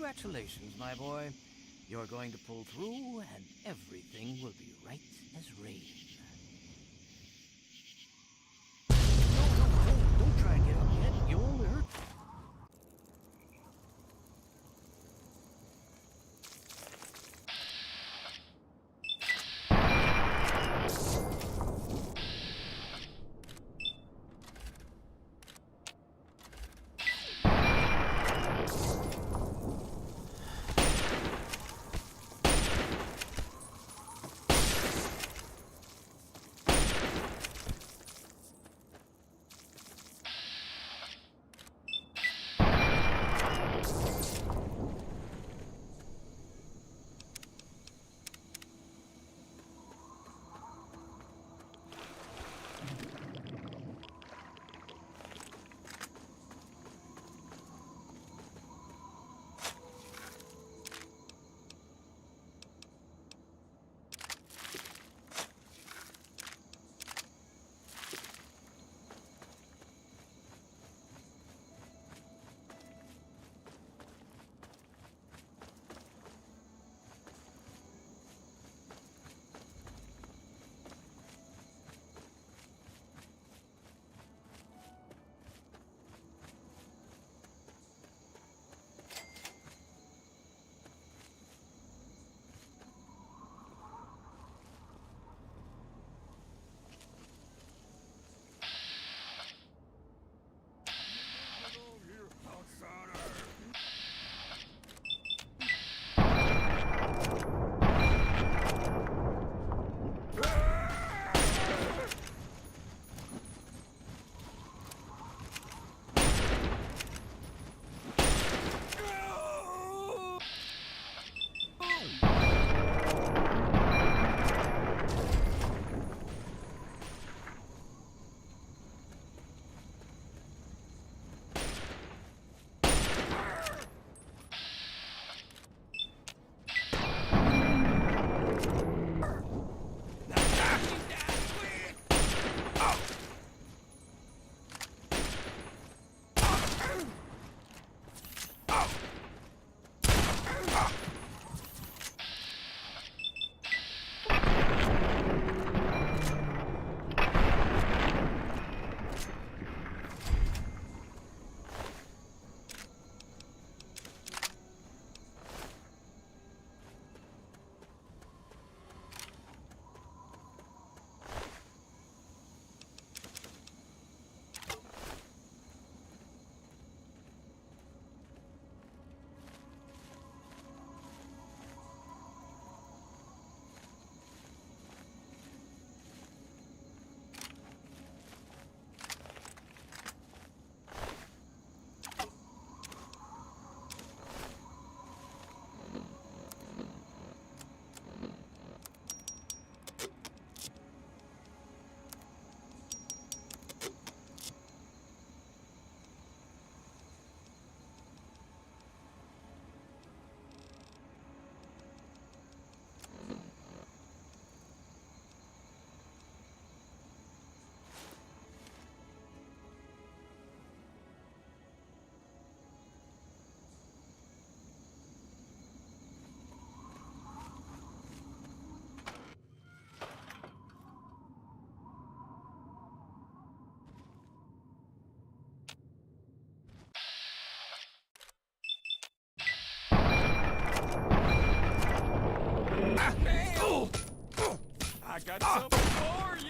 Congratulations, my boy. You're going to pull through, and everything will be right as rain. No, don't try and get up yet. You'll only hurt. I got something for you.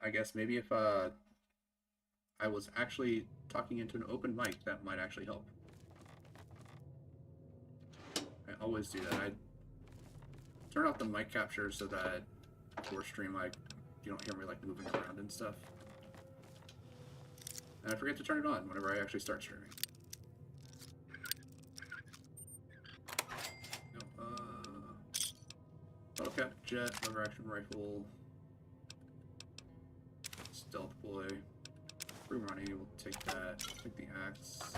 I guess maybe if I was actually talking into an open mic, that might actually help. I always do that. I turn off the mic capture so that before stream, you don't hear me like moving around and stuff. And I forget to turn it on whenever I actually start streaming. Bottle-cap jet, lever action rifle, stealth boy, free money, we'll take that, take the axe.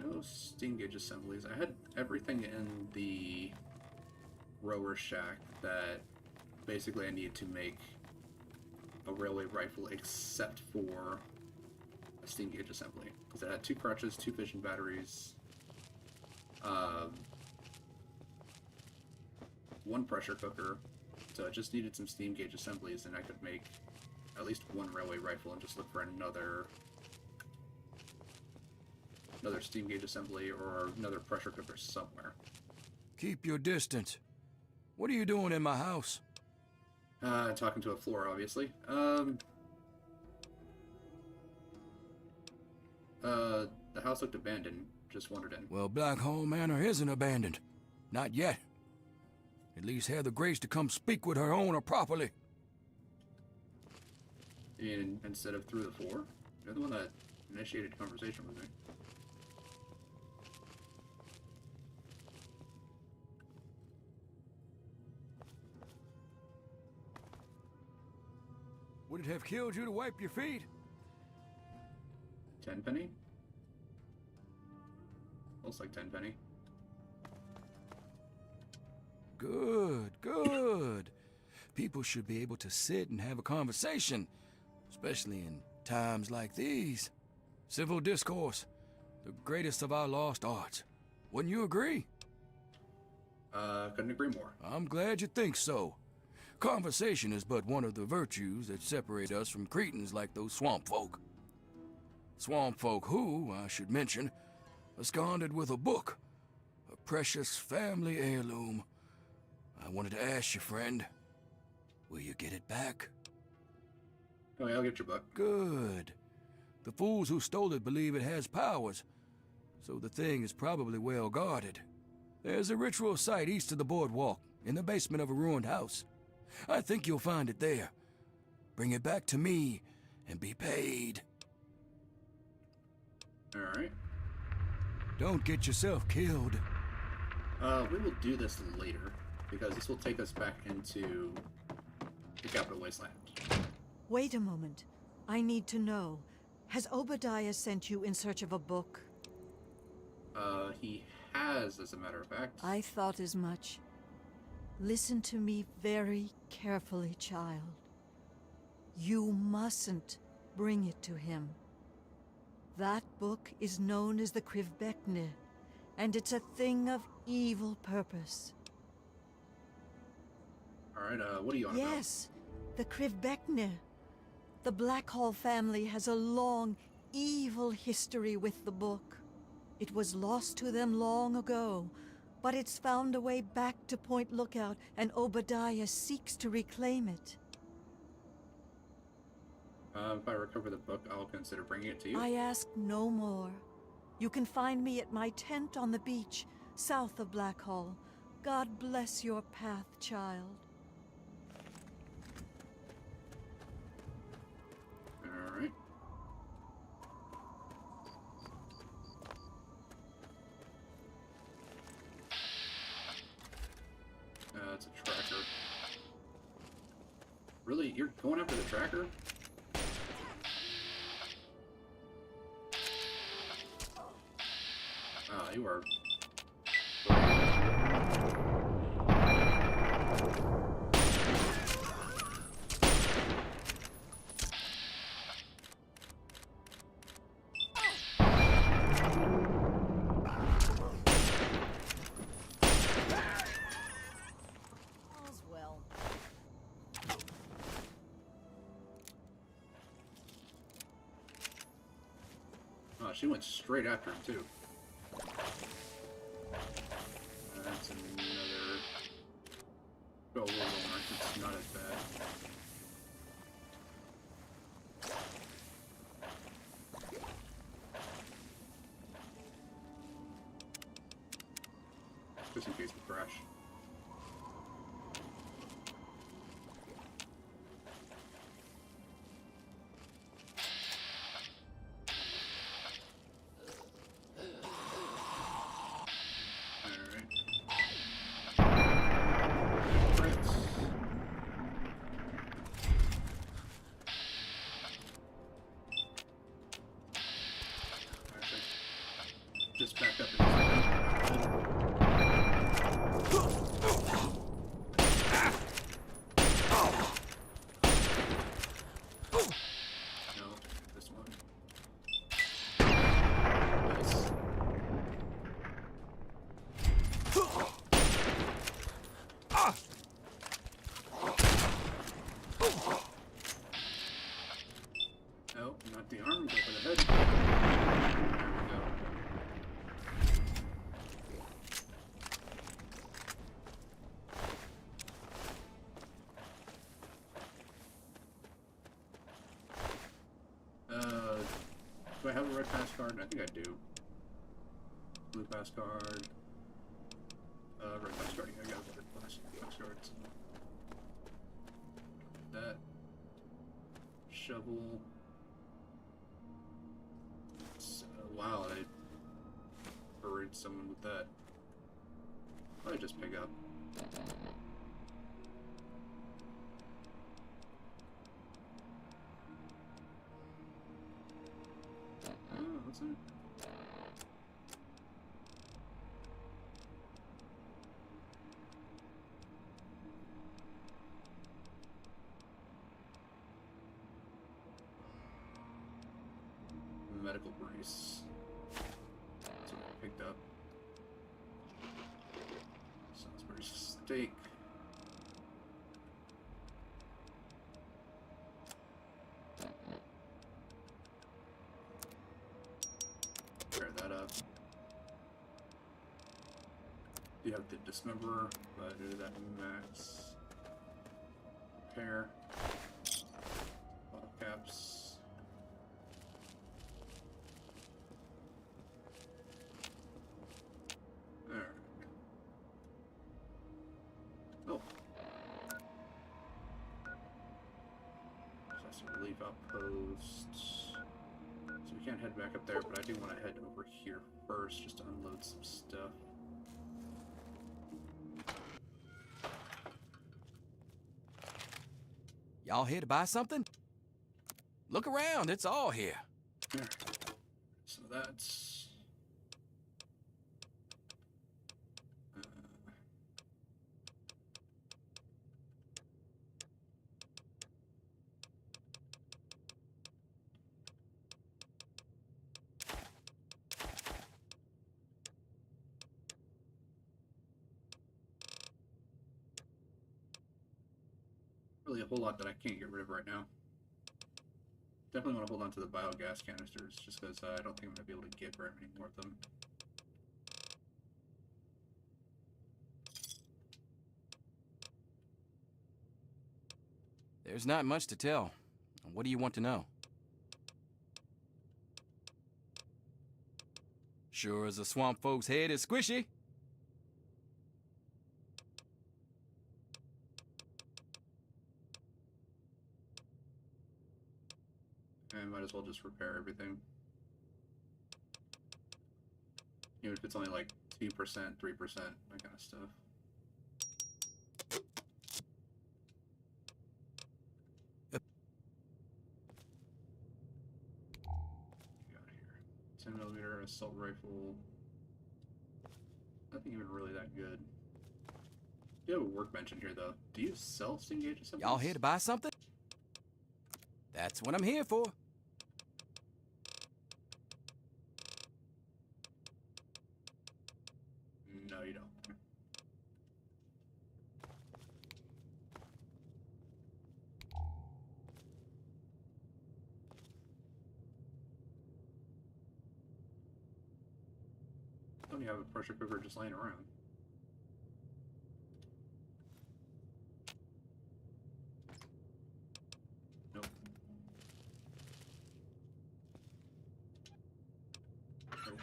No steam gauge assemblies. I had everything in the rower shack that basically I needed to make a railway rifle except for a steam gauge assembly. Because it had 2 crutches, 2 fission batteries, 1 pressure cooker, so I just needed some steam gauge assemblies and I could make at least 1 railway rifle and just look for another steam gauge assembly or another pressure cooker somewhere. Keep your distance. What are you doing in my house? Talking to a floor, obviously. The house looked abandoned. Just wandered in. Well, Black Hole Manor isn't abandoned. Not yet. At least have the grace to come speak with her owner properly. And instead of through the floor? You're the one that initiated conversation with me. Would it have killed you to wipe your feet? 10 penny? Looks like 10 penny. Good, good. People should be able to sit and have a conversation, especially in times like these. Civil discourse, the greatest of our lost arts. Wouldn't you agree? Couldn't agree more. I'm glad you think so. Conversation is but one of the virtues that separate us from cretins like those swamp folk. Swamp folk who, I should mention, absconded with a book, a precious family heirloom. I wanted to ask you, friend, will you get it back? Oh yeah, I'll get your book. Good. The fools who stole it believe it has powers, so the thing is probably well guarded. There's a ritual site east of the boardwalk, in the basement of a ruined house. I think you'll find it there. Bring it back to me, and be paid. Alright. Don't get yourself killed. We will do this later, because this will take us back into the Capital Wasteland. Wait a moment. I need to know. Has Obadiah sent you in search of a book? He has, as a matter of fact. I thought as much. Listen to me very carefully, child. You mustn't bring it to him. That book is known as the Krivbekne, and it's a thing of evil purpose. Alright, what are you on about? Yes, the Krivbekne. The Black Hall family has a long, evil history with the book. It was lost to them long ago, but it's found a way back to Point Lookout, and Obadiah seeks to reclaim it. If I recover the book, I'll consider bringing it to you. I ask no more. You can find me at my tent on the beach, south of Black Hall. God bless your path, child. Alright. It's a tracker. Really? You're going after the tracker? You are... All's well. Oh, she went straight after him, too. That's another... Oh, it's not as bad. just in case we crash. Just back up No, this one. Nice. No, not the arm, go for the head. There we go. Do I have a red pass card? I think I do. Blue pass card. Red pass card. I got a red pass cards. That. Shovel. Wow, I buried someone with that. What did I just pick up? Oh, what's that? Medical brace. That's what I picked up. Salisbury steak. Pair that up. You have the dismemberer, but do that max. Pair. Bottle caps. Oh. Relief outpost. So we can't head back up there, but I do want to head over here first just to unload some stuff. Y'all here to buy something? Look around, it's all here. Here. So that's... really a whole lot that I can't get rid of right now. Definitely want to hold on to the biogas canisters, just because I don't think I'm going to be able to get very many more of them. There's not much to tell. What do you want to know? Sure as a swamp folk's head is squishy. I might as well just repair everything. Even if it's only like 2%, 3%, that kind of stuff. Got here 10mm assault rifle. Nothing even really that good. You have a workbench in here though. Do you sell sting gauges? Y'all here to buy something? That's what I'm here for. No, you don't. Don't you have a pressure cooker just laying around? Nope. Nope.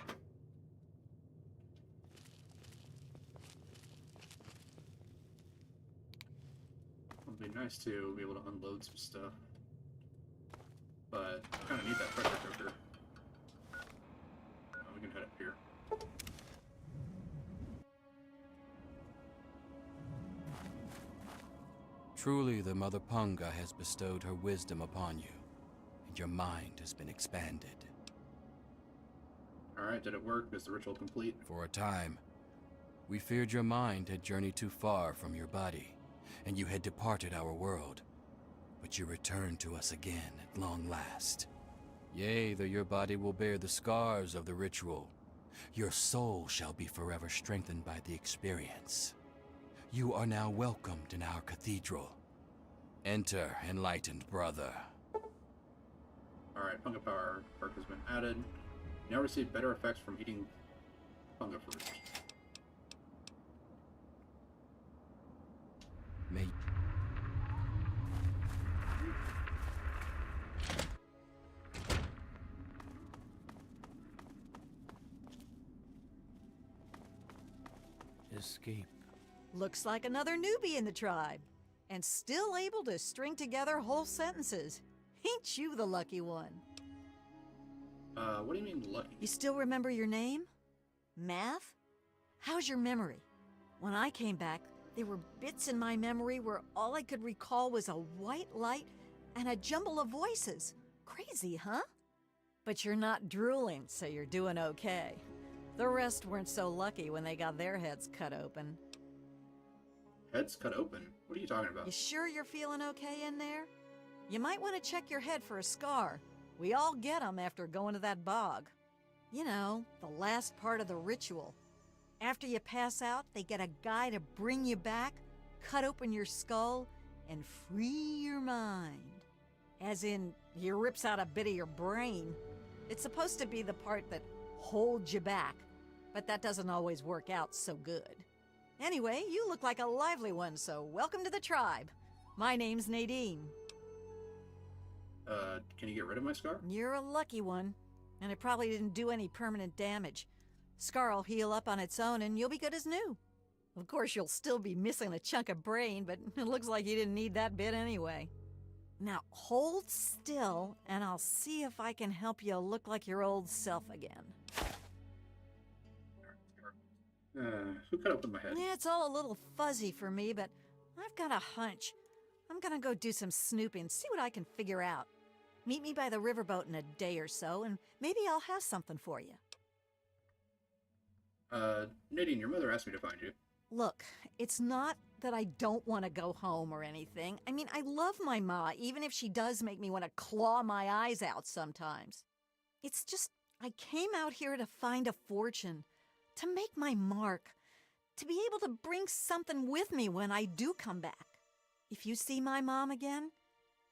It'd be nice to be able to unload some stuff. But I kind of need that pressure cooker. We can head up here. Truly, the Mother Punga has bestowed her wisdom upon you, and your mind has been expanded. Alright, did it work? Is the ritual complete? For a time, we feared your mind had journeyed too far from your body, and you had departed our world. But you returned to us again at long last. Yea, though your body will bear the scars of the ritual, your soul shall be forever strengthened by the experience. You are now welcomed in our cathedral. Enter, enlightened brother. Alright, Punga Power perk has been added. You now receive better effects from eating Punga fruit. May Escape. Looks like another newbie in the tribe, and still able to string together whole sentences. Ain't you the lucky one? What do you mean lucky? You still remember your name? Math? How's your memory? When I came back, there were bits in my memory where all I could recall was a white light and a jumble of voices. Crazy, huh? But you're not drooling, so you're doing okay. The rest weren't so lucky when they got their heads cut open. Heads cut open? What are you talking about? You sure you're feeling okay in there? You might want to check your head for a scar. We all get 'em after going to that bog. You know, the last part of the ritual. After you pass out, they get a guy to bring you back, cut open your skull, and free your mind. As in, he rips out a bit of your brain. It's supposed to be the part that holds you back, but that doesn't always work out so good. Anyway, you look like a lively one, so welcome to the tribe. My name's Nadine. Can you get rid of my scar? You're a lucky one, and it probably didn't do any permanent damage. Scar'll heal up on its own, and you'll be good as new. Of course, you'll still be missing a chunk of brain, but it looks like you didn't need that bit anyway. Now, hold still, and I'll see if I can help you look like your old self again. Who cut open my head? Yeah, it's all a little fuzzy for me, but I've got a hunch. I'm gonna go do some snooping, see what I can figure out. Meet me by the riverboat in a day or so, and maybe I'll have something for you. Nadine, your mother asked me to find you. Look, it's not that I don't want to go home or anything. I mean, I love my ma, even if she does make me want to claw my eyes out sometimes. It's just, I came out here to find a fortune, to make my mark, to be able to bring something with me when I do come back. If you see my mom again,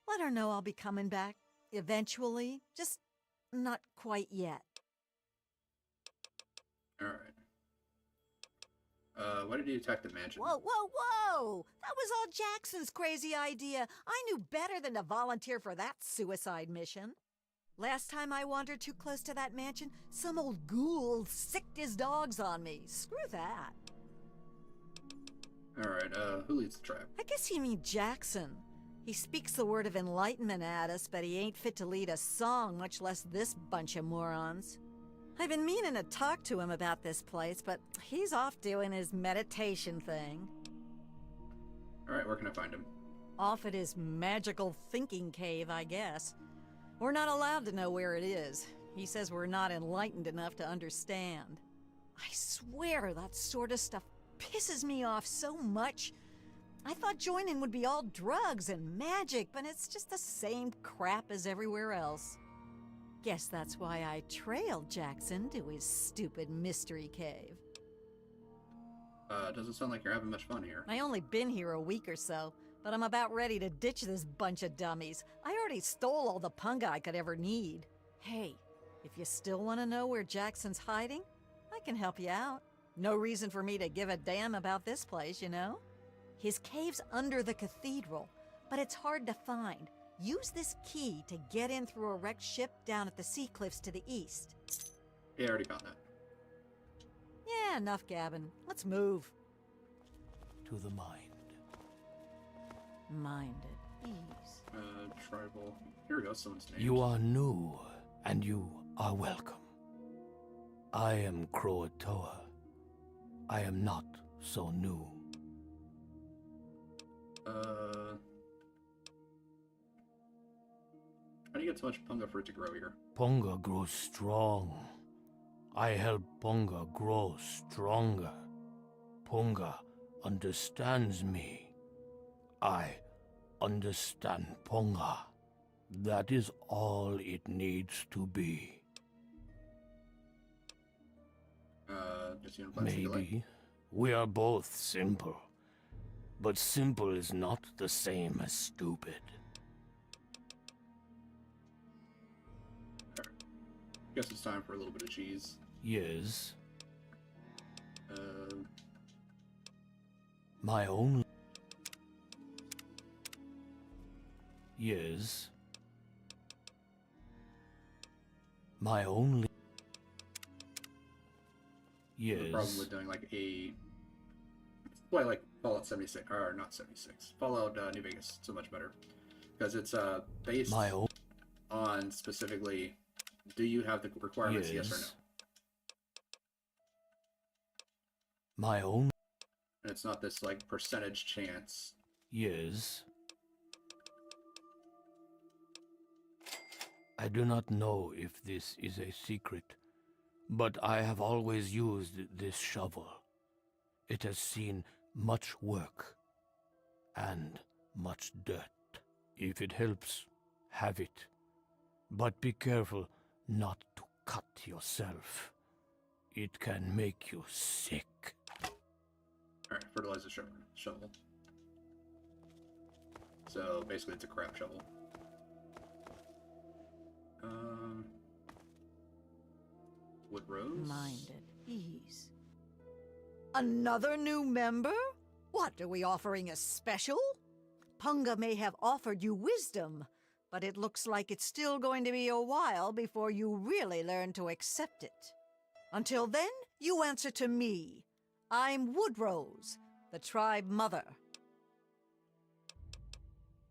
let her know I'll be coming back. Eventually, just not quite yet. Alright. Why did you attack the mansion? Whoa, whoa, whoa! That was all Jackson's crazy idea. I knew better than to volunteer for that suicide mission. Last time I wandered too close to that mansion, some old ghoul sicked his dogs on me. Screw that. Alright, who leads the tribe? I guess you mean Jackson. He speaks the word of enlightenment at us, but he ain't fit to lead a song, much less this bunch of morons. I've been meaning to talk to him about this place, but he's off doing his meditation thing. Alright, where can I find him? Off at his magical thinking cave, I guess. We're not allowed to know where it is. He says we're not enlightened enough to understand. I swear that sort of stuff pisses me off so much. I thought joining would be all drugs and magic, but it's just the same crap as everywhere else. Guess that's why I trailed Jackson to his stupid mystery cave. Doesn't sound like you're having much fun here. I only been here a week or so, but I'm about ready to ditch this bunch of dummies. I already stole all the punga I could ever need. Hey, if you still want to know where Jackson's hiding, I can help you out. No reason for me to give a damn about this place, you know? His cave's under the cathedral, but it's hard to find. Use this key to get in through a wrecked ship down at the sea cliffs to the east. Yeah, I already found that. Yeah, enough gabbing. Let's move. To the mind. Mind at ease. Tribal. Here we go, someone's name. You are new, and you are welcome. I am Croatoa. I am not so new. How do you get so much punga for it to grow here? Ponga grows strong. I help Ponga grow stronger. Ponga understands me. I understand Ponga. That is all it needs to be. Just you know, Maybe. We are both simple. But simple is not the same as stupid. Guess it's time for a little bit of cheese. Yes. Uh, My own... Yes. My only... The problem Yes. with doing like a... Well, like Fallout 76, or not 76. Fallout New Vegas, so much better. Because it's based My own... on specifically, do you have the requirements, yes or no? Yes. My own... And it's not this like percentage chance. Yes. I do not know if this is a secret, but I have always used this shovel. It has seen much work and much dirt. If it helps, have it. But be careful not to cut yourself. It can make you sick. Alright, fertilizer shovel. So basically it's a crap shovel. Wood rose? Mind at ease. Another new member? What, are we offering a special? Punga may have offered you wisdom, but it looks like it's still going to be a while before you really learn to accept it. Until then, you answer to me. I'm Woodrose, the tribe mother.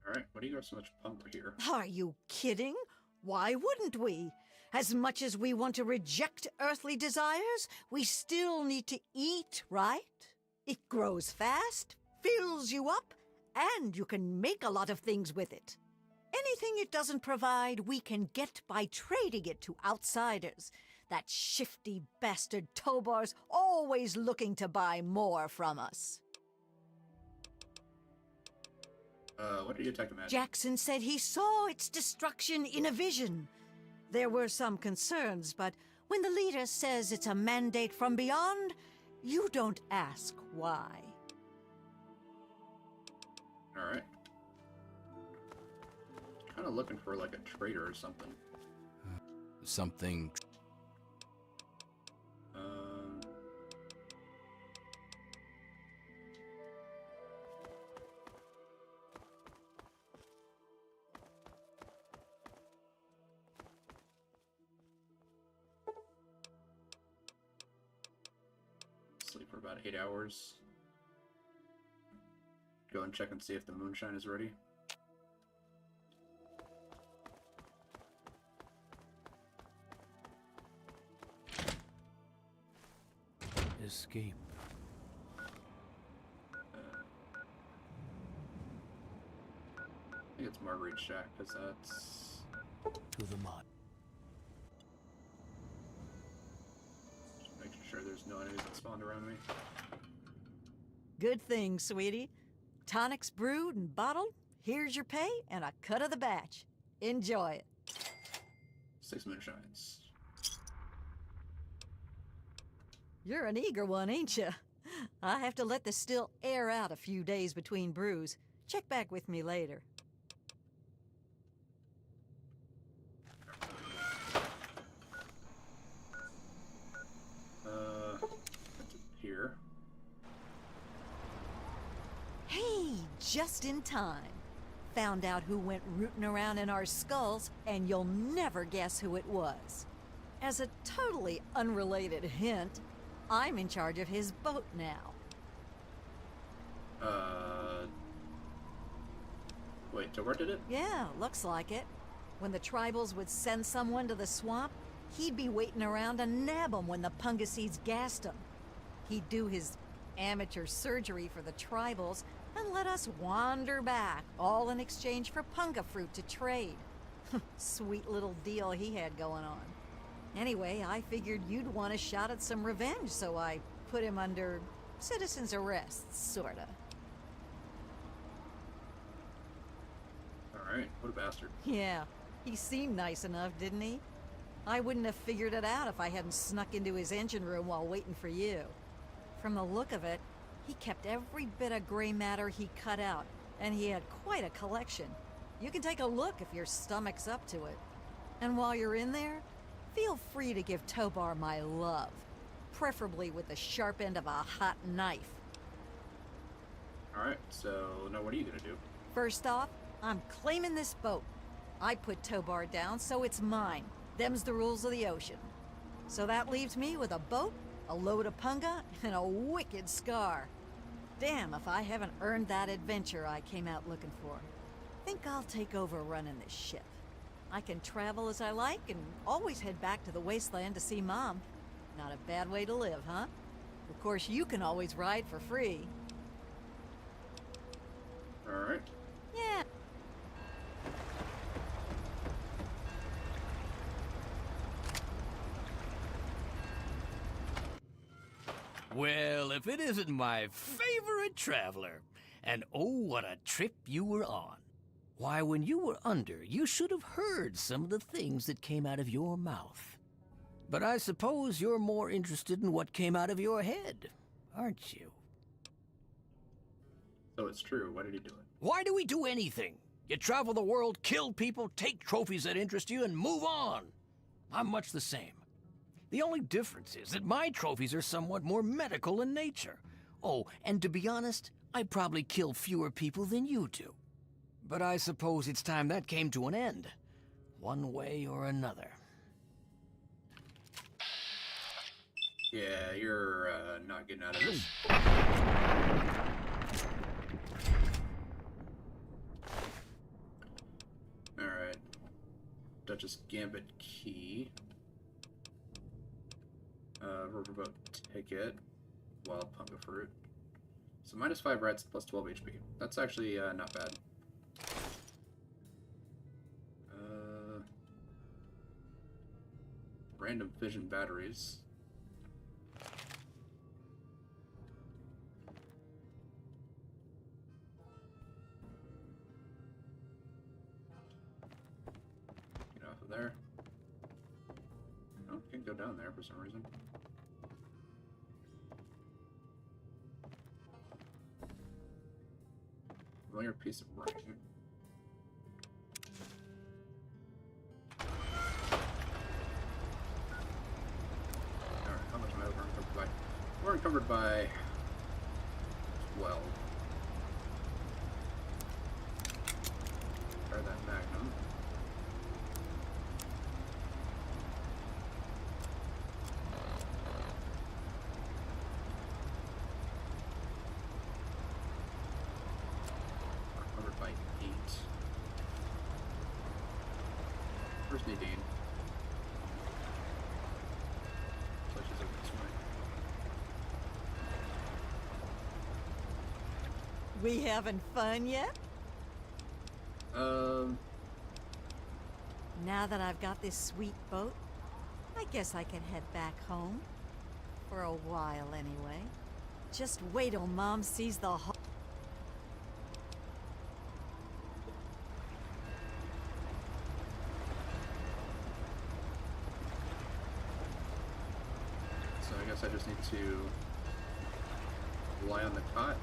Alright, why do you got so much punga here? Are you kidding? Why wouldn't we? As much as we want to reject earthly desires, we still need to eat, right? It grows fast, fills you up, and you can make a lot of things with it. Anything it doesn't provide, we can get by trading it to outsiders. That shifty bastard Tobar's always looking to buy more from us. What did you attack him at? Jackson said he saw its destruction in a vision. There were some concerns, but when the leader says it's a mandate from beyond, you don't ask why. Alright. Kind of looking for like a trader or something. Something. Sleep for about 8 hours. Go and check and see if the moonshine is ready. Escape. I think it's Marguerite's shack, because that's... To the mud. Just making sure there's no enemies that spawned around me. Good thing, sweetie. Tonics brewed and bottled. Here's your pay and a cut of the batch. Enjoy it. 6 moonshines. You're an eager one, ain't you? I have to let the still air out a few days between brews. Check back with me later. That's here. Hey, just in time. Found out who went rooting around in our skulls, and you'll never guess who it was. As a totally unrelated hint, I'm in charge of his boat now. wait, Tovar did it? Yeah, looks like it. When the tribals would send someone to the swamp, he'd be waiting around to nab 'em when the Pungaseeds gassed 'em. He'd do his amateur surgery for the tribals and let us wander back, all in exchange for punga fruit to trade. Sweet little deal he had going on. Anyway, I figured you'd want a shot at some revenge, so I put him under citizen's arrest, sorta. Alright, what a bastard. Yeah, he seemed nice enough, didn't he? I wouldn't have figured it out if I hadn't snuck into his engine room while waiting for you. From the look of it, he kept every bit of gray matter he cut out, and he had quite a collection. You can take a look if your stomach's up to it. And while you're in there, feel free to give Tobar my love, preferably with the sharp end of a hot knife. Alright, so now what are you gonna do? First off, I'm claiming this boat. I put Tobar down, so it's mine. Them's the rules of the ocean. So that leaves me with a boat, a load of punga, and a wicked scar. Damn if I haven't earned that adventure I came out looking for. Think I'll take over running this ship. I can travel as I like and always head back to the wasteland to see Mom. Not a bad way to live, huh? Of course, you can always ride for free. Alright. Yeah. Well, if it isn't my favorite traveler. And oh, what a trip you were on. Why, when you were under, you should have heard some of the things that came out of your mouth. But I suppose you're more interested in what came out of your head, aren't you? So it's true. Why did he do it? Why do we do anything? You travel the world, kill people, take trophies that interest you, and move on. I'm much the same. The only difference is that my trophies are somewhat more medical in nature. Oh, and to be honest, I probably kill fewer people than you do. But I suppose it's time that came to an end, one way or another. Yeah, you're not getting out of this. Alright. Duchess Gambit key. Riverboat ticket. Wild punga fruit. So -5 reds, plus 12 HP. That's actually not bad. Random fission batteries. Get off of there. No, can't go down there for some reason. Familiar piece of writing. Alright, how much am I over encumbered by? We're encumbered by 12. Try that magnum. Encumbered by 8. Where's Nadine? So she's over this way. We having fun yet? Now that I've got this sweet boat, I guess I can head back home. For a while, anyway. Just wait till Mom sees the whole... So I guess I just need to lie on the cot.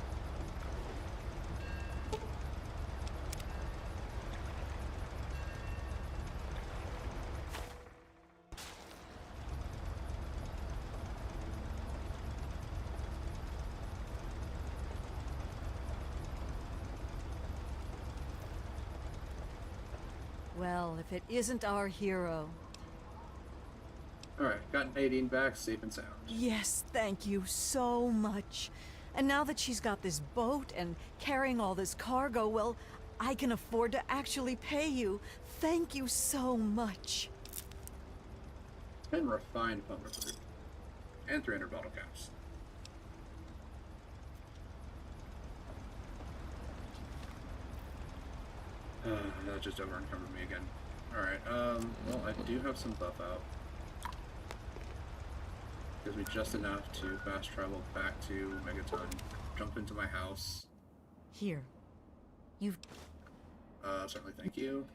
Well, if it isn't our hero. Alright, got Nadine back, safe and sound. Yes, thank you so much. And now that she's got this boat and carrying all this cargo, well, I can afford to actually pay you. Thank you so much. And refined pumper fruit. And 300 bottle caps. That just over encumbered me again. Alright, well, I do have some buff out. Gives me just enough to fast travel back to Megaton, jump into my house. Here. You've... Certainly thank you.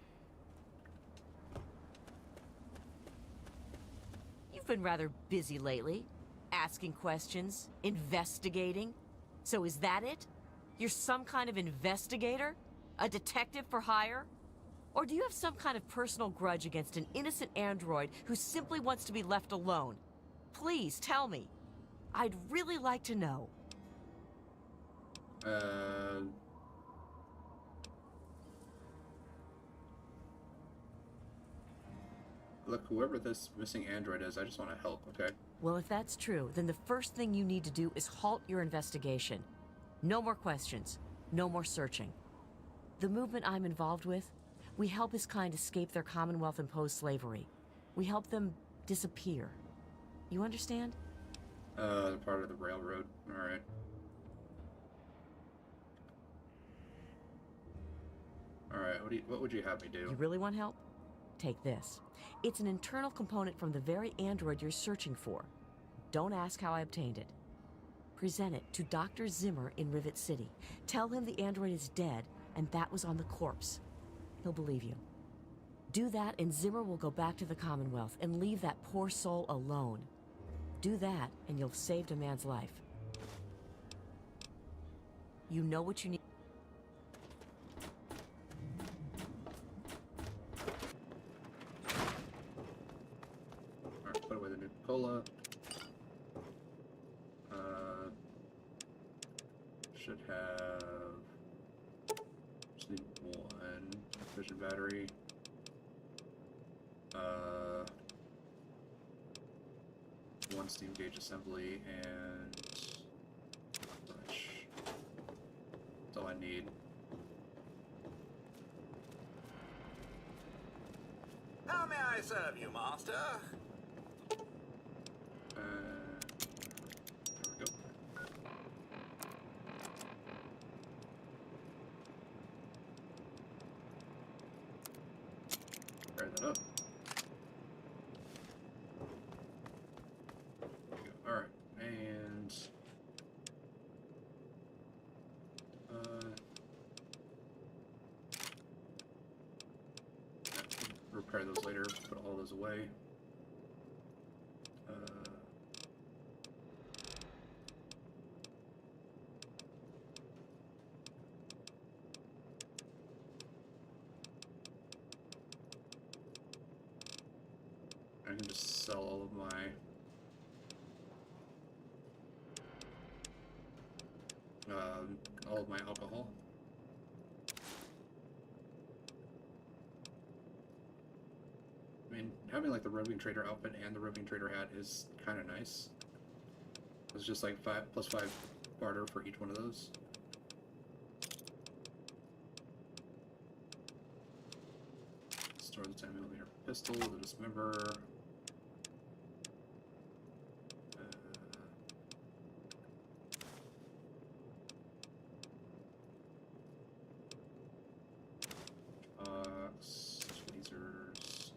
You've been rather busy lately. Asking questions, investigating. So is that it? You're some kind of investigator? A detective for hire? Or do you have some kind of personal grudge against an innocent android who simply wants to be left alone? Please tell me. I'd really like to know. Look, whoever this missing android is, I just want to help, okay? Well, if that's true, then the first thing you need to do is halt your investigation. No more questions. No more searching. The movement I'm involved with, we help his kind escape their Commonwealth-imposed slavery. We help them disappear. You understand? Part of the railroad. Alright. Alright, what would you have me do? You really want help? Take this. It's an internal component from the very android you're searching for. Don't ask how I obtained it. Present it to Dr. Zimmer in Rivet City. Tell him the android is dead, and that was on the corpse. He'll believe you. Do that, and Zimmer will go back to the Commonwealth and leave that poor soul alone. Do that, and you'll have saved a man's life. You know what you need. Alright, put away the new cola. Should have... Just need one vision battery. One steam gauge assembly, and... brush. That's all I need. How may I serve you, Master? There we go. Fire that up. There we go. Alright, and... repair those later, put all those away. I can just sell all of my alcohol. I mean, having like the roving trader outfit and the roving trader hat is kind of nice. It's just like 5+5 barter for each one of those. Store the 10mm pistol, the dismember. Tweezers.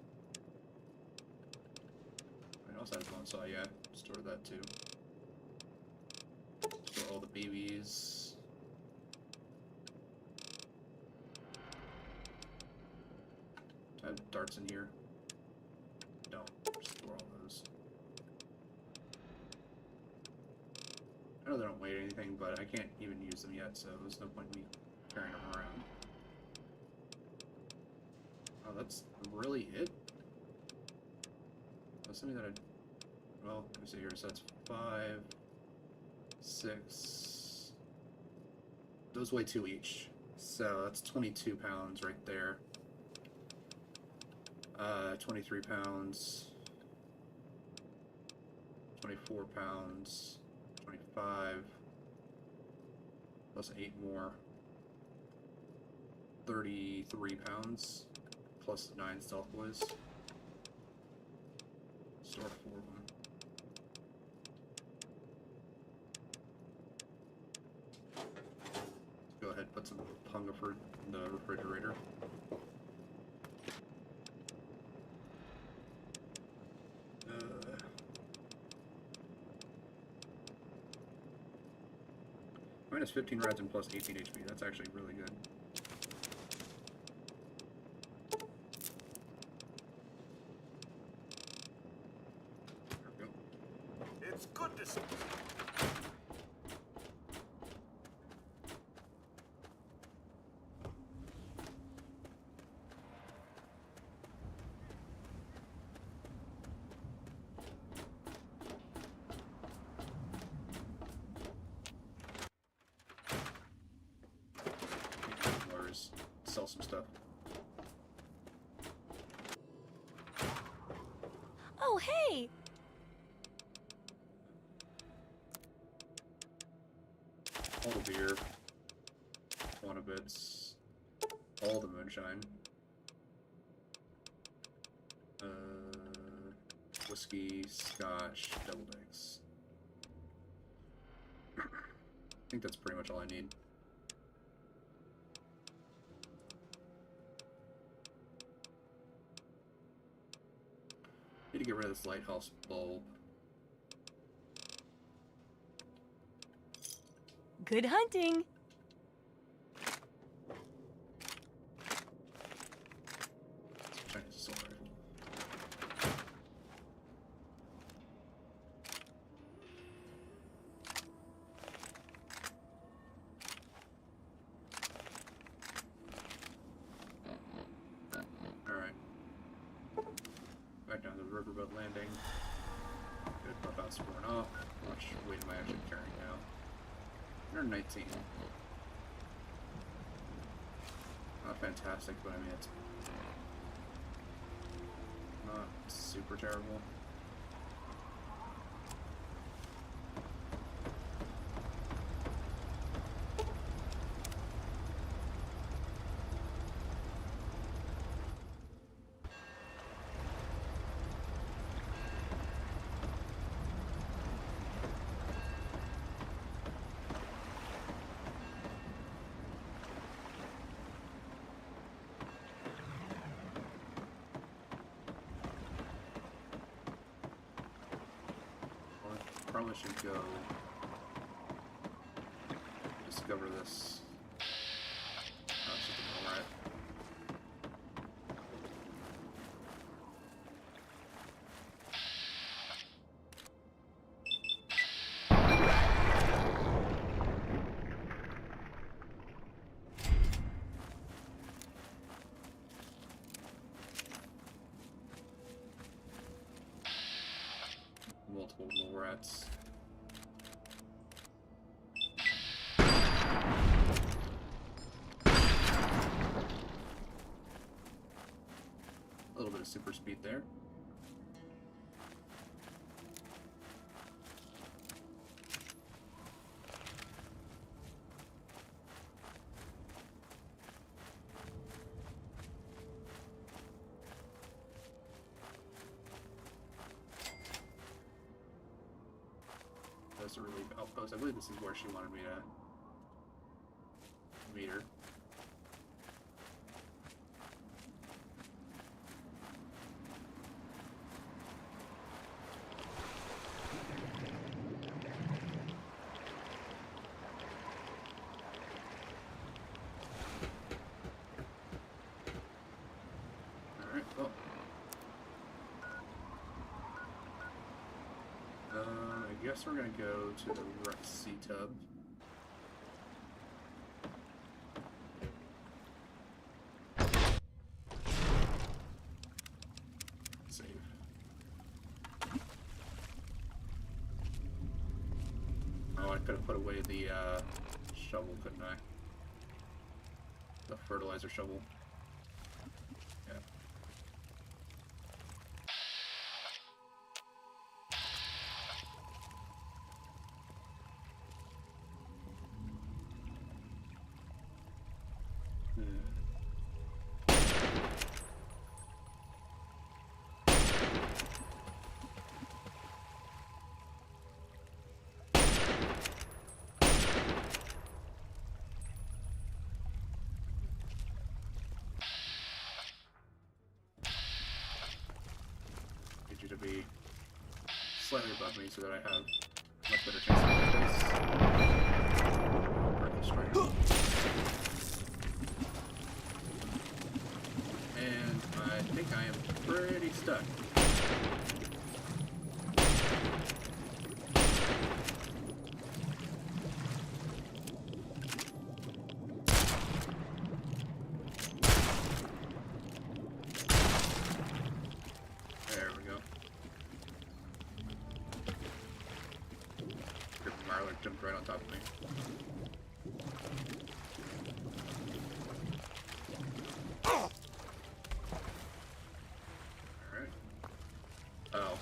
I also have one saw, yeah. Store that too. Store all the babies. Do I have darts in here? Don't. Just store all those. I know they don't weigh anything, but I can't even use them yet, so there's no point in me carrying them around. Oh, that's really it? That's something that well, let me see here, so that's 5, 6... Those weigh 2 each. So that's 22 pounds right there. 23 pounds. 24 pounds. 25. Plus 8 more. 33 pounds, plus 9 stealth boys. Store 4 of them. Go ahead, put some Hungerford in the refrigerator. Minus 15 reds and plus 18 HP. That's actually really good. There we go. It's good to see. Sell some stuff. Oh, hey! All the beer, Wannabits, all the moonshine, whiskey, scotch, deviled eggs. I think that's pretty much all I need. Need to get rid of this lighthouse bulb. Good hunting! Chinese assault rifle. Alright. Back down to the riverboat landing. Good, buff out scoring off. How much weight am I actually carrying now? 119. Not fantastic, but I mean it's not super terrible. Probably should go discover this. Oh, it's just a mill rat. Multiple mill rats. A little bit of super speed there. That's a relief outpost. I believe this is where she wanted me to meet her. Alright, well. I guess we're gonna go to the sea tub. Save. Oh, I could have put away the shovel, couldn't I? The fertilizer shovel. Yeah. above me so that I have a much better chance of hitting face. Purple strike. And I think I am pretty stuck. There we go. Marler jumped right on top of me. Alright. Oh.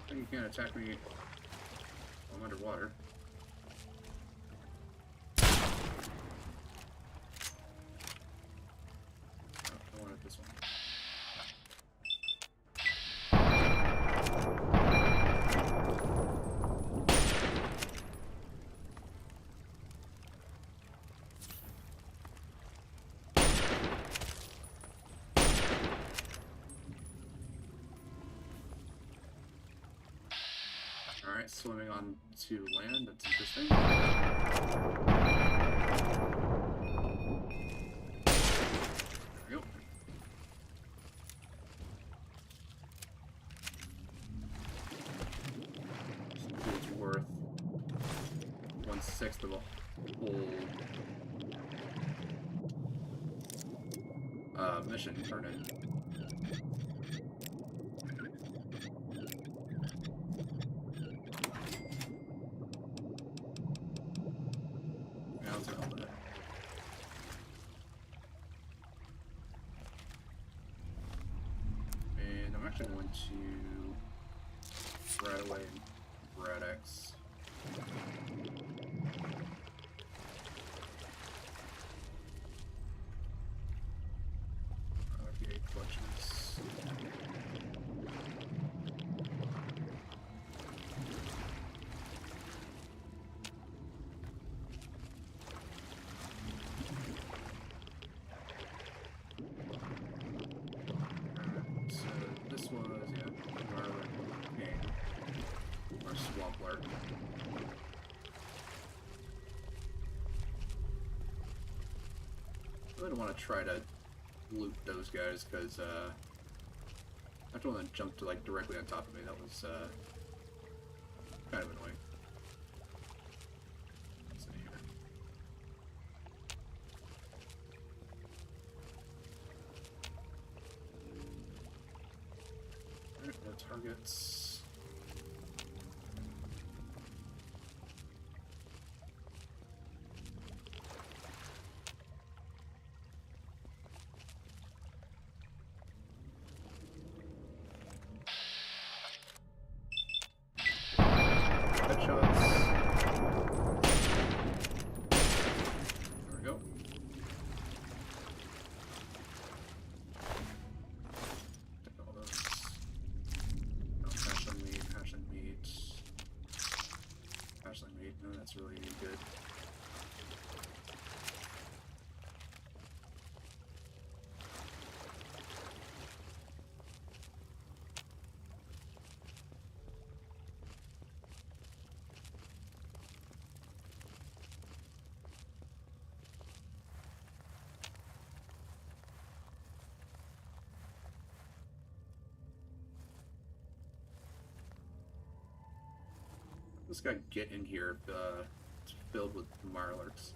I think you can't attack me while I'm underwater. Oh, I wanted this one. Alright, swimming on to land, that's interesting. There we go. This dude's worth 1/6 of a whole mission turn in. And I'm actually going to runaway and Radx. RPA collections. So this was, yeah, Marler game. Or Swamp Lark. I really don't want to try to loot those guys because I don't want to jump to like directly on top of me. That was kind of annoying. What's in here? Alright, no targets. Headshots. There we go. Take all those. Oh, hashling meat, hashling meat. Hashling meat, no, that's really good. This guy get in here if it's filled with Marlarks.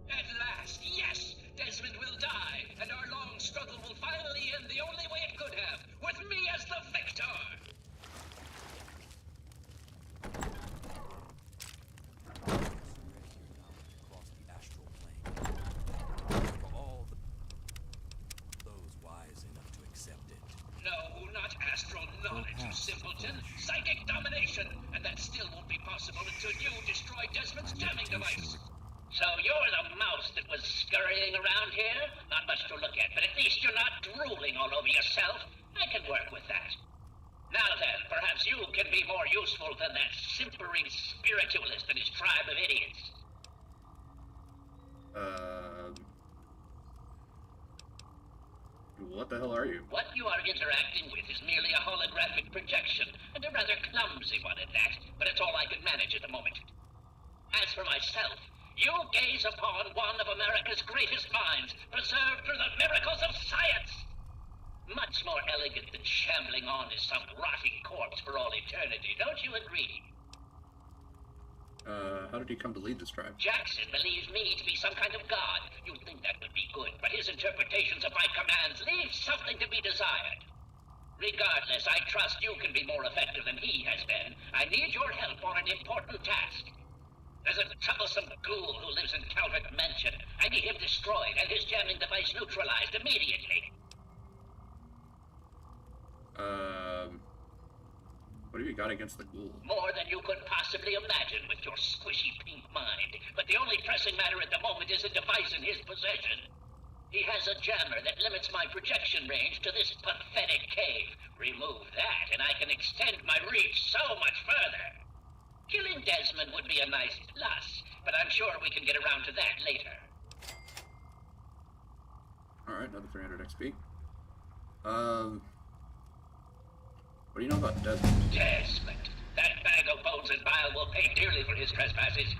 At last, yes! Desmond will die, and our long struggle will finally end the only way it could have, with me as the victor! Across the astral plane. For all those wise enough to accept it. No, not astral knowledge, you simpleton. Psychic domination! And that still won't be possible until you destroy Desmond's jamming device. So you're the mouse that was scurrying around here? Not much to look at, but at least you're not drooling all over yourself. I can work with that. Now then, perhaps you can be more useful than that simpering spiritualist and his tribe of idiots. What the hell are you? What you are interacting with is merely a holographic projection, and a rather clumsy one at that, but it's all I can manage at the moment. As for myself, you gaze upon one of America's greatest minds, preserved through the miracles of science! Much more elegant than shambling on as some rotting corpse for all eternity, don't you agree? How did he come to lead this tribe? Jackson believes me to be some kind of god. You'd think that would be good, but his interpretations of my commands leave something to be desired. Regardless, I trust you can be more effective than he has been. I need your help on an important task. There's a troublesome ghoul who lives in Calvert Mansion. I need him destroyed and his jamming device neutralized immediately. What have you got against the ghoul? More than you could possibly imagine with your squishy pink mind. But the only pressing matter at the moment is a device in his possession. He has a jammer that limits my projection range to this pathetic cave. Remove that, and I can extend my reach so much further. Killing Desmond would be a nice plus, but I'm sure we can get around to that later. Alright, another 300 XP. What do you know about Desmond? Desmond. That bag of bones and bile will pay dearly for his trespasses.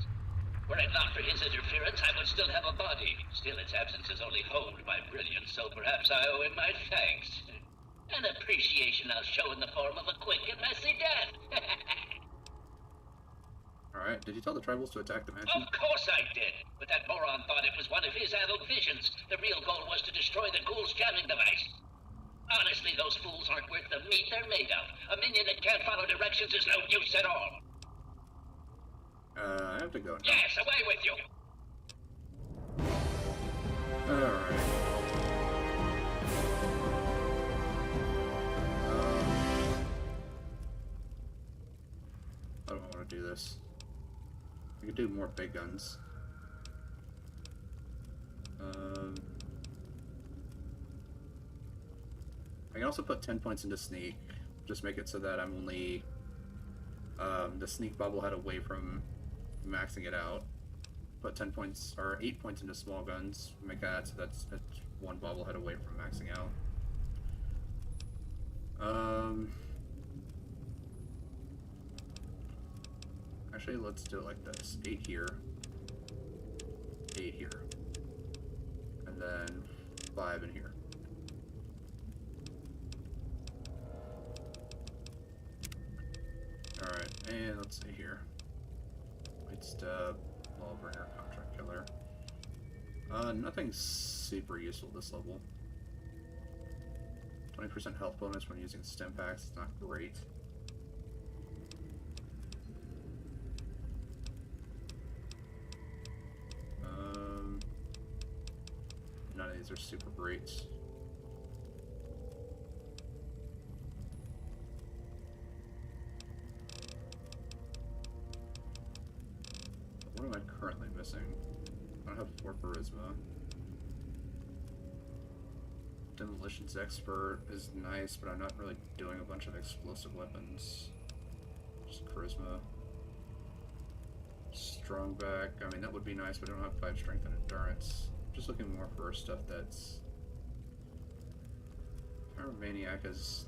Were it not for his interference, I would still have a body. Still, its absence has only honed my brilliance, so perhaps I owe him my thanks. An appreciation I'll show in the form of a quick and messy death. Alright, did you tell the tribals to attack the mansion? Of course I did, but that moron thought it was one of his adult visions. The real goal was to destroy the ghoul's jamming device. Honestly, those fools aren't worth the meat they're made of. A minion that can't follow directions is no use at all. I have to go now. Yes, away with you! Alright. I don't want to do this. We could do more big guns. I can also put 10 points into sneak. Just make it so that I'm only the sneak bobblehead away from maxing it out. Put 10 points or 8 points into small guns. Make that so that's one bobblehead away from maxing out. Actually, let's do it like this: 8 here, 8 here, and then 5 in here. Alright, and let's see here. White step, Lawbringer, Contract Killer. Nothing super useful this level. 20% health bonus when using stim packs, it's not great. None of these are super great. What am I currently missing? I don't have 4 charisma. Demolitions expert is nice, but I'm not really doing a bunch of explosive weapons. Just charisma. Strong back. I mean, that would be nice, but I don't have 5 strength and endurance. Just looking more for stuff that's... Pyromaniac is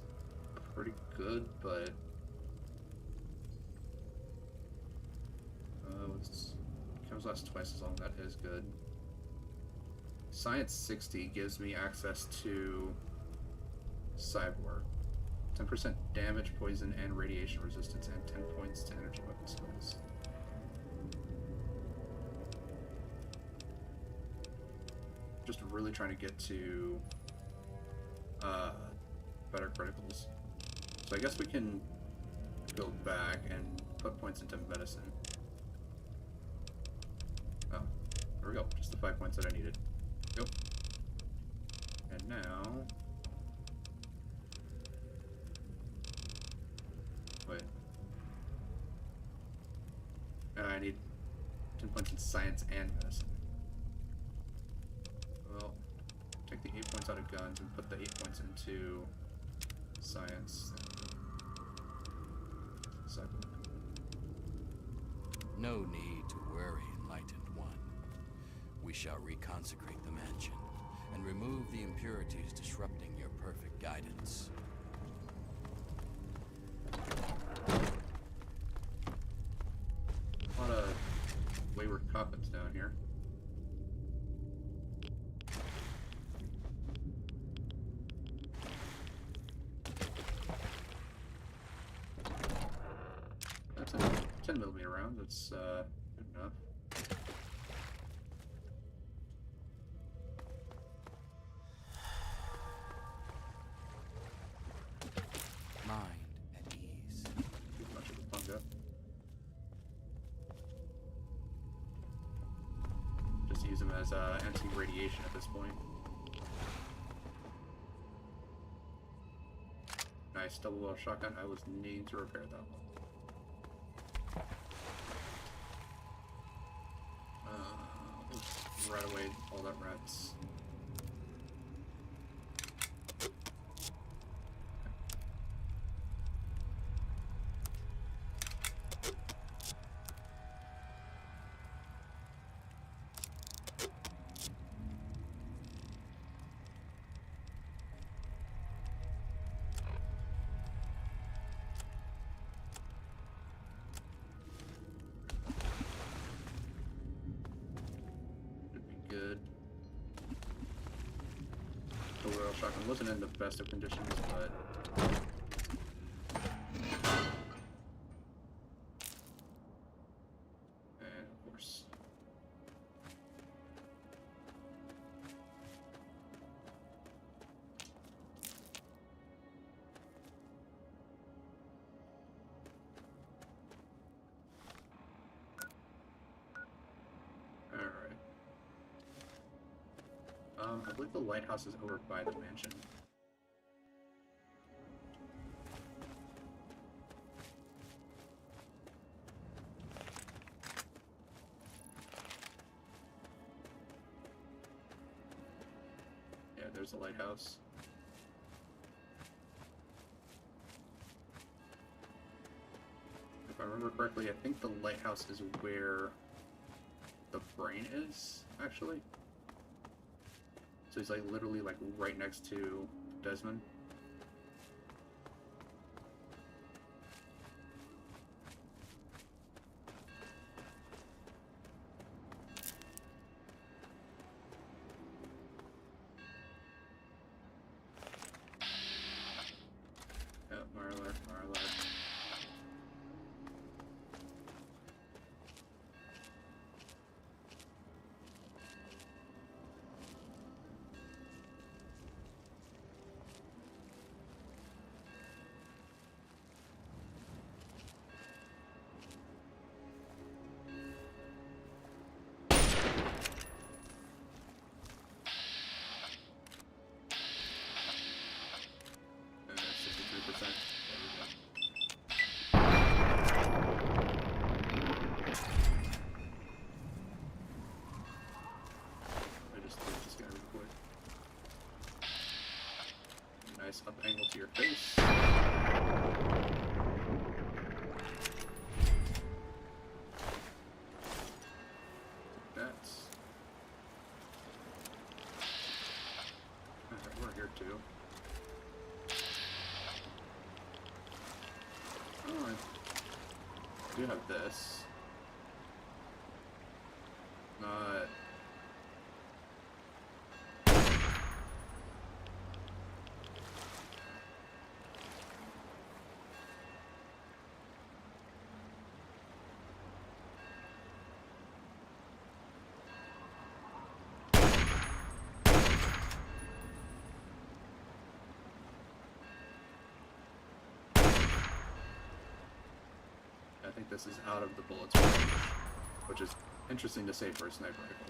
pretty good, but... Comes lasts twice as long, that is good. Science 60 gives me access to Cyborg. 10% damage, poison, and radiation resistance, and 10 points to energy weapon skills. Just really trying to get to better criticals. So I guess we can go back and put points into medicine. Oh, there we go. Just the 5 points that I needed. Yep. And now... Wait. I need 10 points in science and medicine. Well, take the 8 points out of guns and put the 8 points into science. No need to worry, Enlightened One. we shall reconsecrate the mansion and remove the impurities disrupting your perfect guidance. A lot of wayward coffins down here. That's a 10mm round. That's good enough. Mind at ease. Too much of a funga. Just use them as anti-radiation at this point. Nice double-barrel shotgun. I was needing to repair that one. Right away, all that rats. Good. The royal shotgun wasn't in the best of conditions, but and of course. I believe the lighthouse is over by the mansion. Yeah, there's the lighthouse. If I remember correctly, I think the lighthouse is where the brain is, actually. So he's like literally like right next to Desmond. Yep, Marlar. Nice up angle to your face. That's. Alright, we're here too. Oh, I do have this. Not. I think this is out of the bullets range, which is interesting to say for a sniper rifle.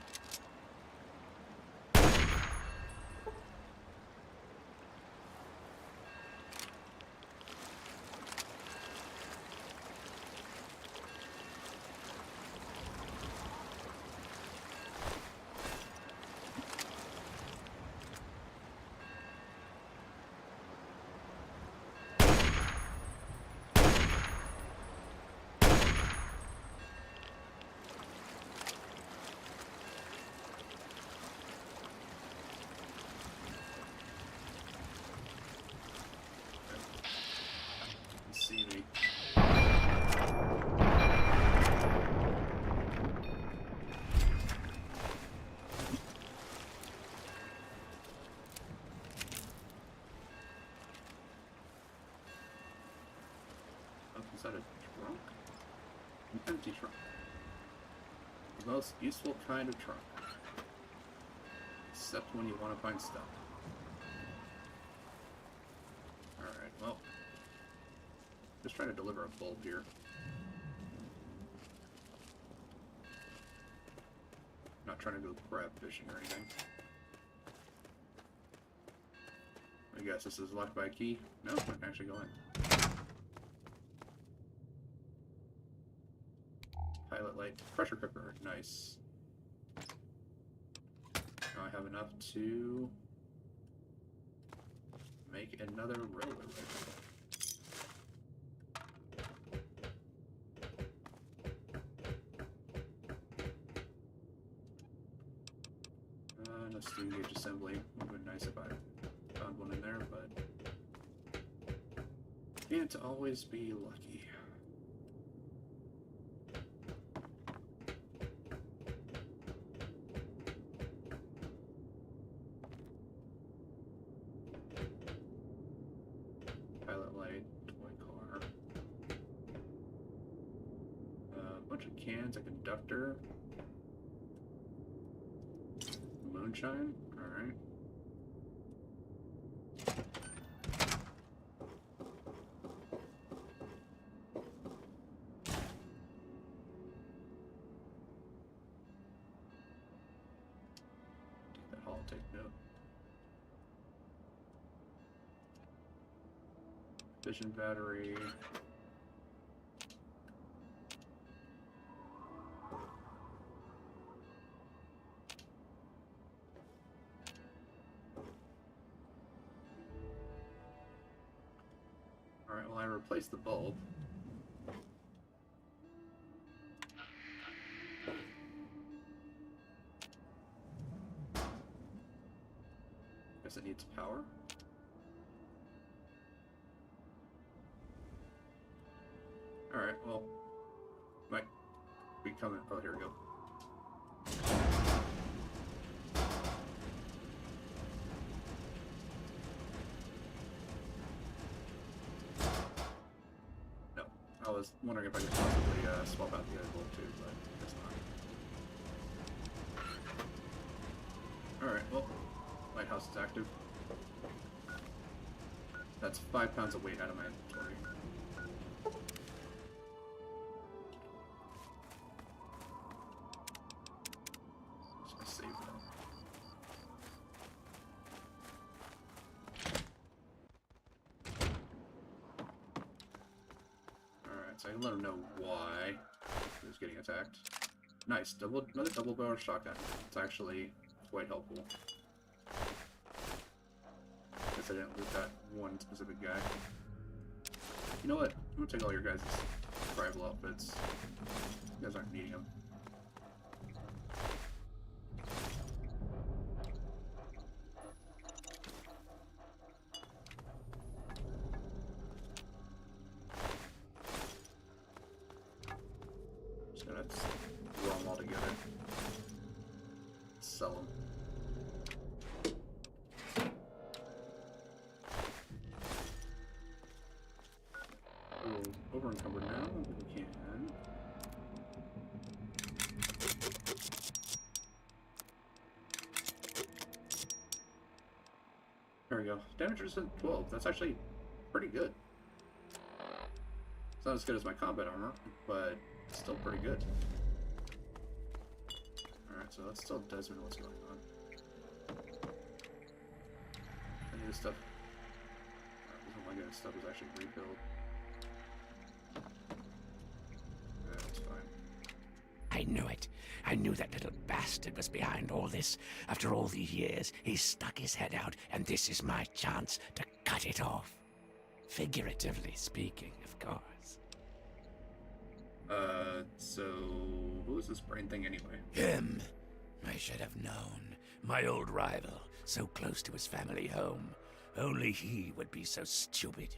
Is that a trunk? An empty trunk. The most useful kind of trunk. Except when you want to find stuff. Alright, well. Just trying to deliver a bulb here. Not trying to go crab fishing or anything. I guess this is locked by a key. No, I can actually go in. Pilot light, pressure cooker, nice. Now I have enough to make another railway rifle. And a steam gauge assembly. Would have been nice if I found one in there, but can't always be lucky. Pilot light, toy car. A bunch of cans, a conductor. Moonshine? Alright. Take that holotape note. Vision battery. Alright, well I replaced the bulb. Guess it needs power. Alright, well, might be coming. Oh, here we go. No, I was wondering if I could possibly swap out the other bulb too, but I guess not. Alright, well, lighthouse is active. That's 5 pounds of weight out of my inventory. Just gonna save that. Alright, so I can let him know why he was getting attacked. Nice, another double barrel shotgun. It's actually quite helpful. Guess I didn't loot that one specific guy. You know what? I'm gonna take all your guys' rival outfits. You guys aren't needing them. Just gonna throw them all together. Sell them. Over encumbered now, if we can. There we go. Damage resistant 12. That's actually pretty good. It's not as good as my combat armor, but it's still pretty good. Alright, so let's tell Desmond what's going on. Any of this stuff. Doesn't like this stuff is actually rebuild. That's fine. I knew it. I knew that little bastard was behind all this. After all these years, he stuck his head out, and this is my chance to cut it off. Figuratively speaking, of course. So who is this brain thing anyway? Him. I should have known. My old rival, so close to his family home. Only he would be so stupid.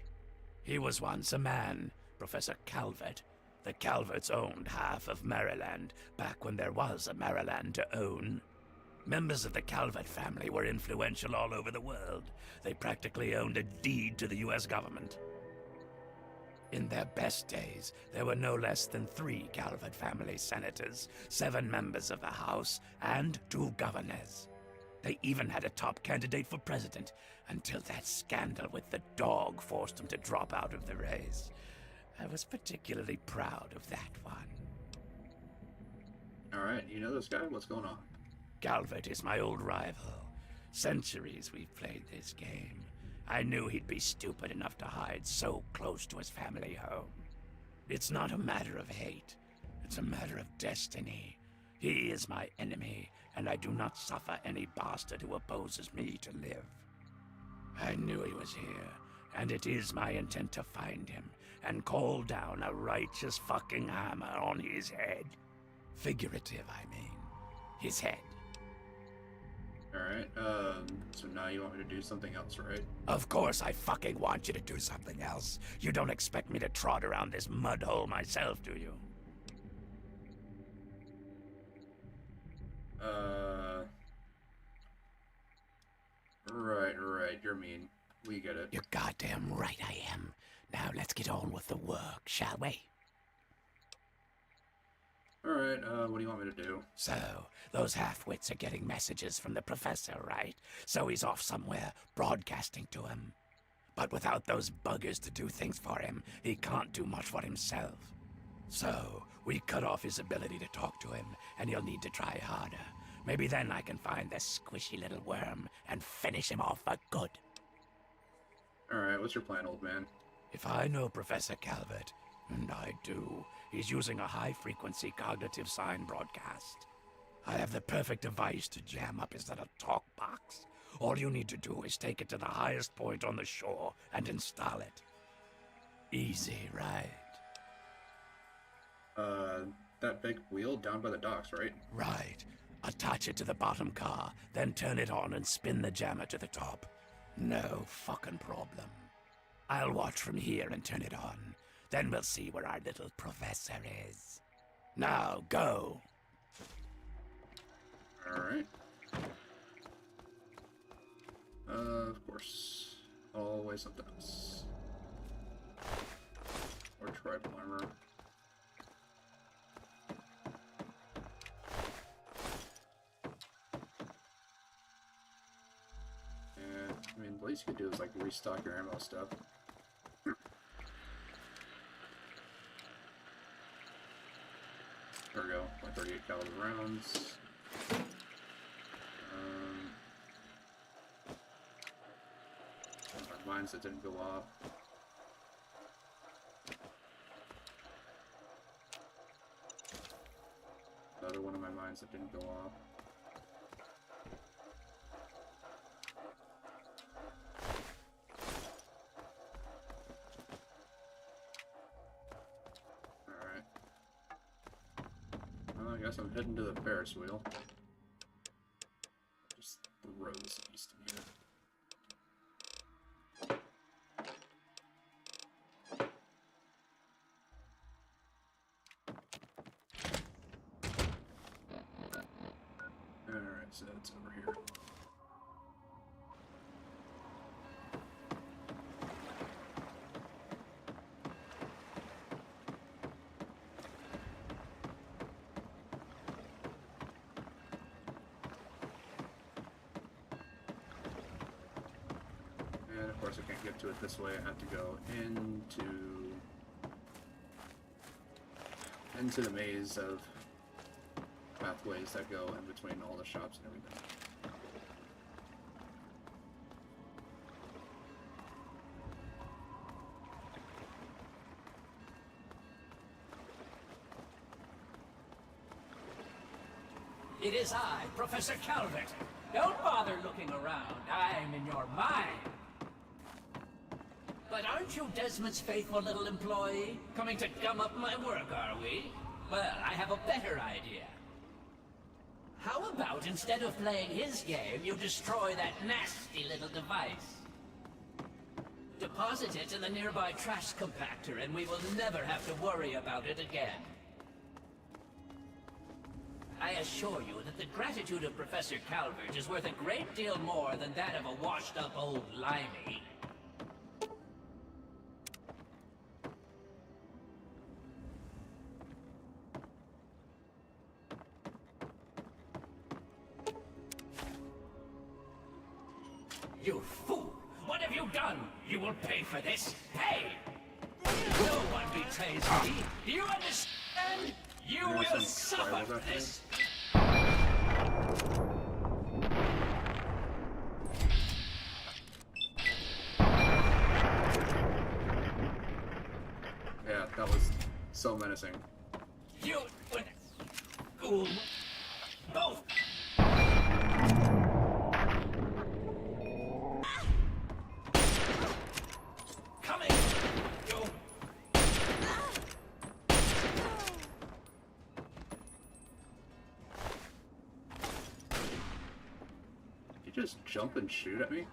He was once a man, Professor Calvert. The Calverts owned half of Maryland, back when there was a Maryland to own. Members of the Calvert family were influential all over the world. They practically owned a deed to the U.S. government. In their best days, there were no less than 3 Calvert family senators, 7 members of the House, and 2 governors. They even had a top candidate for president, until that scandal with the dog forced them to drop out of the race. I was particularly proud of that one. Alright, you know this guy? What's going on? Calvert is my old rival. Centuries we've played this game. I knew he'd be stupid enough to hide so close to his family home. It's not a matter of hate. It's a matter of destiny. He is my enemy, and I do not suffer any bastard who opposes me to live. I knew he was here, and it is my intent to find him and call down a righteous fucking hammer on his head. Figurative, I mean. His head. Alright, so now you want me to do something else, right? Of course I fucking want you to do something else. You don't expect me to trot around this mud hole myself, do you? Right, you're mean. We get it. You're goddamn right I am. Now let's get on with the work, shall we? Alright, what do you want me to do? So, those half-wits are getting messages from the professor, right? So he's off somewhere, broadcasting to him. But without those buggers to do things for him, he can't do much for himself. So, we cut off his ability to talk to him, and he'll need to try harder. Maybe then I can find this squishy little worm and finish him off for good. Alright, what's your plan, old man? If I know Professor Calvert, and I do, he's using a high-frequency cognitive sign broadcast. I have the perfect device to jam up his little talk box. All you need to do is take it to the highest point on the shore and install it. Easy, right? That big wheel down by the docks, right? Right. Attach it to the bottom car, then turn it on and spin the jammer to the top. No fucking problem. I'll watch from here and turn it on. Then we'll see where our little professor is. Now, go! Alright. Of course. Always something else. Or tribal armor. And, I mean, the least you could do is, like, restock your ammo stuff. There we go, my 38 caliber rounds. Mines that didn't go off. Another one of my mines that didn't go off. Alright. Well, I guess I'm heading to the Ferris wheel. Just the rows east of here. Alright, so it's over here. And of course I can't get to it this way, I have to go into the maze of pathways that go in between all the shops and everything. It is I, Professor Calvert. Don't bother looking around. I'm in your mind. But aren't you Desmond's faithful little employee? Coming to gum up my work, are we? Well, I have a better idea. How about instead of playing his game, you destroy that nasty little device? Deposit it in the nearby trash compactor and we will never have to worry about it again. I assure you that the gratitude of Professor Calvert is worth a great deal more than that of a washed-up old limey. You fool! What have you done? You will pay for this. Pay! No one betrays me. Do you understand? You will suffer for this. Yeah, that was so menacing. You would fool both. Coming. You. Did you just jump and shoot at me?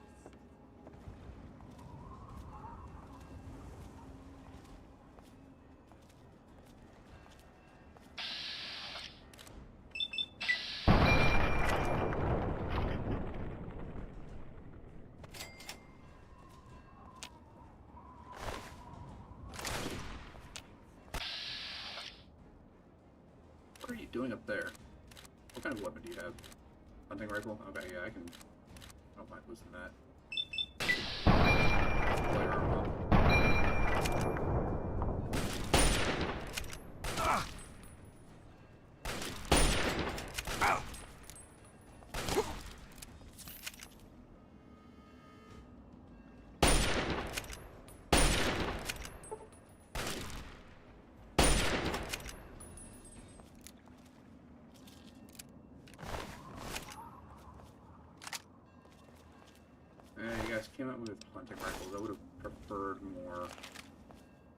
What are you doing up there? What kind of weapon do you have? Hunting rifle? Okay, yeah, I don't mind losing that. Player armor. You guys came out with hunting rifles. I would have preferred more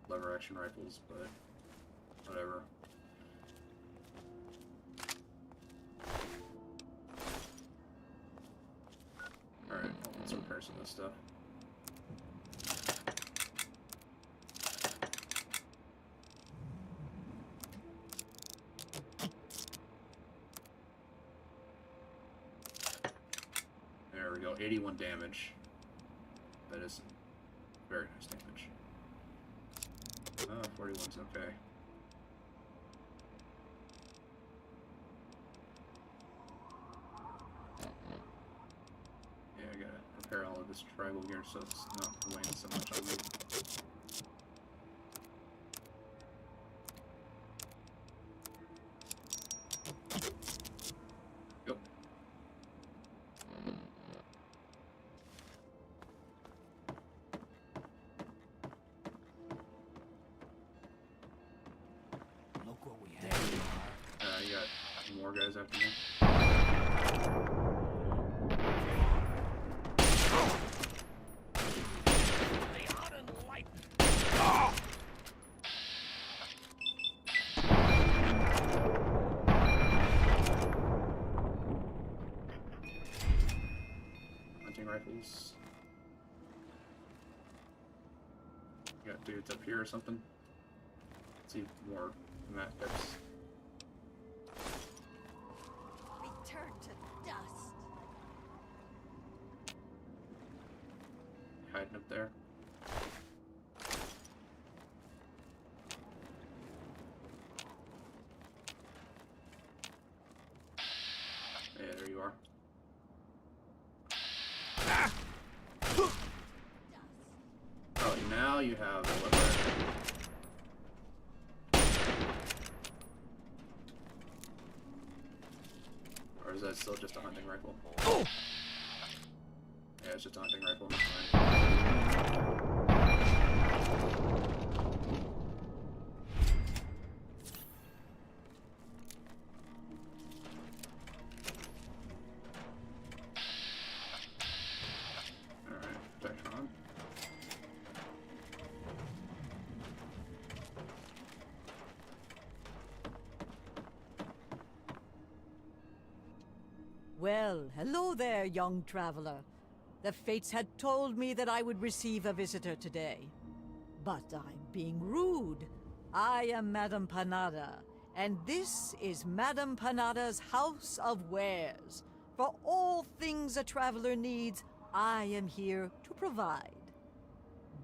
lever action rifles, but whatever. Alright, let's repair some of this stuff. There we go, 81 damage. That is very nice damage. 41's okay. Yeah, I gotta repair all of this tribal gear so it's not weighing so much on me. Yep. Look what we have. You got more guys after me. They are enlightened. Hunting rifles. You got dudes up here or something? Let's see more map picks. Return to dust. Hiding up there. Yeah, there you are. Oh, now you have a lever. Or is that still just a hunting rifle? Oh! Yeah, it's just a hunting rifle. It's fine. Alright, protection on. Well, hello there, young traveler. The fates had told me that I would receive a visitor today. But I'm being rude. I am Madame Panada, and this is Madame Panada's House of Wares. For all things a traveler needs, I am here to provide.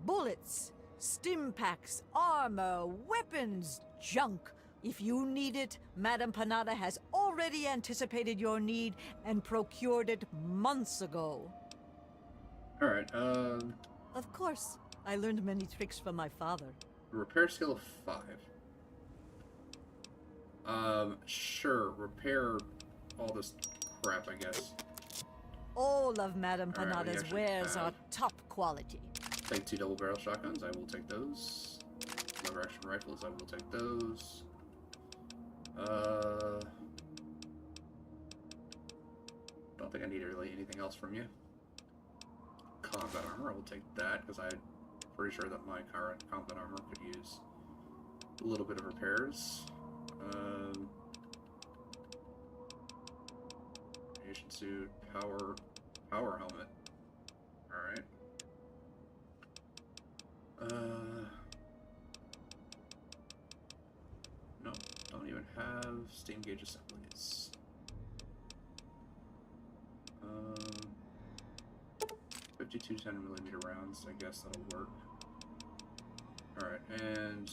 Bullets, stim packs, armor, weapons, junk. If you need it, Madame Panada has already anticipated your need and procured it months ago. Alright, Of course, I learned many tricks from my father. repair skill of 5. Sure, repair all this crap, I guess. All of Madame All right, we Panada's actually wares are have- top quality. Take 2 double barrel shotguns, I will take those. Lever action rifles, I will take those. Don't think I need really anything else from you. Combat armor, I will take that, because I'm pretty sure that my current combat armor could use a little bit of repairs. Radiation suit, power helmet. Alright. No, don't even have steam gauge assemblies. 52 10mm rounds, I guess that'll work. Alright, and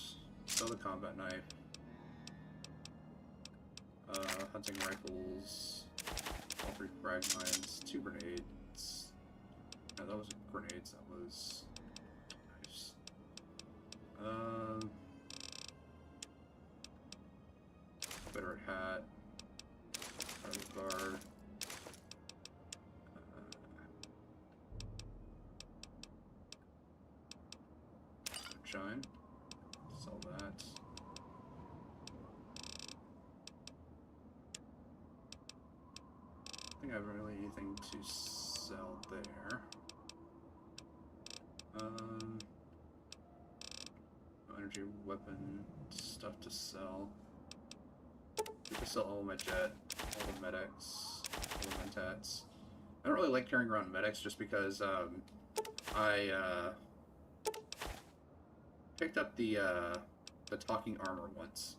sell the combat knife. Hunting rifles, all 3 frag mines, 2 grenades. No, that wasn't grenades, that was knives. Confederate hat, Army guard. Shine. Sell that. I think I have really anything to sell there. Energy weapon stuff to sell. We can sell all my jet, all the medics, all the mentats. I don't really like carrying around medics just because I picked up the talking armor once,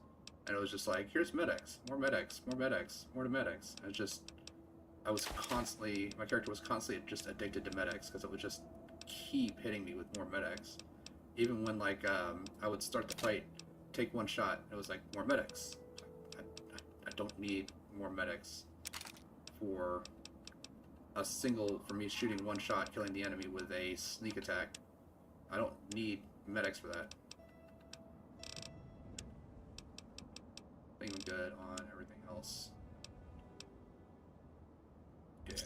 and it was just like, here's medics, more medics, more medics, more medics. And it's just, my character was constantly just addicted to medics because it would just keep hitting me with more medics. Even when like I would start the fight, take one shot, it was like more medics. I don't need more medics for me shooting one shot, killing the enemy with a sneak attack. I don't need medics for that. Being good on everything else. Yeah.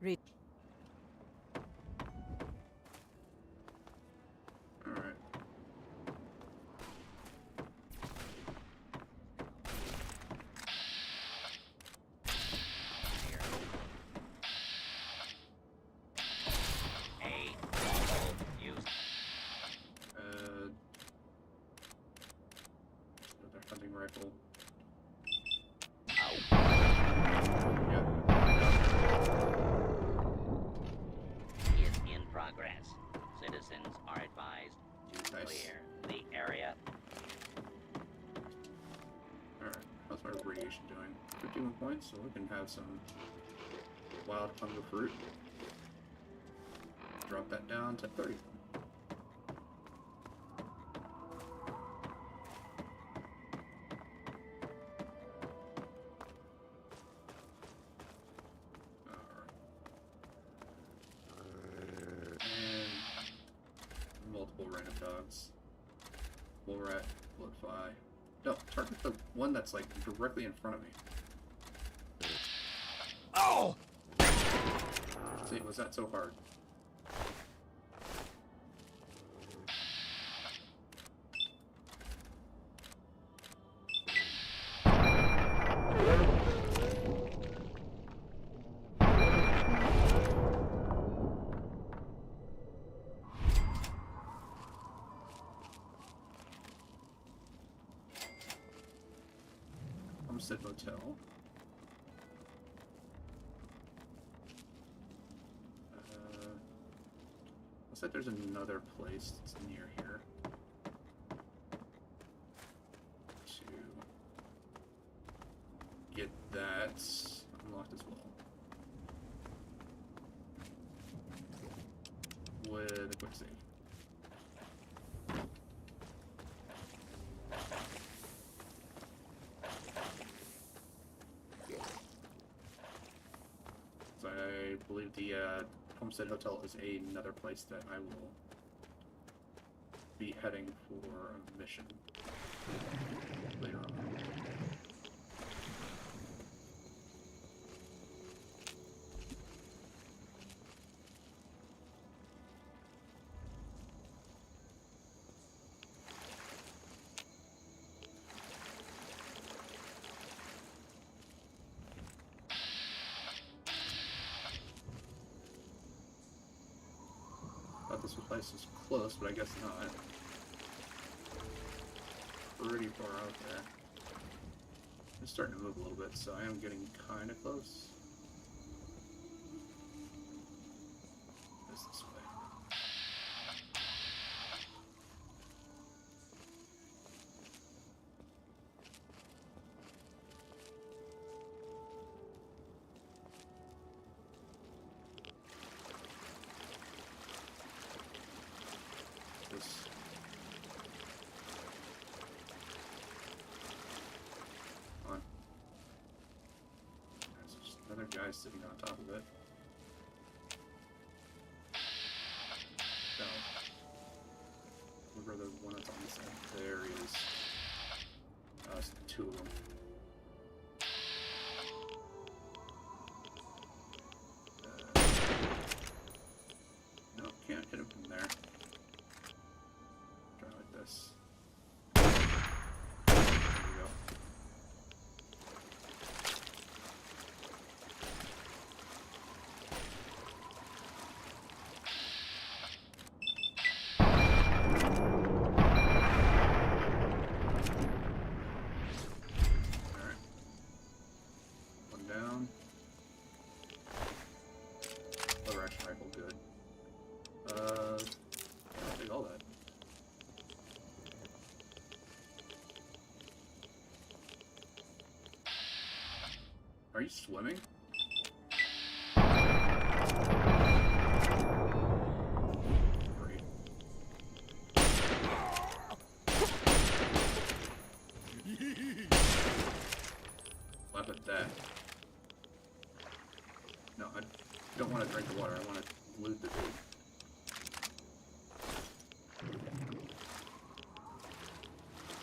Read. Alright. Another hunting rifle. Is in progress. Citizens are advised to clear the area. Alright, how's my radiation doing? 51 points, so we can have some wild hunger fruit. Drop that down to 30. And multiple random dogs. Bull rat, blood fly. No, target the one that's like directly in front of me. Oh! See, was that so hard? Homestead Motel. Looks like there's another place that's near here. To get that unlocked as well. With a quick save. I believe the Homestead Hotel is another place that I will be heading for a mission later on. Thought this place was close, but I guess not. Pretty far out there. It's starting to move a little bit, so I am getting kind of close. This way. This. On. There's just another guy sitting on top of it. No. Remember the one that's on the side? There he is. It's two of them. No, can't hit him from there. Try like this. There we go. Alright. One down. Lever action rifle, good. I'll take all that. Are you swimming? Great. Laugh at that. No, I don't want to drink the water. I want to loot the dude.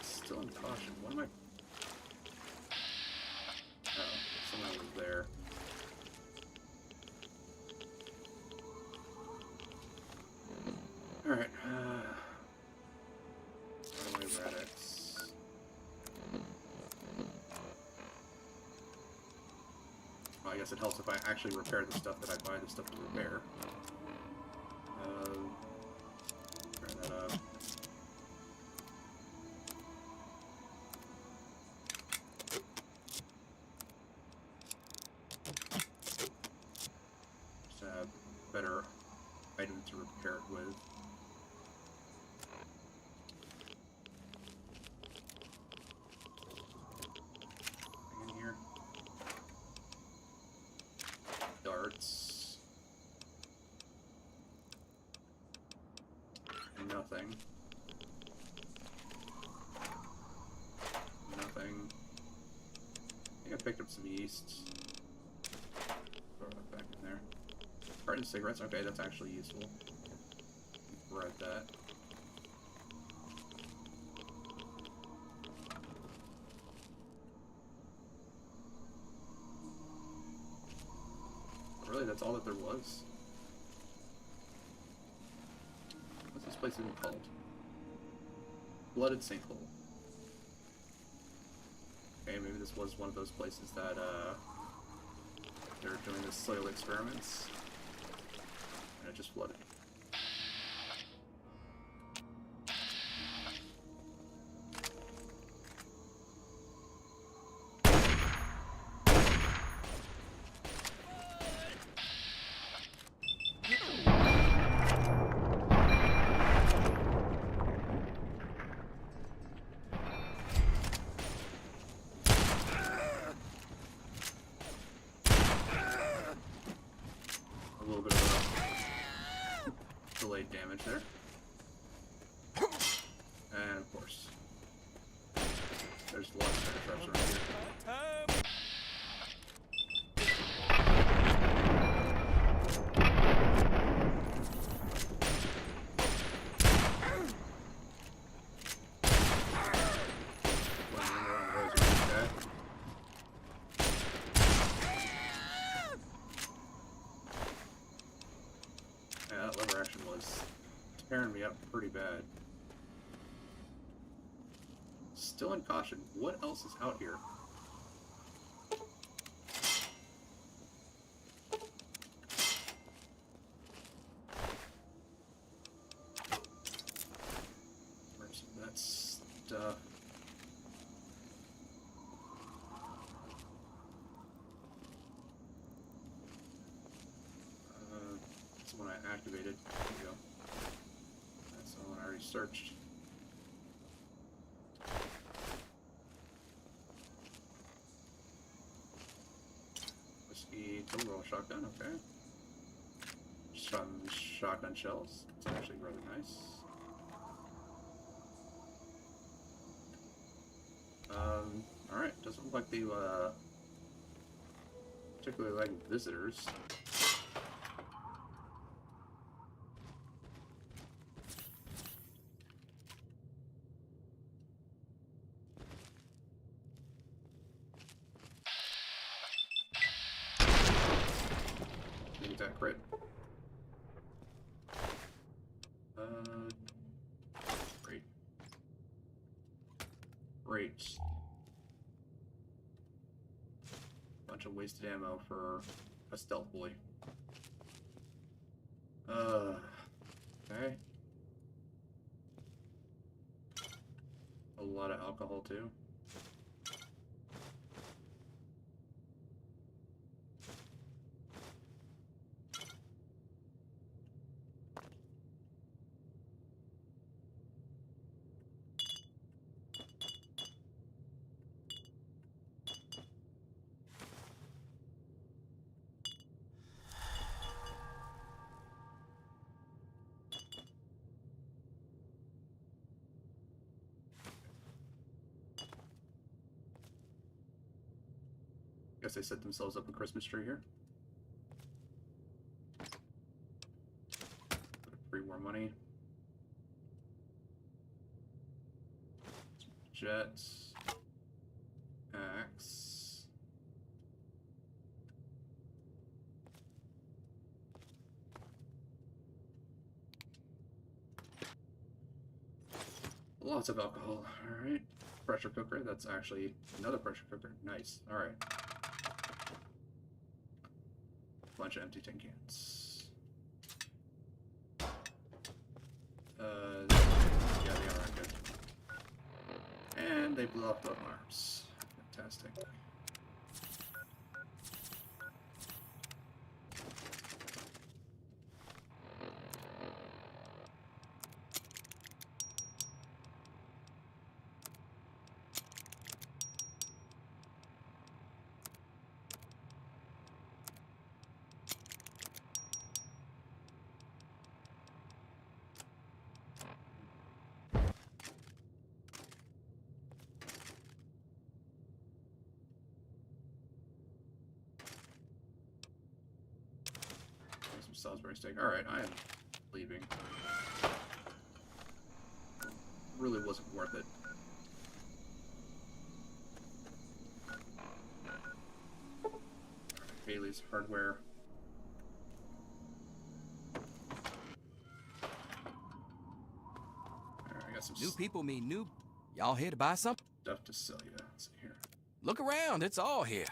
Still in caution. What am I? Oh, someone was there. Alright, runaway radix. Well, I guess it helps if I actually repair the stuff that I buy the stuff to repair. Turn that up. Just have better item to repair it with. In here. Darts. Nothing. Nothing. I think I picked up some yeast. Throw that back in there. Carton cigarettes, okay, that's actually useful. Read that. Really, that's all that there was? What's this place even called? Blooded Sinkhole. Okay, maybe this was one of those places that, they were doing the soil experiments. And it just flooded. A little bit of delayed damage there. And of course, there's lots of traps around here. was tearing me up pretty bad. Still in caution. What else is out here? Where's that stuff? That's the one I activated. There we go. That's the one I already searched. Whiskey, two-roll shotgun, okay. Some shotgun shells. It's actually rather nice. Alright, doesn't look like they particularly like visitors. Maybe that crit. Great. Great. Bunch of wasted ammo for a stealth boy. Okay. A lot of alcohol too. Guess they set themselves up a Christmas tree here. Pre-war money. Jets. Axe. Lots of alcohol. Alright. Pressure cooker. That's actually another pressure cooker. Nice. Alright. Bunch of empty tin cans. Yeah, they are good. And they blew up both arms. Fantastic. Salisbury steak. Alright, I am leaving. Really wasn't worth it. Haley's Hardware. Alright, I got some New people mean new. Y'all here to buy something? stuff to sell you. Let's see here. Look around, it's all here.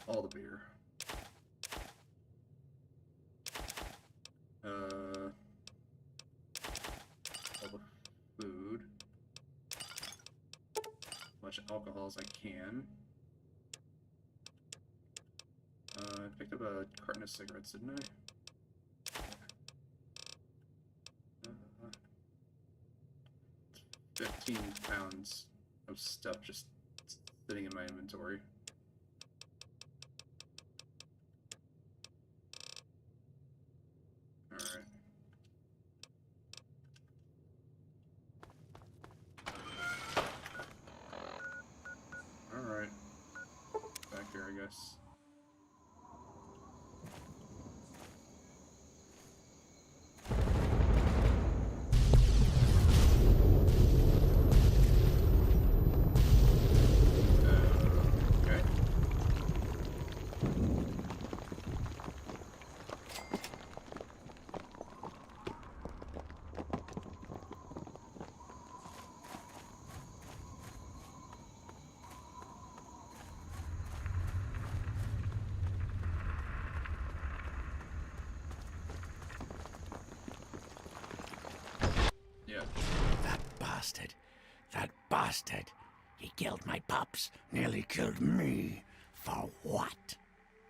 All the beer. All the food. As much alcohol as I can. I picked up a carton of cigarettes, didn't I? 15 pounds of stuff just sitting in my inventory. Alright. Alright. Back here, I guess. bastard. That bastard. He killed my pups. Nearly killed me. For what?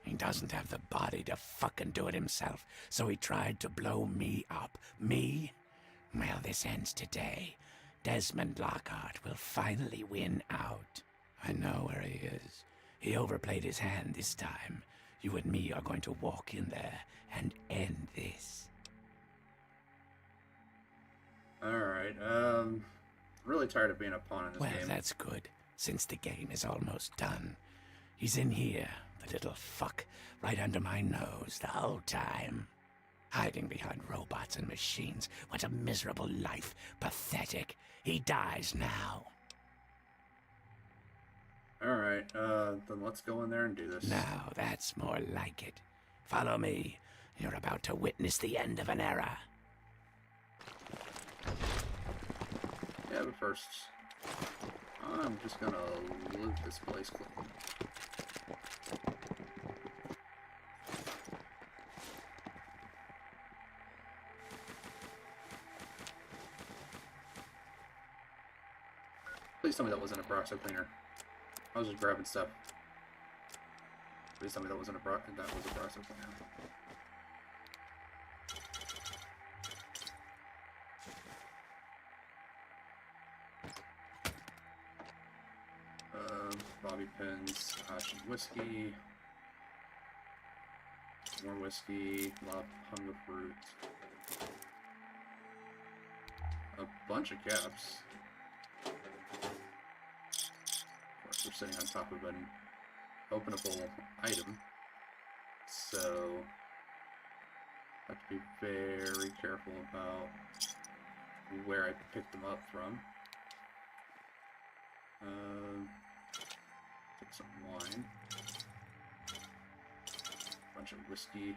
He doesn't have the body to fucking do it himself, so he tried to blow me up. Me? Well, this ends today. Desmond Lockhart will finally win out. I know where he is. He overplayed his hand this time. You and me are going to walk in there and end this. Alright, really tired of being a pawn in this Well, game. that's good, since the game is almost done. He's in here, the little fuck, right under my nose the whole time. Hiding behind robots and machines. What a miserable life. Pathetic. He dies now. Alright, then let's go in there and do this. Now, that's more like it. Follow me. You're about to witness the end of an era. Yeah, but first, I'm just gonna loot this place quickly. Please tell me that wasn't a Broxo cleaner. I was just grabbing stuff. Please tell me that wasn't a Broxo cleaner. Bobby pins, Ashen whiskey, more whiskey, a lot of hunger fruit, a bunch of caps. Of course, we're sitting on top of an openable item, so I have to be very careful about where I pick them up from. Take some wine, bunch of whiskey.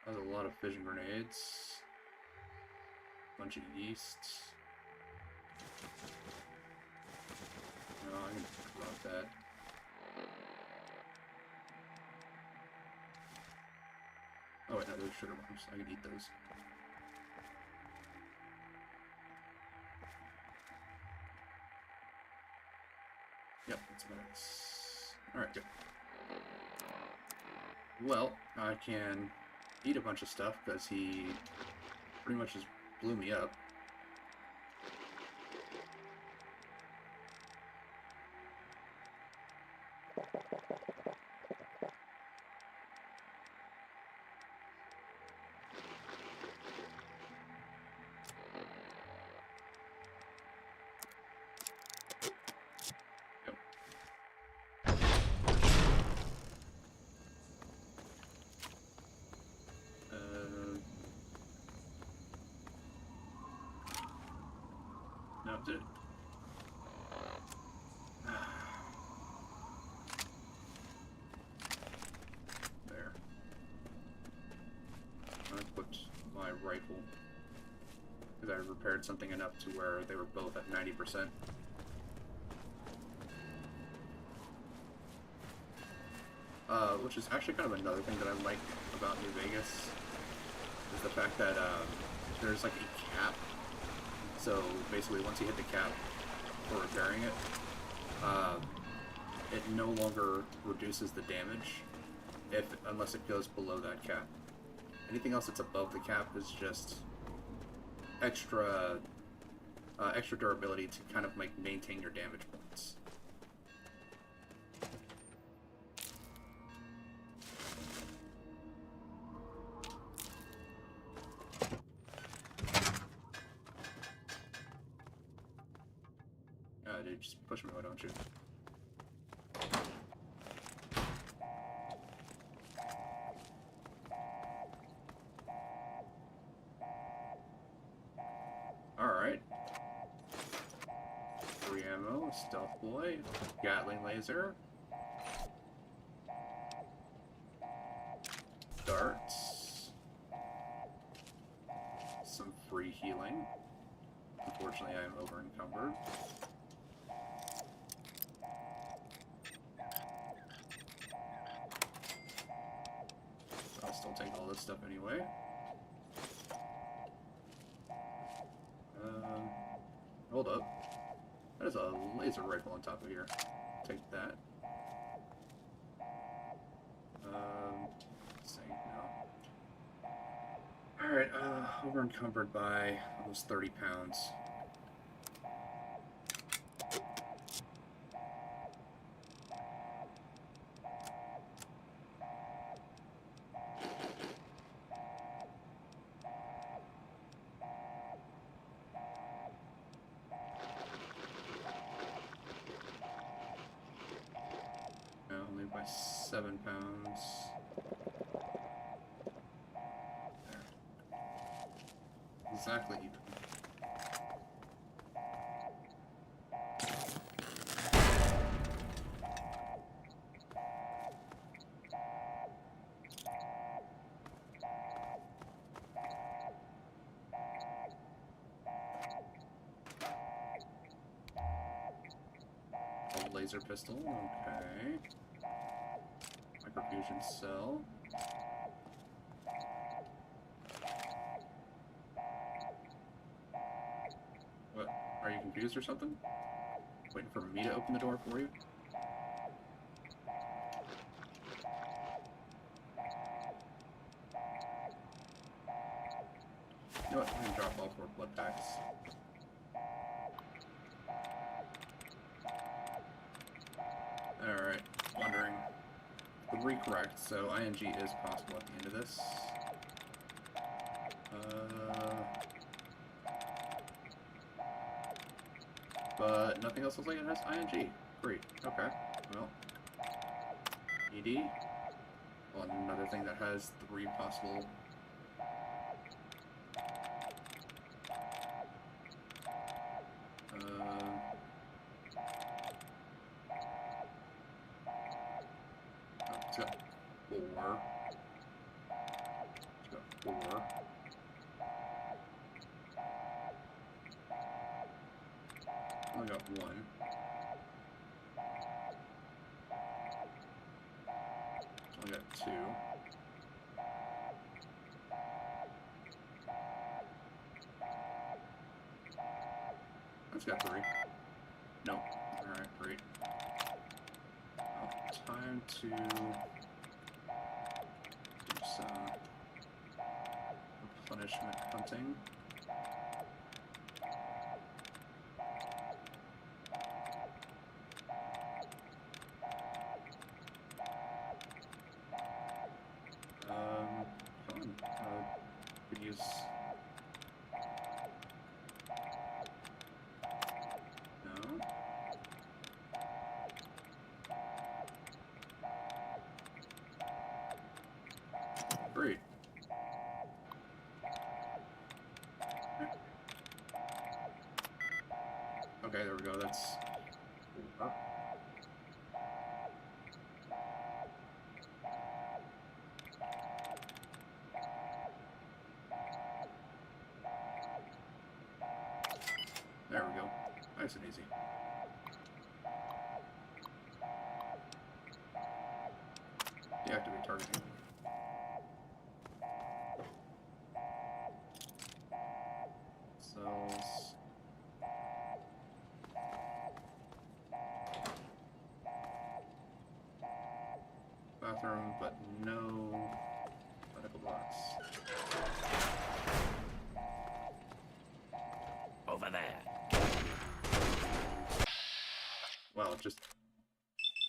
That's a lot of fission grenades, bunch of yeast. No, I can drop that. Oh wait, no, those sugar bombs. I can eat those. Yep, that's nice. Alright, good. Well, I can eat a bunch of stuff because he pretty much just blew me up. No, did it? There. I equipped my rifle because I repaired something enough to where they were both at 90%. Which is actually kind of another thing that I like about New Vegas is the fact that there's like a cap. So basically, once you hit the cap for repairing it, it no longer reduces the damage unless it goes below that cap. Anything else that's above the cap is just extra durability to kind of maintain your damage points. Dude, just push me, why don't you? Alright. Free ammo, stealth boy, Gatling laser, darts, some free healing. Unfortunately, I am over encumbered. I'll still take all this stuff anyway. hold up. That is a laser rifle on top of here. Take that. Let's see, no. Alright, over encumbered by almost 30 pounds. Only by 7 pounds. There. Exactly even. A laser pistol, okay. Microfusion cell. What? Are you confused or something? Waiting for me to open the door for you? You know what? I'm gonna drop all 4 blood packs. Alright, wondering. 3 correct, so ING is possible at the end of this. But nothing else looks like it has ING. Great, okay. Well, ED. Well, another thing that has 3 possible. It's got 4. It's got 4. Only got 1. Only got 2. That's got 3. No. Alright, great. Time to do some replenishment hunting. Could use no. Great. Okay, there we go. That's 4. There we go. Nice and easy. Deactivate targeting. Cells. Bathroom, but no medical box. Over there. Well, just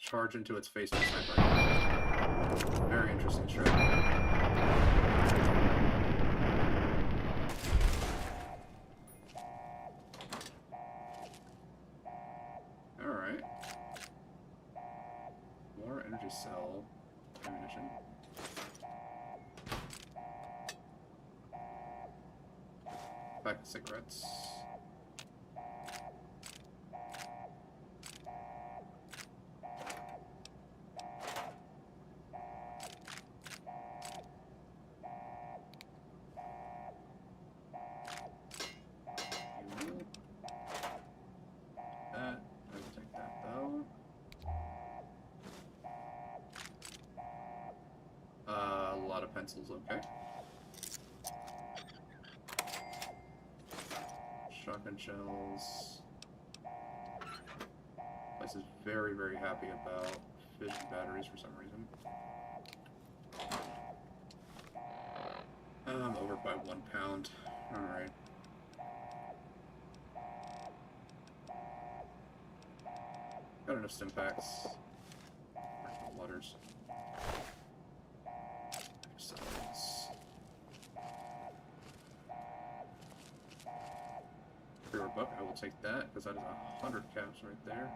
charge into its face with a sniper. Very interesting strategy. Alright. More energy cell ammunition. Pack of cigarettes. That. I will take that though. A lot of pencils, okay. Shotgun shells. is very, very happy about fission batteries for some reason. I'm over by 1 pound. Alright. Got enough stim packs. Waters. Cells. Pure buck, I will take that, because that is 100 caps right there.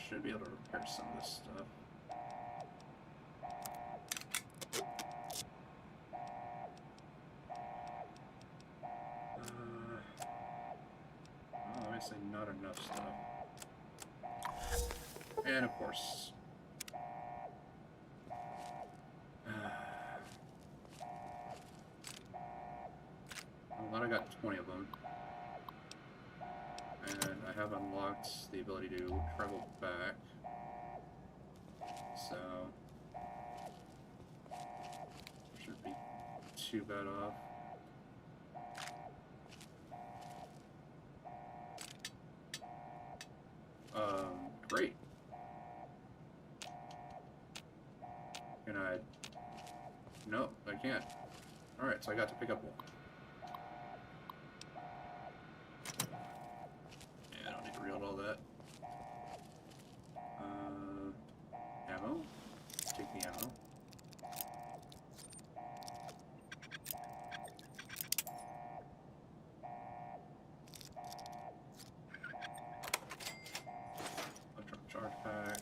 Should be able to repair some of this stuff. Obviously not enough stuff. And of course. I'm glad I got 20 of them. And I have unlocked the ability to travel back, so shouldn't be too bad off. Great. Can I? No, I can't. Alright, so I got to pick up one. All that. Ammo? Take the ammo. Electron charge pack.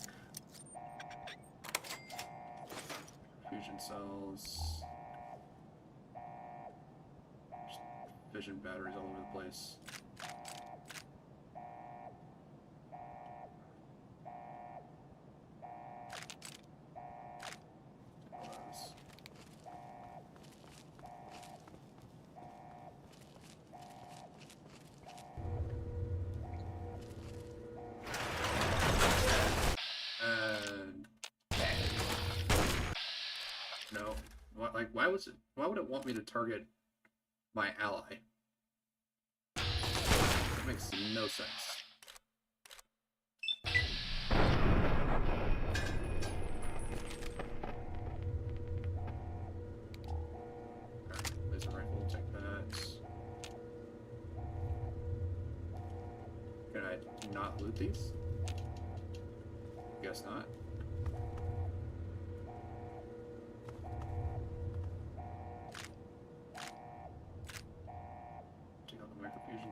Fusion cells. Just fission batteries all over the place. No. Like, why would it want me to target my ally? That makes no sense. Laser rifle, take that. Can I not loot these? Guess not.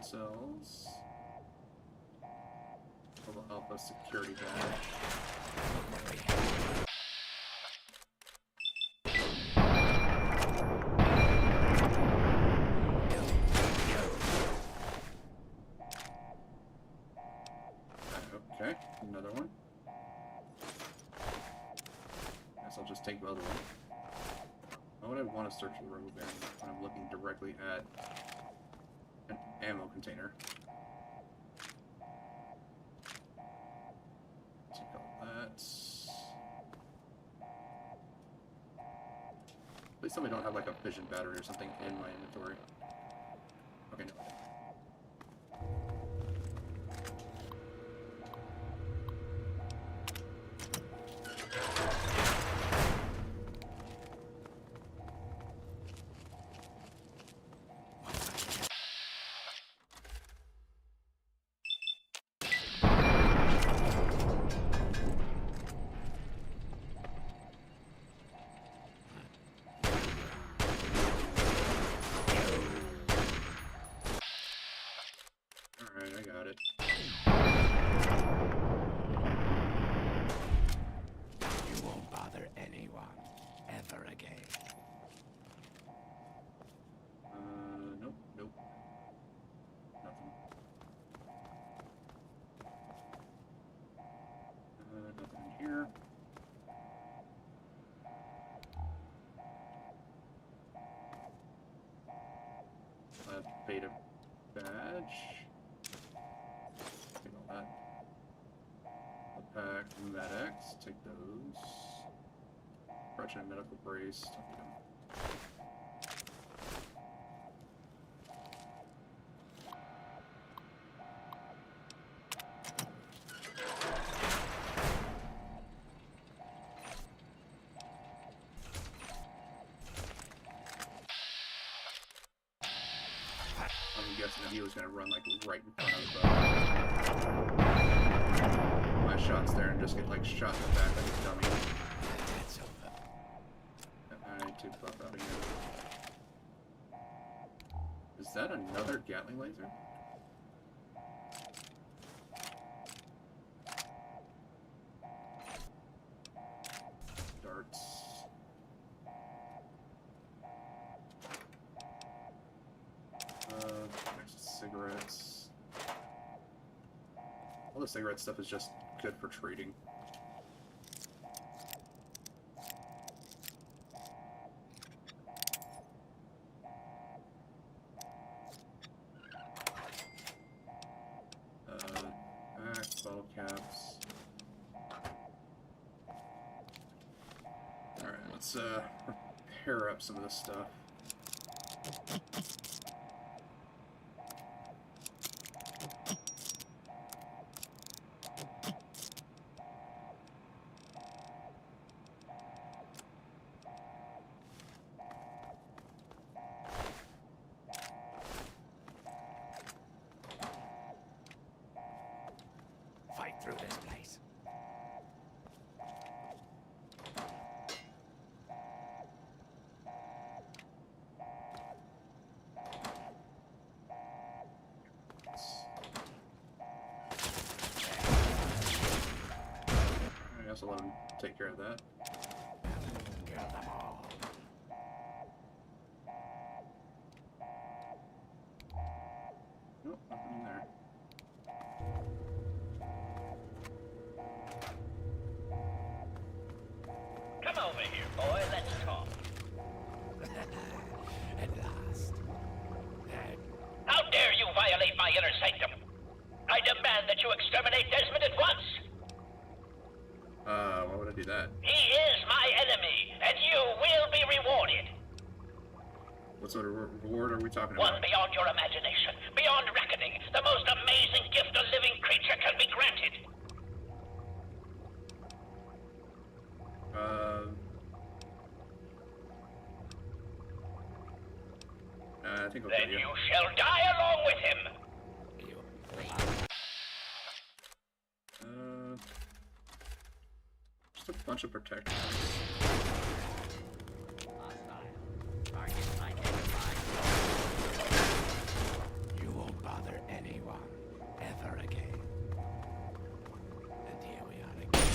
Cells. Level Alpha security badge. Okay, another one. Guess I'll just take the other one. Why would I want to search for the rubber band when I'm looking directly at an ammo container? Take all that. Please tell me I don't have like a fission battery or something in my inventory. Okay, no. Alright, I got it. You won't bother anyone ever again. Nope, nope. Nothing. Beta badge. Take all that. A pack, medics, take those. Fracture medical brace, take them. I'm guessing that he was going to run like right in front of my shots there and just get like shot in the back like a dummy. I need to buff out again. Is that another Gatling laser? Darts. Next cigarettes. All the cigarette stuff is just good for trading. Bottle caps. Alright, let's repair up some of this stuff. Fight through this place. I guess I'll let him take care of that. Kill them all. Nope, nothing in there. Come over here, boy. Let's talk. At last. How dare you violate my inner sanctum? I demand that you exterminate Desmond at once. Why would I do that? He is my enemy, and you will be rewarded. What sort of reward are we talking One about? beyond your imagination, beyond reckoning, the most amazing gift a living creature can be granted. I think I'll Then kill you. you shall die along with him. Just a bunch of protectors. You won't bother anyone ever again. And here we are again.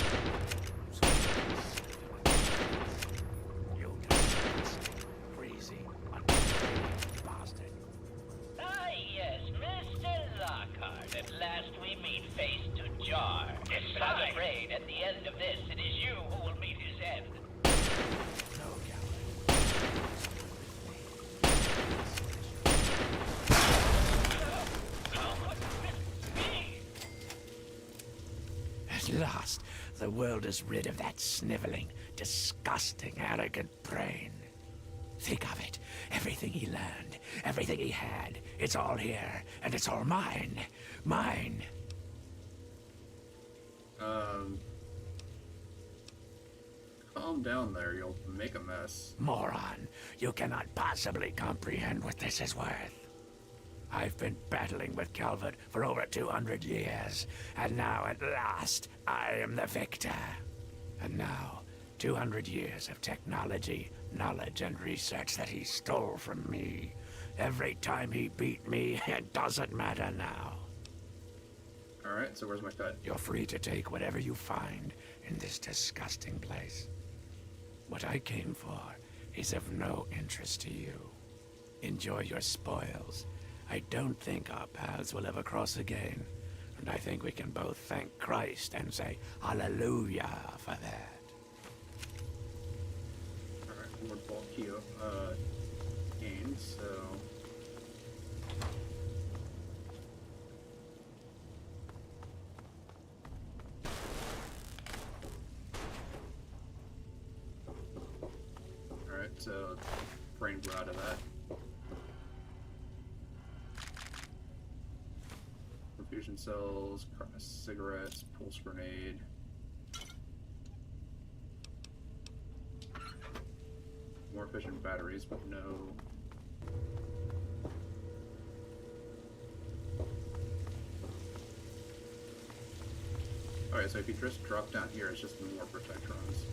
You disgusting, greasy, unbelievable bastard. Ah, yes, Mr. Lockhart. At last we meet face to jar. But I'm afraid at the end of this, it is you who will meet his end. No, At last, the world is rid of that sniveling, disgusting, arrogant brain. Think of it. Everything he learned, everything he had, it's all here, and it's all mine. Mine. Calm down there, you'll make a mess. Moron, you cannot possibly comprehend what this is worth. I've been battling with Calvert for over 200 years, and now at last, I am the victor. And now, 200 years of technology, knowledge, and research that he stole from me. Every time he beat me, it doesn't matter now. Alright, so where's my cut? You're free to take whatever you find in this disgusting place. What I came for is of no interest to you. Enjoy your spoils. I don't think our paths will ever cross again, and I think we can both thank Christ and say hallelujah for that. Alright, more bulk gains, so... so brain blew out of that. Infusion cells, carton of cigarettes, pulse grenade. More efficient batteries, but no. Alright, so if you just drop down here, it's just more protectrons.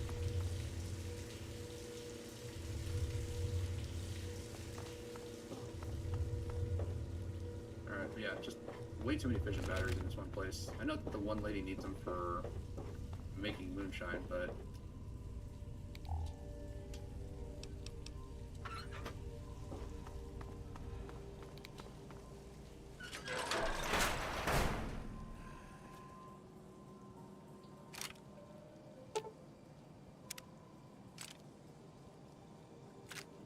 Alright, yeah, just way too many fission batteries in this one place. I know that the one lady needs them for making moonshine, but...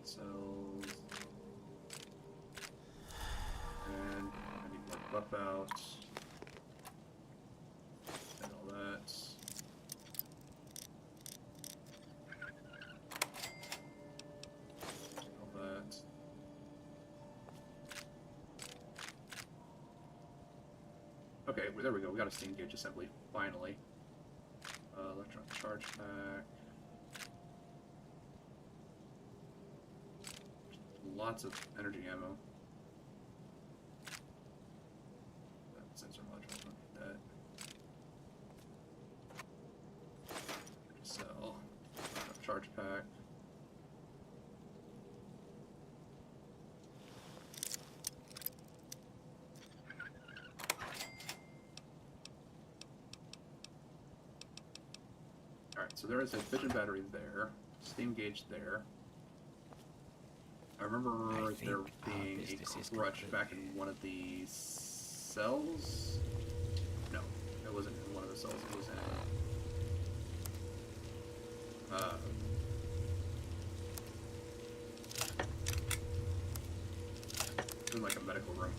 cells. And I need more buff out. And all that. All that. Okay, well, there we go. We got a steam gauge assembly, finally. Electron charge pack. Lots of energy ammo. That sensor module, don't need that. Cell. Charge pack. Alright, so there is a fission battery there, steam gauge there. I remember there being a crutch back in one of the cells. No, it wasn't in one of the cells. It was in like a medical room.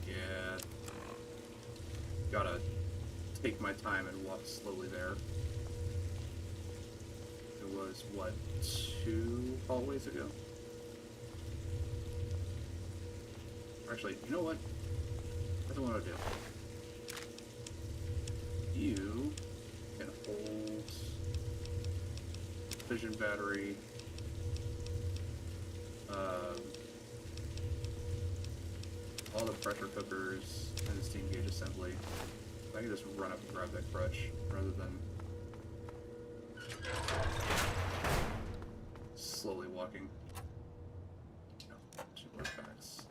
Yeah, gotta take my time and walk slowly there. It was, what, 2 hallways ago? Actually, you know what? That's what I want to do. You can hold fission battery, all the pressure cookers, and the steam gauge assembly. I can just run up and grab that crutch rather than slowly walking. No, 2 more packs.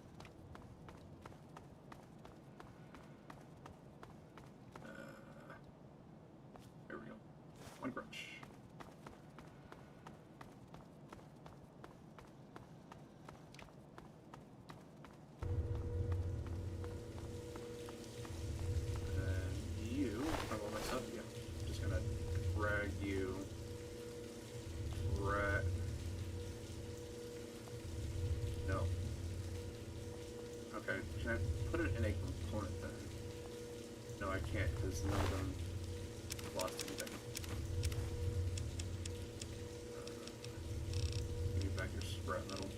There we go. 1 crutch. You right. No. Okay, can I put it in a component then? No, I can't because none of them lost anything. Give me back your scrap metal.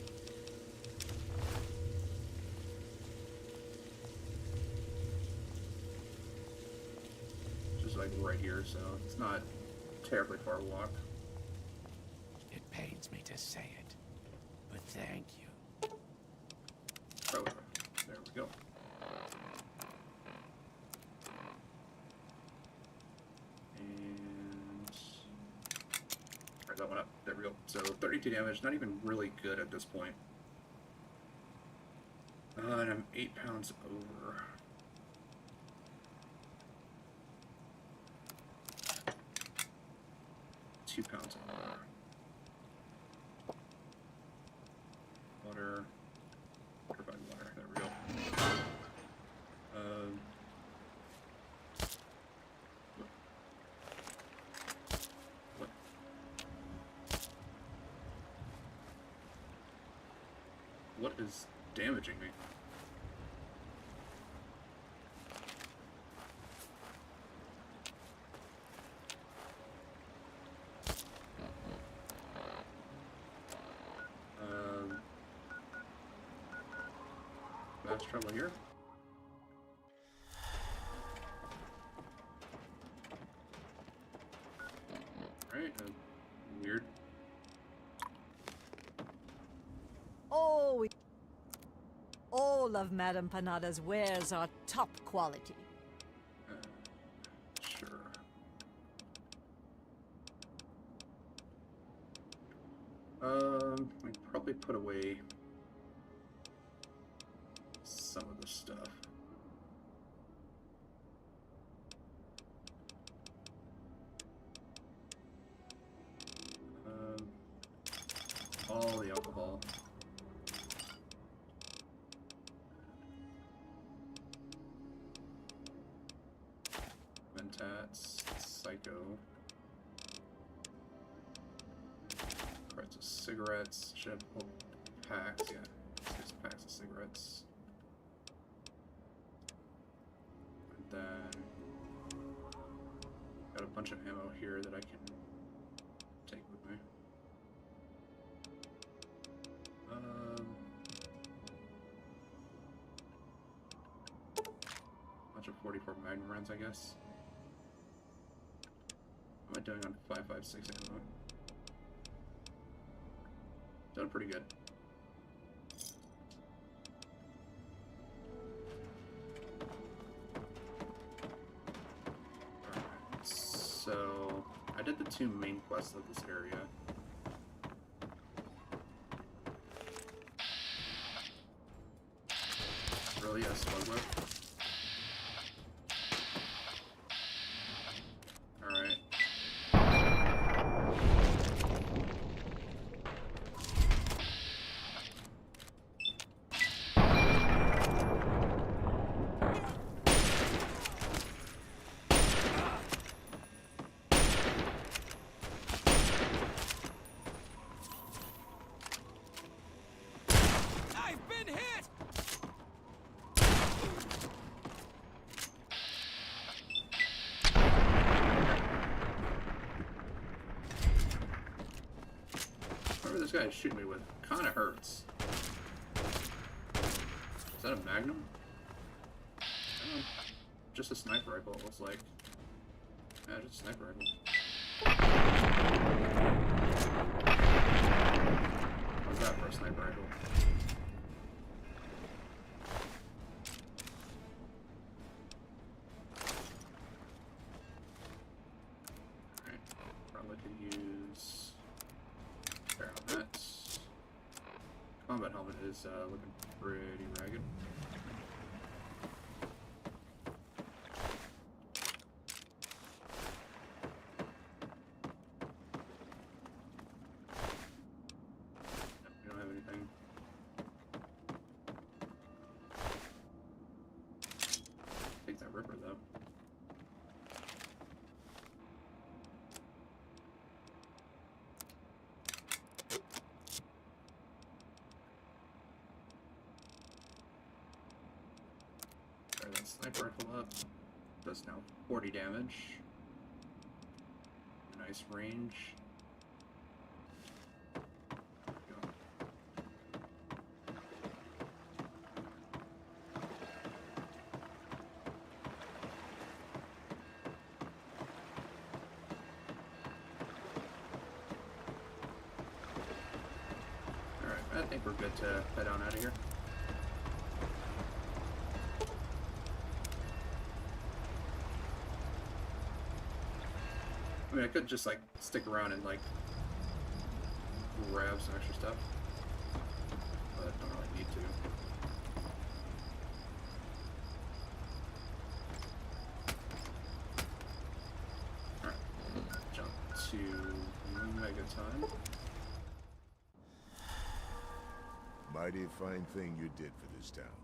Just like right here, so it's not terribly far walk. It pains me to say it, but thank you. Oh, there we go. And right, that one up. There we go. So 32 damage, not even really good at this point. And I'm 8 pounds over. £2 more. Water. Provide water. There we go. What? What is damaging me? fast travel here. Alright, weird. Oh, all of Madame Panada's wares are top quality. Sure. I can probably put away some of the stuff. All the alcohol. Mentats, Psycho. Crates of cigarettes. Should have packs, yeah. 6 packs of cigarettes. And then got a bunch of ammo here that I can take with me. Bunch of 44 Magnum rounds, I guess. What am I doing on 5.56 ammo? Done pretty good. Alright, so I did the 2 main quests of this area. Really, a slug whip? Alright. I've been hit! Whatever this guy is shooting me with kinda hurts. Is that a Magnum? Just a sniper rifle, it looks like. Yeah, just a sniper rifle. What's that for a sniper rifle? Alright, probably could use bayonet. Combat helmet is looking pretty ragged. We don't have anything. Take that Ripper though. Fire that sniper rifle up. Does now 40 damage. Nice range. Go. Alright, I think we're good to head on out of here. I mean, I could just, like, stick around and, like, grab some extra stuff, but I don't really need to. Alright, jump to Megaton. Mighty fine thing you did for this town.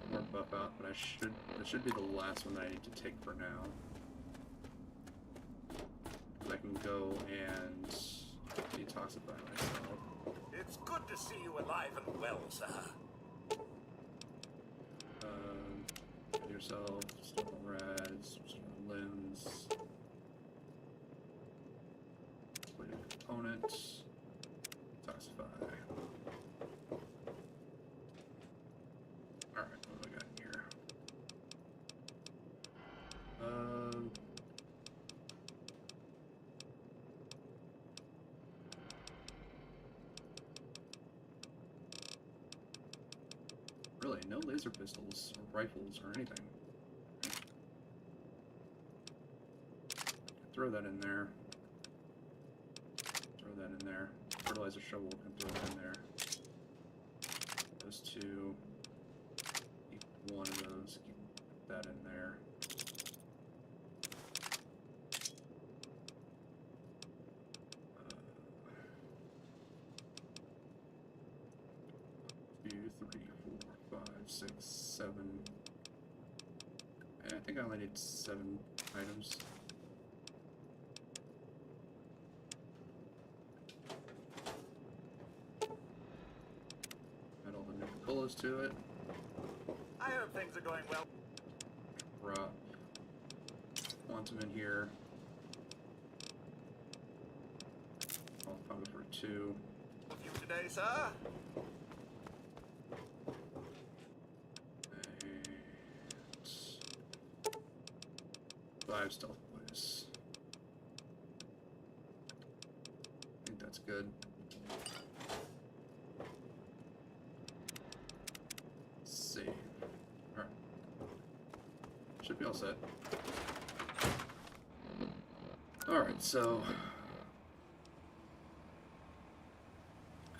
More buff out, but that should be the last one that I need to take for now. I can go and detoxify myself. It's good to see you alive and well, sir. Get yourself, stone rads, limbs. Complete component. Detoxify. no laser pistols or rifles or anything. Throw that in there. Throw that in there. Fertilizer shovel, can throw that in there. Those two. Keep one of those. Keep that in there. Two, three, 4, 5, 6, 7. I think I only need 7 items. Add all the Nuka-Colas to it. I hope things are going well. Drop quantum in here. I'll probably for 2. With you today, sir? And 5 stealth boys. I think that's good. Save. Alright. Should be all set. Alright, so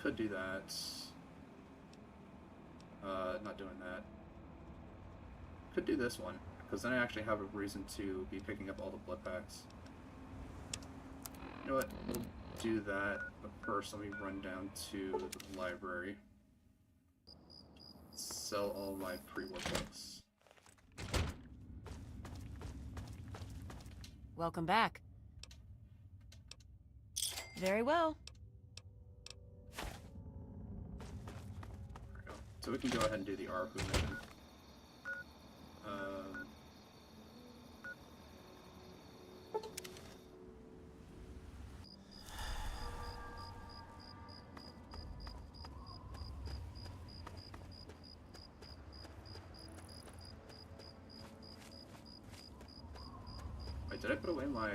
could do that. Not doing that. Could do this one, because then I actually have a reason to be picking up all the blood packs. You know what? We'll do that, but first let me run down to the library. Sell all my pre-war books. Welcome back. Very well. There we go. So we can go ahead and do the ARPU mission. Wait, did I put away my...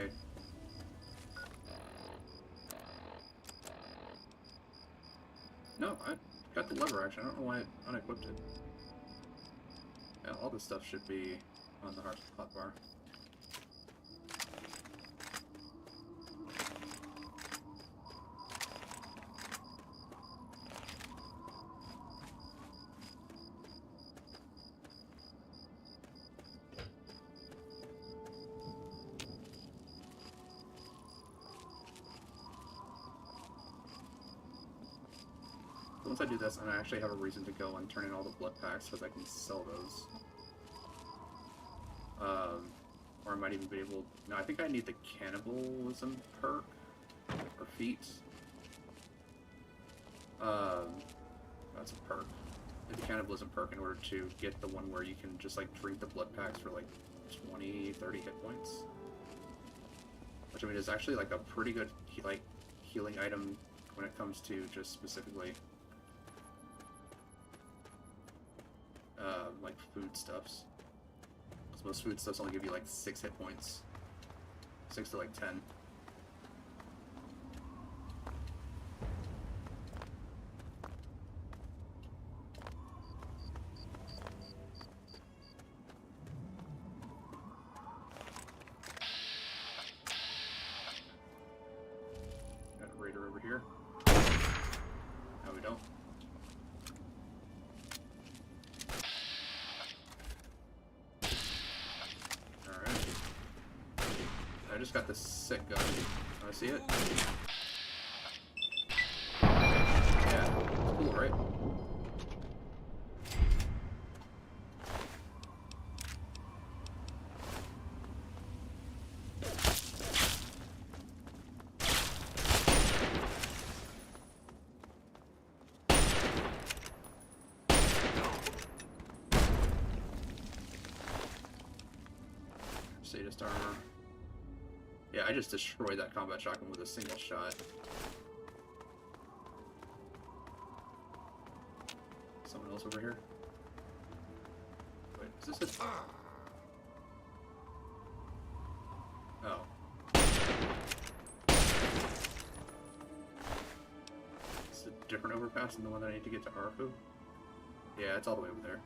No, I got the lever action. I don't know why I unequipped it. Yeah, all this stuff should be on the hotbar. Once I do this, and I actually have a reason to go and turn in all the blood packs because I can sell those. Or I might even be able... No, I think I need the cannibalism perk, or feat. That's a perk. The cannibalism perk in order to get the one where you can just like drink the blood packs for like 20, 30 hit points. Which I mean is actually like a pretty good healing item when it comes to just specifically like foodstuffs. Because most foodstuffs only give you like 6 hit points. 6 to like 10. Got a raider over here. No, we don't. I just got this sick gun. Wanna see it? Yeah, it's cool, right? Sadist armor. Yeah, I just destroyed that combat shotgun with a single shot. Someone else over here? Wait, is this it? Oh. It's a different overpass than the one that I need to get to Arfu? Yeah, it's all the way over there.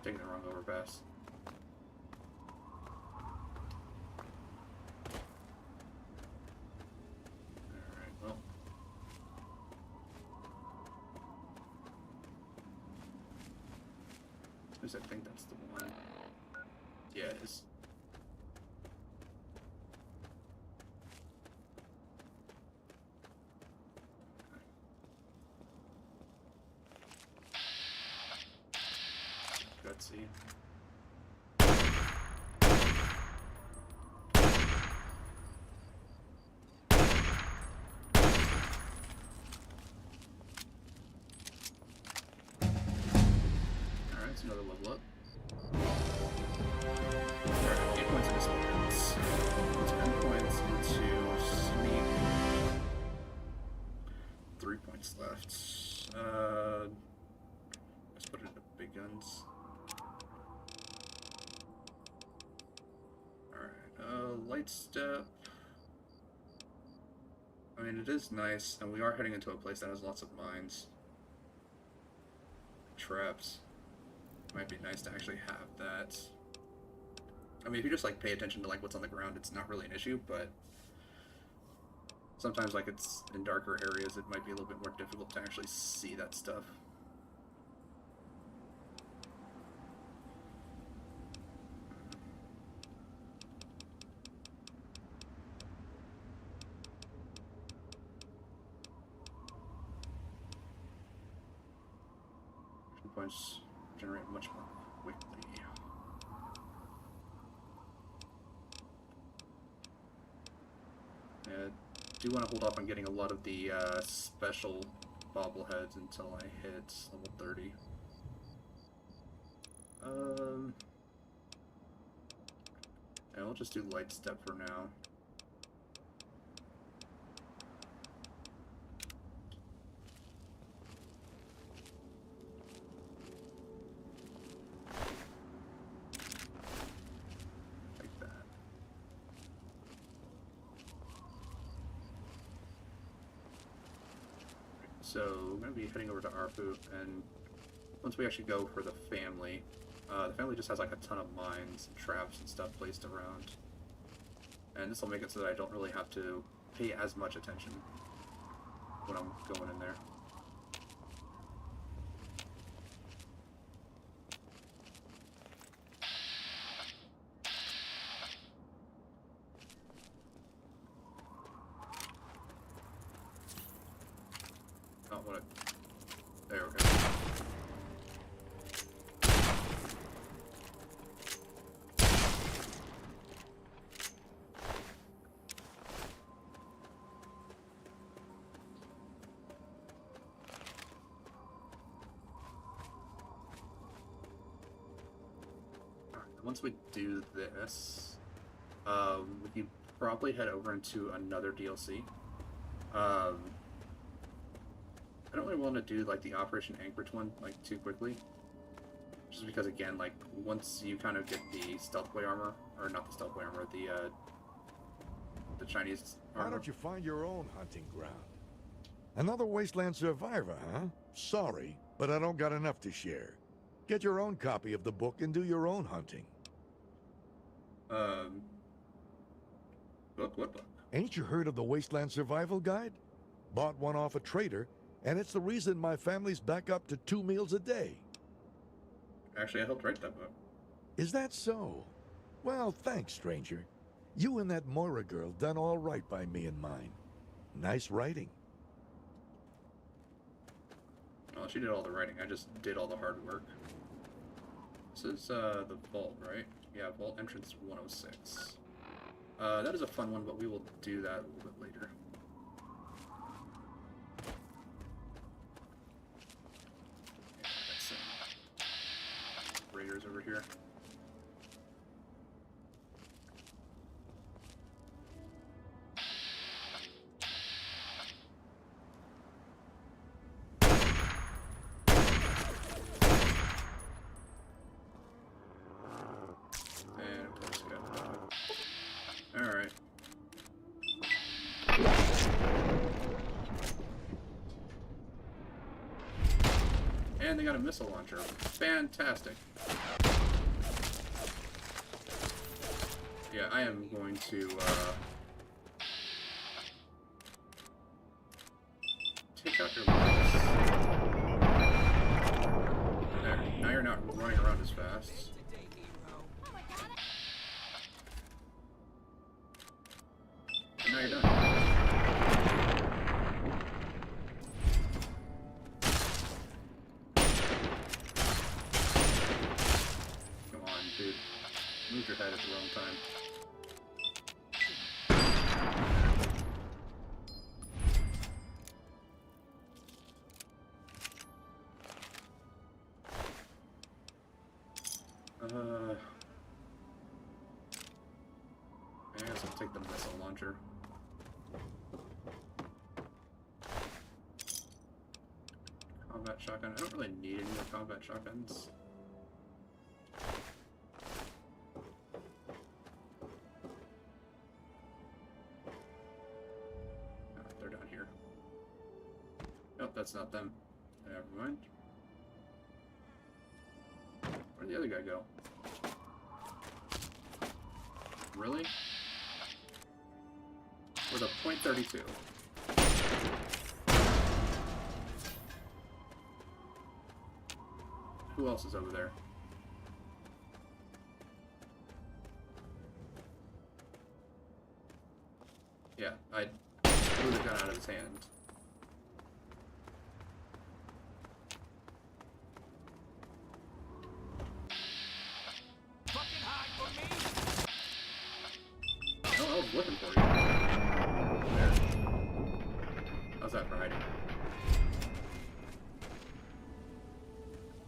Taking the wrong overpass. Alright, well. At least I think that's the one. Yeah, it is. Gutsy. Alright, it's another level up. Alright, 8 points into sports. 10 points into sneak. 3 points left. Let's put it into big guns. Alright, light step. I mean, it is nice, and we are heading into a place that has lots of mines. Traps. Might be nice to actually have that. I mean, if you just like pay attention to like what's on the ground, it's not really an issue, but sometimes like it's in darker areas, it might be a little bit more difficult to actually see that stuff. Points generate much more quickly. I do want to hold off on getting a lot of the special bobbleheads until I hit level 30. And I'll just do light step for now. So we're going to be heading over to Arfu, and once we actually go for the family just has like a ton of mines and traps and stuff placed around. And this will make it so that I don't really have to pay as much attention when I'm going in there. Not what I... There we go. Once we do this, we can probably head over into another DLC. I don't really want to do like the Operation Anchorage one like too quickly, just because again, like once you kind of get the stealth play armor, or not the stealth play armor, the Chinese armor. Why don't you find your own hunting ground? Another wasteland survivor, huh? Sorry, but I don't got enough to share. Get your own copy of the book and do your own hunting. What book? Ain't you heard of the Wasteland Survival Guide? Bought one off a trader, and it's the reason my family's back up to 2 meals a day. Actually, I helped write that book. Is that so? Well, thanks, stranger. You and that Moira girl done all right by me and mine. Nice writing. Well, she did all the writing. I just did all the hard work. This is the vault, right? Yeah, vault entrance 106. That is a fun one, but we will do that a little bit later. Yeah, got some raiders over here. Alright. And they got a missile launcher. Fantastic. Yeah, I am going to, take out your legs. There, now you're not running around as fast. And now you're done. Come on, dude. Moved your head at the wrong time. I guess I'll take the missile launcher. Combat shotgun. I don't really need any more combat shotguns. Oh, they're down here. Nope, that's not them. Never mind. Where'd the other guy go? Really? With a .32. Who else is over there? Yeah, I blew the gun out of his hand. Oh, I was looking for you. There. How's that for hiding?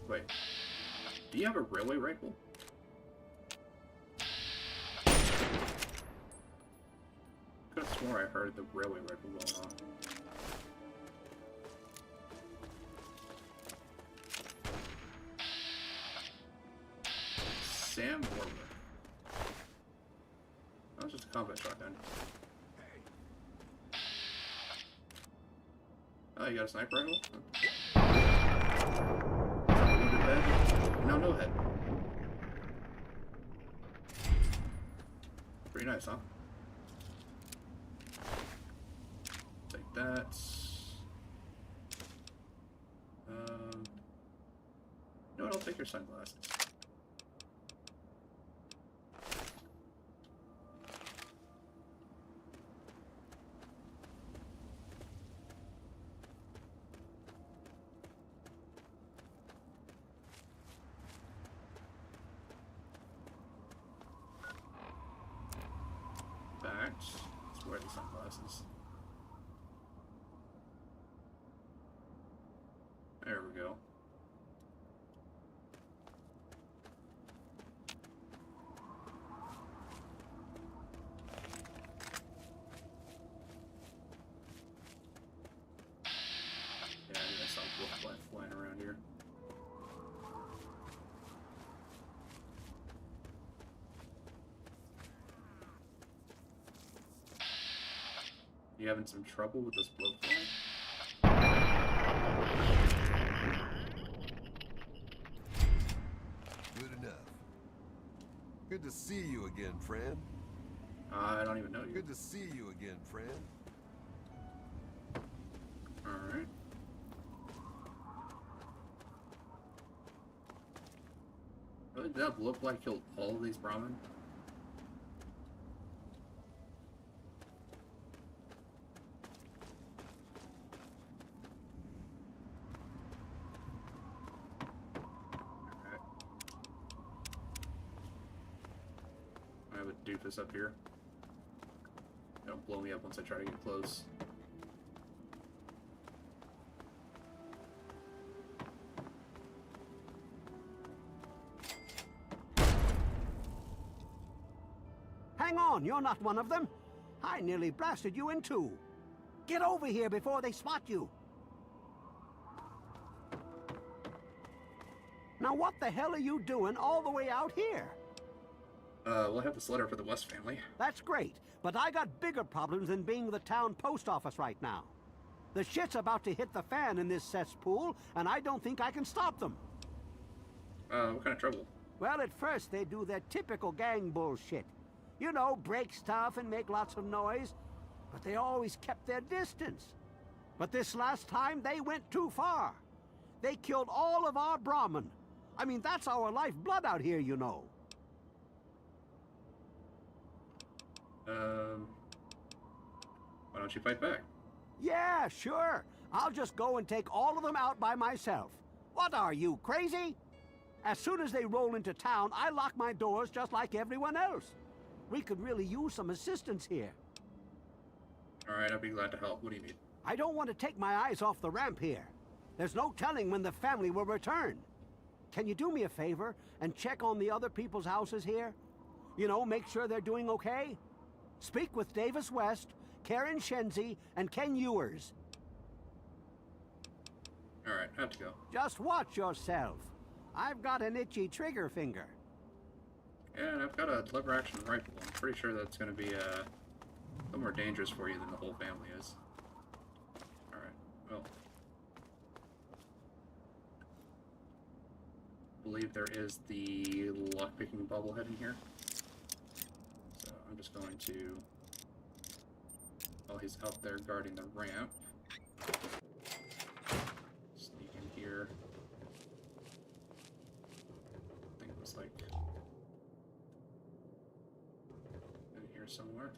Wait. Do you have a railway rifle? Could have sworn I heard the railway rifle going on. Sam Warwick. That was just a combat shotgun. Oh, you got a sniper rifle? Is that a wounded head? No, no head. Pretty nice, huh? Take that. No, I'll take your sunglasses. Let's wear the sunglasses. There we go. Yeah, I think I saw wolf flying around here. You having some trouble with this blowfly? Good enough. Good to see you again, friend. I don't even know you. Good to see you again, friend. Alright. Really, did that blowfly kill all of these Brahmin? Doofus up here. Don't blow me up once I try to get close. Hang on, you're not one of them. I nearly blasted you in two. Get over here before they spot you. Now what the hell are you doing all the way out here? We'll have this letter for the West family. That's great, but I got bigger problems than being the town post office right now. The shit's about to hit the fan in this cesspool, and I don't think I can stop them. What kind of trouble? Well, at first they do their typical gang bullshit. You know, break stuff and make lots of noise. But they always kept their distance. But this last time, they went too far. They killed all of our Brahmin. I mean, that's our lifeblood out here, you know. Why don't you fight back? Yeah, sure. I'll just go and take all of them out by myself. What are you, crazy? As soon as they roll into town, I lock my doors just like everyone else. We could really use some assistance here. Alright, I'll be glad to help. What do you need? I don't want to take my eyes off the ramp here. There's no telling when the family will return. Can you do me a favor and check on the other people's houses here? You know, make sure they're doing okay? Speak with Davis West, Karen Shenzi, and Ken Ewers. Alright, I have to go. Just watch yourself. I've got an itchy trigger finger. Yeah, and I've got a lever action rifle. I'm pretty sure that's going to be a little more dangerous for you than the whole family is. Alright, well. I believe there is the lockpicking bobblehead in here. So I'm just going to, while he's out there guarding the ramp, sneak in here. I think it was like in here somewhere.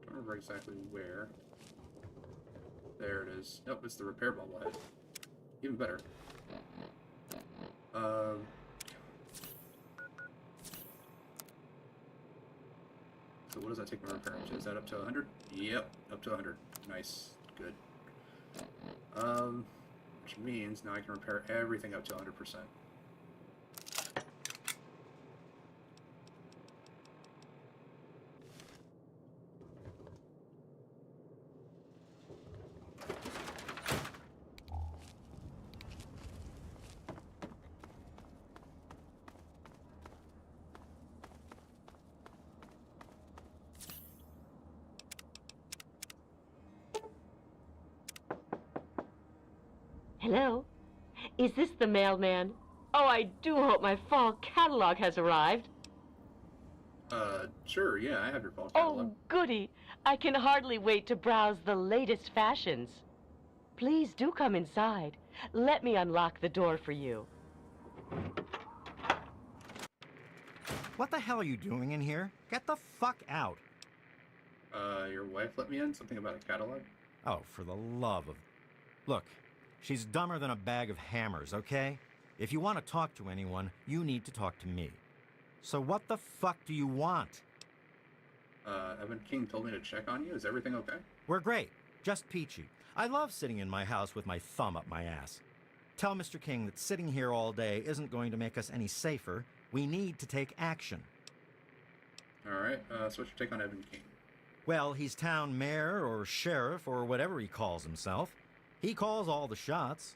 Don't remember exactly where. There it is. Nope, it's the repair bobblehead. Even better. So what does that take my repair up to? Is that up to 100? Yep, up to 100. Nice. Good. Which means now I can repair everything up to 100%. Hello? Is this the mailman? Oh, I do hope my fall catalog has arrived. Sure, yeah, I have your fall catalog. Oh, goody. I can hardly wait to browse the latest fashions. Please do come inside. Let me unlock the door for you. What the hell are you doing in here? Get the fuck out. Your wife let me in? Something about a catalog? Oh, for the love of... Look, she's dumber than a bag of hammers, okay? If you want to talk to anyone, you need to talk to me. So what the fuck do you want? Evan King told me to check on you. Is everything okay? We're great. Just peachy. I love sitting in my house with my thumb up my ass. Tell Mr. King that sitting here all day isn't going to make us any safer. We need to take action. Alright, so what's your take on Evan King? Well, he's town mayor or sheriff or whatever he calls himself. He calls all the shots.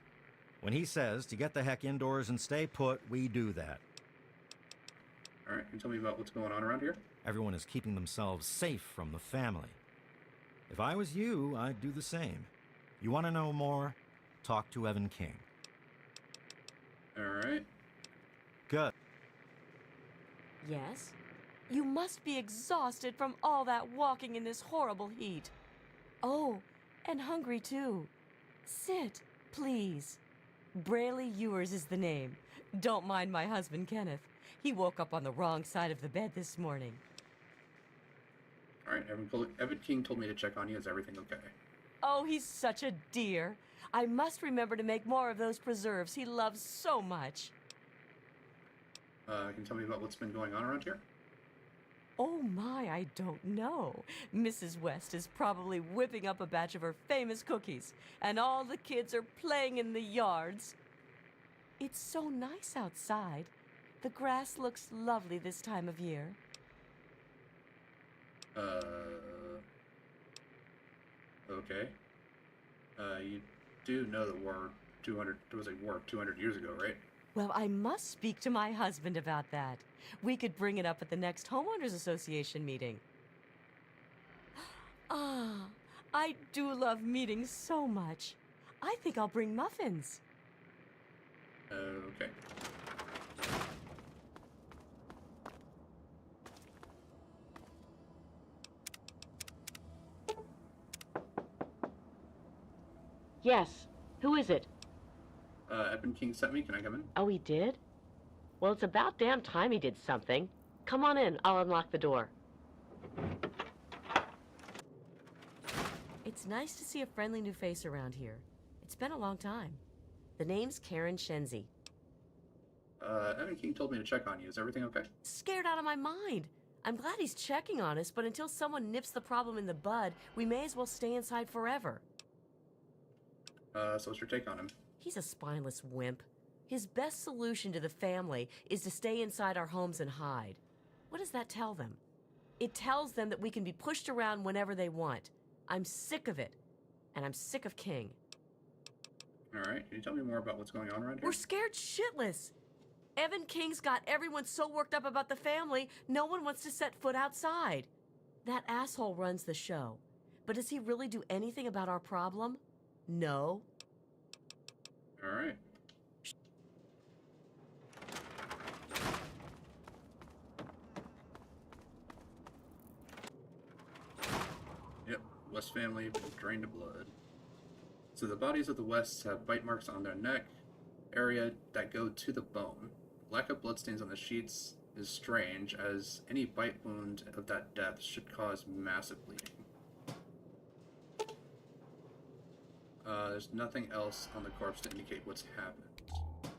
When he says to get the heck indoors and stay put, we do that. Alright, can you tell me about what's going on around here? Everyone is keeping themselves safe from the family. If I was you, I'd do the same. You want to know more? Talk to Evan King. Alright. Good. Yes? You must be exhausted from all that walking in this horrible heat. Oh, and hungry too. Sit, please. Braley Ewers is the name. Don't mind my husband, Kenneth. He woke up on the wrong side of the bed this morning. Alright, Evan King told me to check on you. Is everything okay? Oh, he's such a dear. I must remember to make more of those preserves he loves so much. Can you tell me about what's been going on around here? Oh my, I don't know. Mrs. West is probably whipping up a batch of her famous cookies, and all the kids are playing in the yards. It's so nice outside. The grass looks lovely this time of year. Okay. You do know that war 200 years ago, right? Well, I must speak to my husband about that. We could bring it up at the next Homeowners Association meeting. Ah, I do love meetings so much. I think I'll bring muffins. Okay. Yes. Who is it? Evan King sent me. Can I come in? Oh, he did? Well, it's about damn time he did something. Come on in. I'll unlock the door. It's nice to see a friendly new face around here. It's been a long time. The name's Karen Shenzi. Evan King told me to check on you. Is everything okay? Scared out of my mind. I'm glad he's checking on us, but until someone nips the problem in the bud, we may as well stay inside forever. So what's your take on him? He's a spineless wimp. His best solution to the family is to stay inside our homes and hide. What does that tell them? It tells them that we can be pushed around whenever they want. I'm sick of it. And I'm sick of King. Alright, can you tell me more about what's going on around here? We're scared shitless. Evan King's got everyone so worked up about the family, no one wants to set foot outside. That asshole runs the show. But does he really do anything about our problem? No. Alright. Yep, West family drained of blood. So the bodies of the Wests have bite marks on their neck, area that go to the bone. Lack of bloodstains on the sheets is strange, as any bite wound of that depth should cause massive bleeding. There's nothing else on the corpse to indicate what's happened. But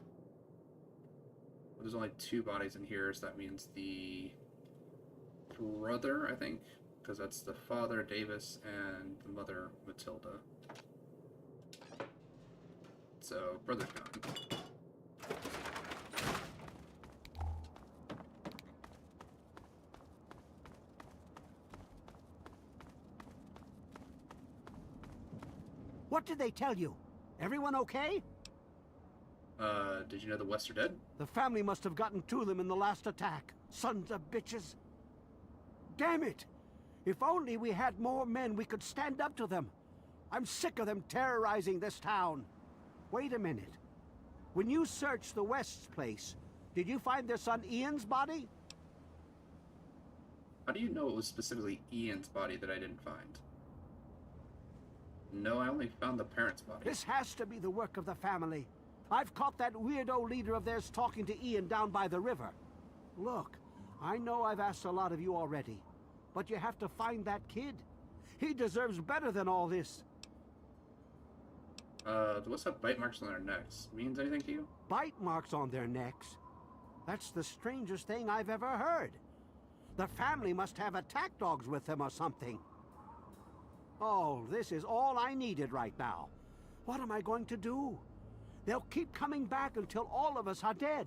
there's only 2 bodies in here, so that means the brother, I think, because that's the father, Davis, and the mother, Matilda. So, brother's gone. What did they tell you? Everyone okay? Did you know the Wests are dead? The family must have gotten to them in the last attack. Sons of bitches. Damn it! If only we had more men, we could stand up to them. I'm sick of them terrorizing this town. Wait a minute. When you searched the West's place, did you find their son Ian's body? How do you know it was specifically Ian's body that I didn't find? No, I only found the parents' body. This has to be the work of the family. I've caught that weirdo leader of theirs talking to Ian down by the river. Look, I know I've asked a lot of you already, but you have to find that kid. He deserves better than all this. The Wests have bite marks on their necks. Means anything to you? Bite marks on their necks? That's the strangest thing I've ever heard. The family must have attack dogs with them or something. Oh, this is all I needed right now. What am I going to do? They'll keep coming back until all of us are dead.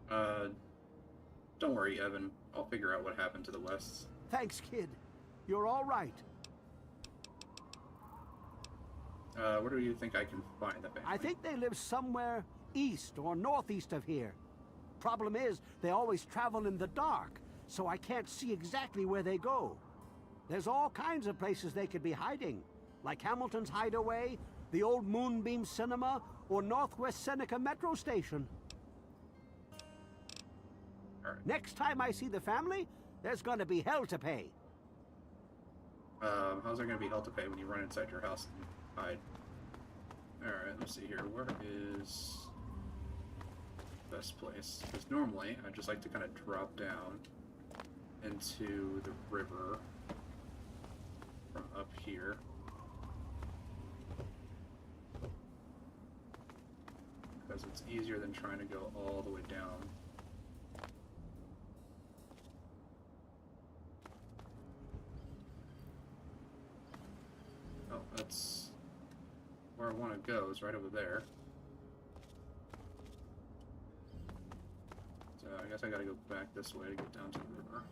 Don't worry, Evan. I'll figure out what happened to the Wests. Thanks, kid. You're all right. Where do you think I can find the family? I think they live somewhere east or northeast of here. Problem is, they always travel in the dark, so I can't see exactly where they go. There's all kinds of places they could be hiding, like Hamilton's Hideaway, the old Moonbeam Cinema, or Northwest Seneca Metro Station. All right. Next time I see the family, there's gonna be hell to pay. How's there gonna be hell to pay when you run inside your house and hide? Alright, let's see here. Where is best place? Because normally, I just like to kind of drop down into the river from up here. Because it's easier than trying to go all the way down. Oh, that's where I want to go, is right over there. So I guess I gotta go back this way to get down to the river.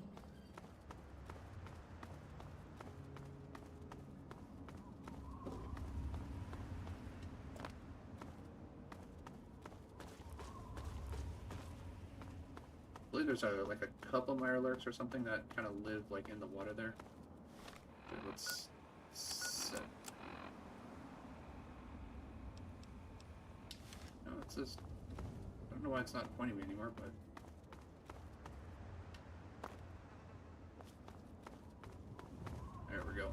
I believe there's like a couple mirelurks or something that kind of live like in the water there. Okay, let's set. No, it says. I don't know why it's not pointing me anymore, but. There we go.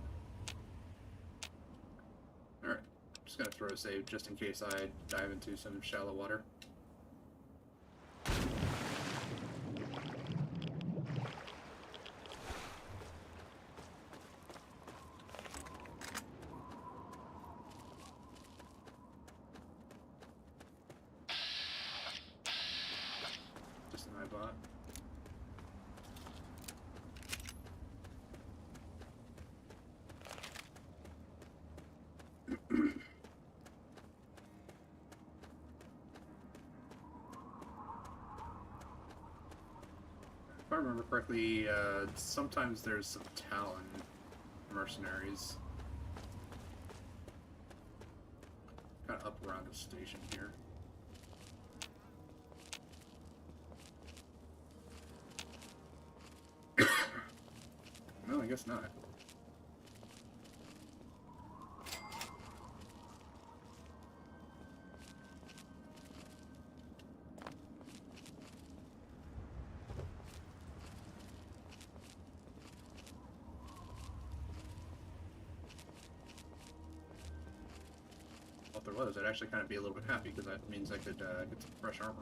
Alright. just gonna throw a save just in case I dive into some shallow water. Just an iBot. If I remember correctly, sometimes there's some Talon mercenaries kind of up around the station here. No, I guess not. If there was, I'd actually kind of be a little bit happy because that means I could get some fresh armor.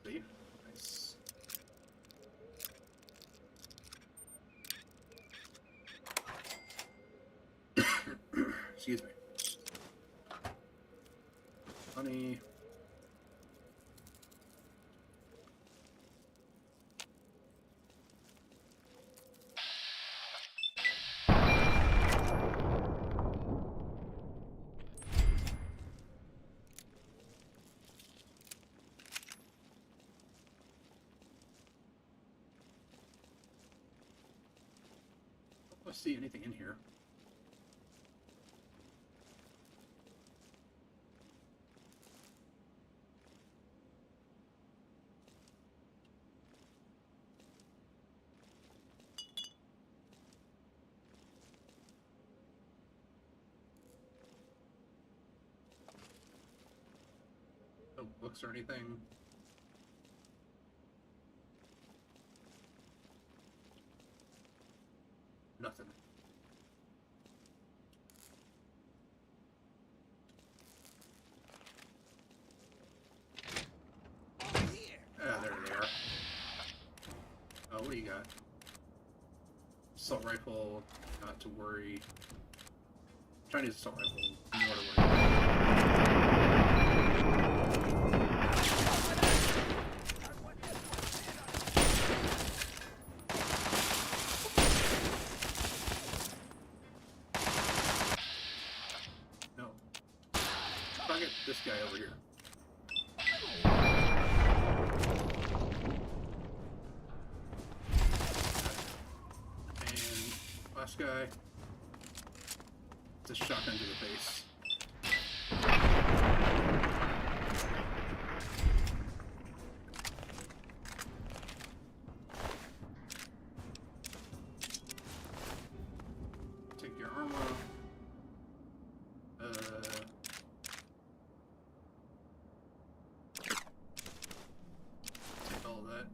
Safe. Nice. Excuse me. Honey. Let's see anything in here. No books or anything. Nothing. Ah, there they are. Oh, what do you got? Assault rifle, not to worry. Chinese assault rifle, more to worry. No. Target this guy over here. And last guy. It's a shotgun to the face. Take your armor. Take all of that.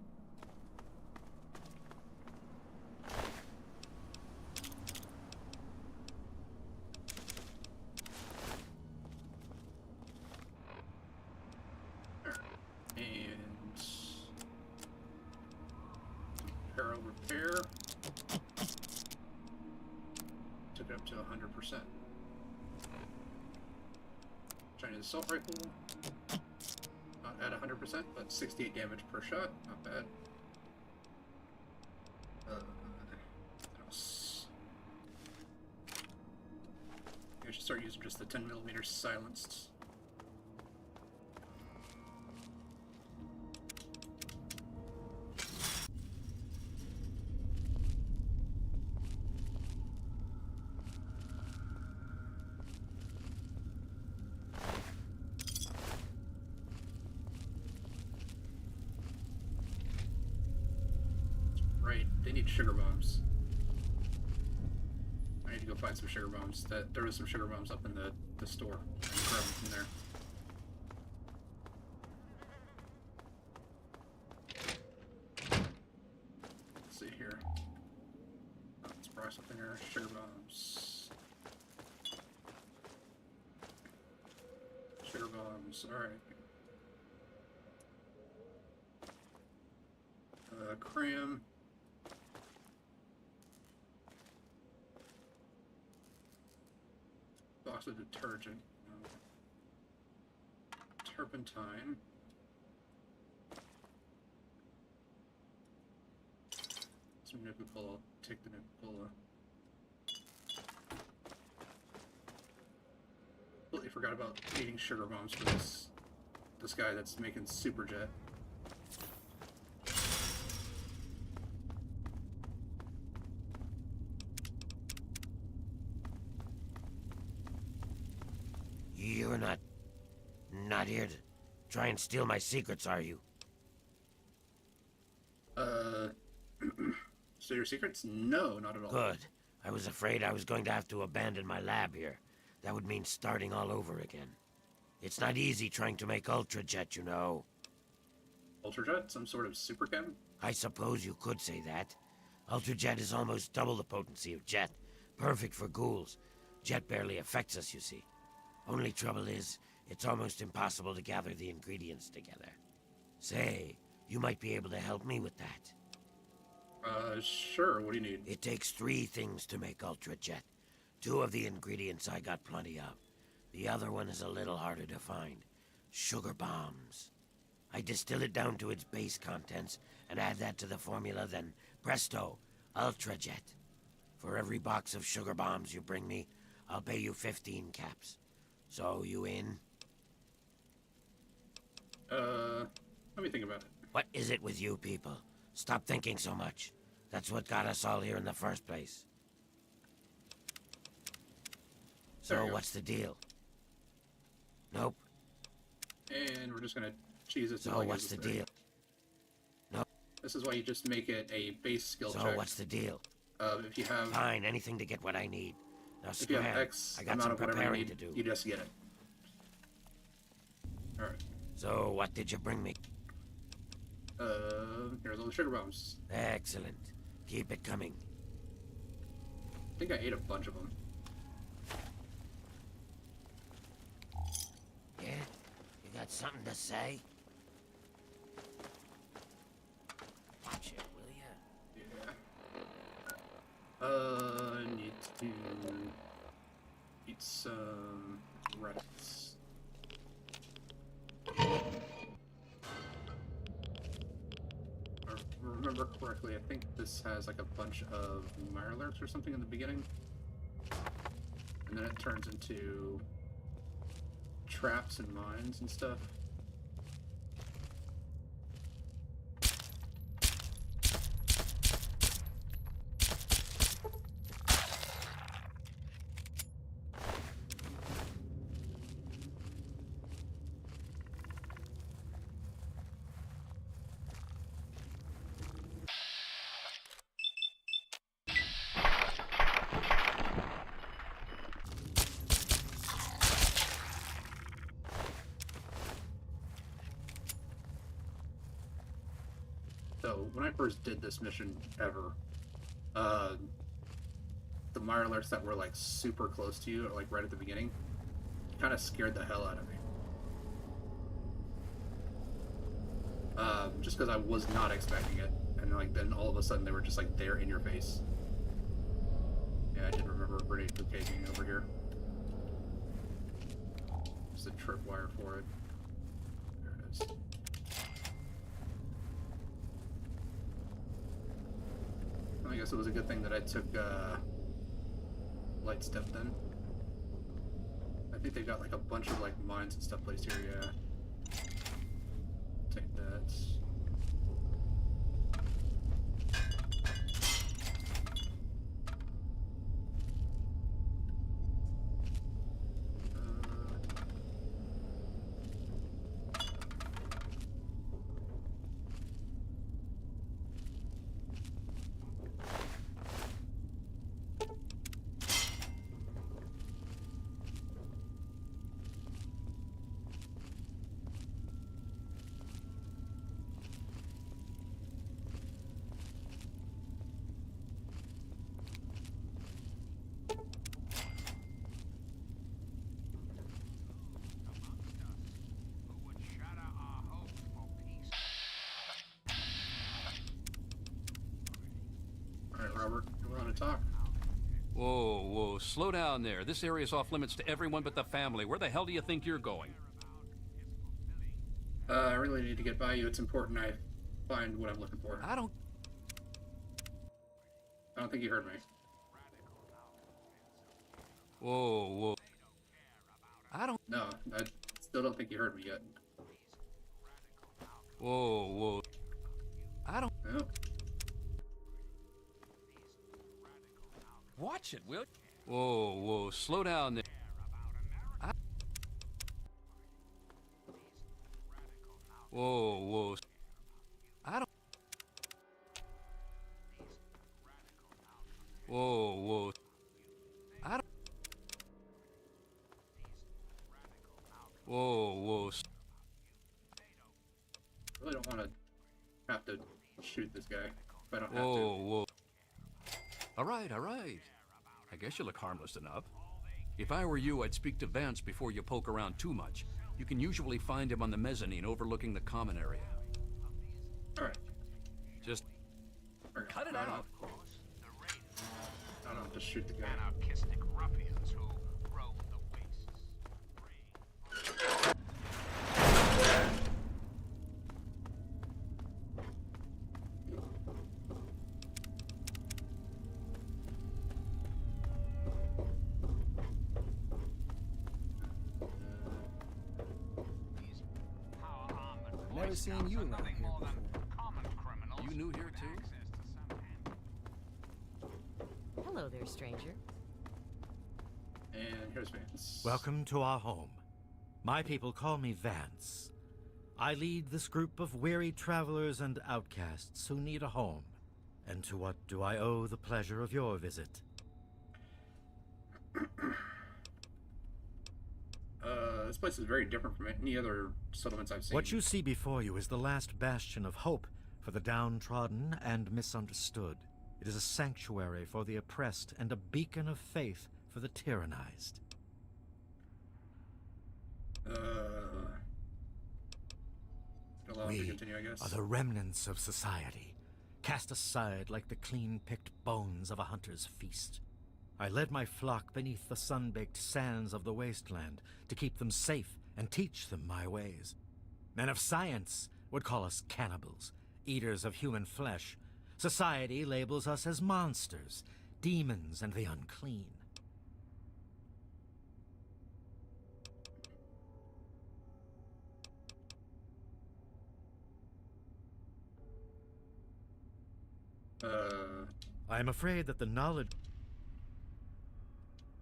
And apparel repair. Took it up to 100%. Chinese assault rifle. Not at 100%, but 68 damage per shot. Not bad. What else? I should start using just the 10mm silenced. sugar bombs. I need to go find some sugar bombs. There was some sugar bombs up in the store. I can grab them from there. Let's see here. Let's buy something here. Sugar bombs. Sugar bombs. Alright. Cram. Box of detergent. Turpentine. Some Nuka-Cola. I'll take the Nuka-Cola. Completely forgot about eating sugar bombs for this guy that's making Super Jet. You're not here to try and steal my secrets, are you? So your secrets? No, not at all. Good. I was afraid I was going to have to abandon my lab here. That would mean starting all over again. It's not easy trying to make Ultrajet, you know. Ultrajet? Some sort of super chem? I suppose you could say that. Ultrajet is almost double the potency of Jet. Perfect for ghouls. Jet barely affects us, you see. Only trouble is, it's almost impossible to gather the ingredients together. Say, you might be able to help me with that. Sure. What do you need? It takes 3 things to make Ultrajet. 2 of the ingredients I got plenty of. The other one is a little harder to find. Sugar bombs. I distill it down to its base contents and add that to the formula, then presto, Ultrajet. For every box of sugar bombs you bring me, I'll pay you 15 caps. So, you in? Let me think about it. What is it with you people? Stop thinking so much. That's what got us all here in the first place. So, what's the deal? Nope. And we're just gonna cheese it. So, what's the deal? Nope. This is why you just make it a base skill check. So, what's the deal? If you have... Fine, anything to get what I need. Now, if you have scram. X I got amount some of whatever you preparing need, to do. you just get it. Alright. So, what did you bring me? Here's all the sugar bombs. Excellent. Keep it coming. I think I ate a bunch of them. Yeah? You got something to say? Watch it, will ya? I need to eat some rats. If I remember correctly, I think this has like a bunch of Mirelurks or something in the beginning. And then it turns into traps and mines and stuff. So, when I first did this mission ever, the Mirelurks that were like super close to you, or like right at the beginning, kind of scared the hell out of me. Just because I was not expecting it, and like then all of a sudden they were just like there in your face. Yeah, I did remember a grenade bouquet being over here. Just a tripwire for it. There it is. I guess it was a good thing that I took light step then. I think they got like a bunch of like mines and stuff placed here, yeah. Take that. want to talk. Whoa, whoa, slow down there. This area's off limits to everyone but the family. Where the hell do you think you're going? I really need to get by you. It's important I find what I'm looking for. I don't think you heard me. Whoa, whoa. No, I still don't think you heard me yet. Whoa, whoa. No. Watch it, will. Whoa, whoa, slow down there. Whoa, whoa. Whoa, whoa. Whoa, whoa. I really don't want to have to shoot this guy if I don't have to. Whoa, whoa. All right, all right. I guess you look harmless enough. If I were you, I'd speak to Vance before you poke around too much. You can usually find him on the mezzanine overlooking the common area. All right. Just cut it out. I don't have to shoot the guy. Anarchistic ruffians who roam the wastes. Never seen you around here before. You new here too? Hello there, stranger. And here's Vance. Welcome to our home. My people call me Vance. I lead this group of weary travelers and outcasts who need a home. And to what do I owe the pleasure of your visit? This place is very different from any other settlements I've seen. What you see before you is the last bastion of hope for the downtrodden and misunderstood. It is a sanctuary for the oppressed and a beacon of faith for the tyrannized. Allow me to continue, I guess. Are the remnants of society, cast aside like the clean-picked bones of a hunter's feast. I led my flock beneath the sun-baked sands of the wasteland to keep them safe and teach them my ways. Men of science would call us cannibals, eaters of human flesh. Society labels us as monsters, demons, and the unclean. I am afraid that the knowledge...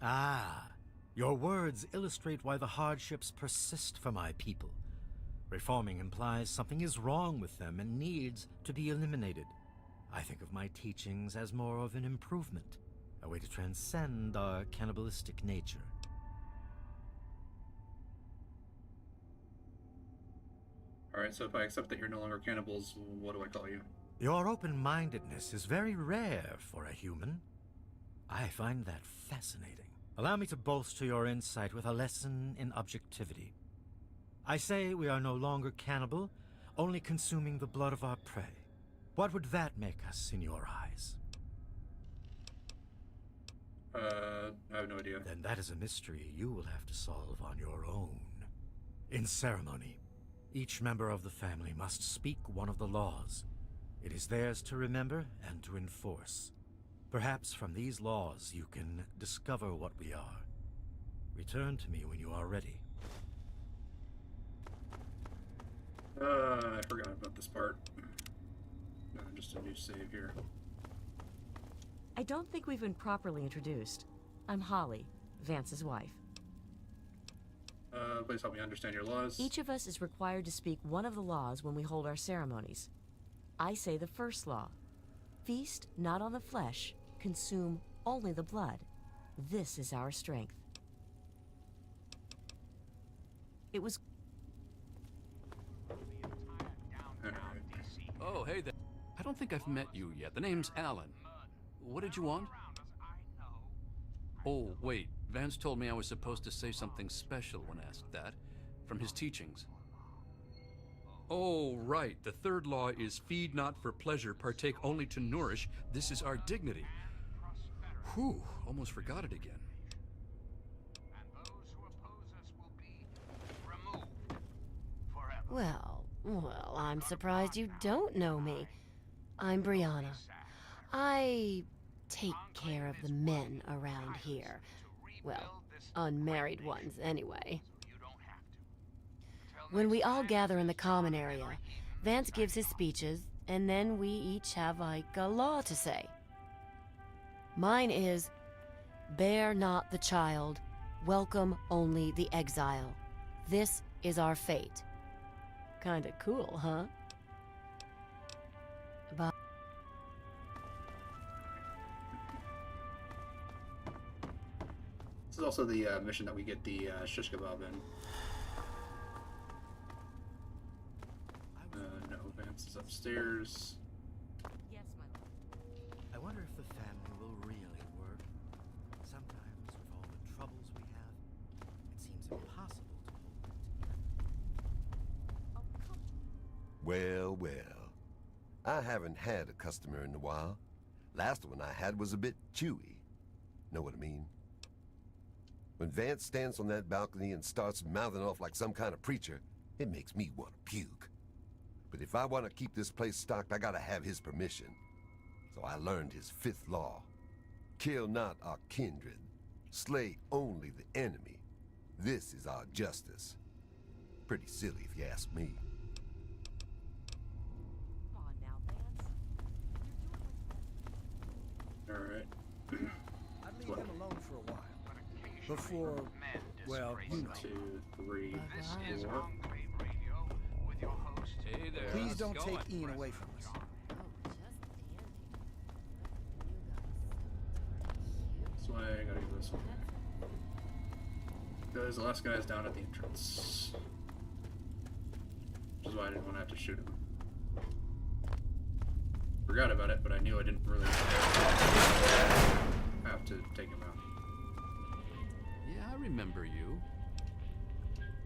Ah, your words illustrate why the hardships persist for my people. Reforming implies something is wrong with them and needs to be eliminated. I think of my teachings as more of an improvement, a way to transcend our cannibalistic nature. Alright, so if I accept that you're no longer cannibals, what do I call you? Your open-mindedness is very rare for a human. I find that fascinating. Allow me to bolster your insight with a lesson in objectivity. I say we are no longer cannibal, only consuming the blood of our prey. What would that make us in your eyes? I have no idea. Then that is a mystery you will have to solve on your own. In ceremony, each member of the family must speak one of the laws. It is theirs to remember and to enforce. Perhaps from these laws you can discover what we are. Return to me when you are ready. I forgot about this part. Just a new save here. I don't think we've been properly introduced. I'm Holly, Vance's wife. Please help me understand your laws. Each of us is required to speak one of the laws when we hold our ceremonies. I say the first law. Feast not on the flesh, consume only the blood. This is our strength. It was... Oh, hey there. I don't think I've met you yet. The name's Alan. What did you want? Oh, wait. Vance told me I was supposed to say something special when asked that. From his teachings. Oh, right. The third law is feed not for pleasure, partake only to nourish. This is our dignity. Whew, almost forgot it again. Well, I'm surprised you don't know me. I'm Brianna. I take care of the men around here. Well, unmarried ones, anyway. When we all gather in the common area, Vance gives his speeches, and then we each have, like, a law to say. Mine is, bear not the child, welcome only the exile. This is our fate. Kinda cool, huh? But this is also the mission that we get the shish kebab in. No, Vance is upstairs. Yes, my lord. I wonder if the family will really work. Sometimes, with all the troubles we have, it seems impossible to hold them together. Well, well. I haven't had a customer in a while. Last one I had was a bit chewy. Know what I mean? When Vance stands on that balcony and starts mouthing off like some kind of preacher, it makes me want to puke. But if I want to keep this place stocked, I gotta have his permission. So I learned his 5th law. Kill not our kindred. Slay only the enemy. This is our justice. Pretty silly if you ask me. Come on now, Vance. Alright. I'd leave him alone for a while. Before, well, you know. 2, 3, 4. Hey there. Please don't how's it take going? Ian away from us. This way, I gotta go this way. Because the last guy's down at the entrance. Which is why I didn't want to have to shoot him. Forgot about it, but I knew I didn't really have to take him out. Yeah, I remember you.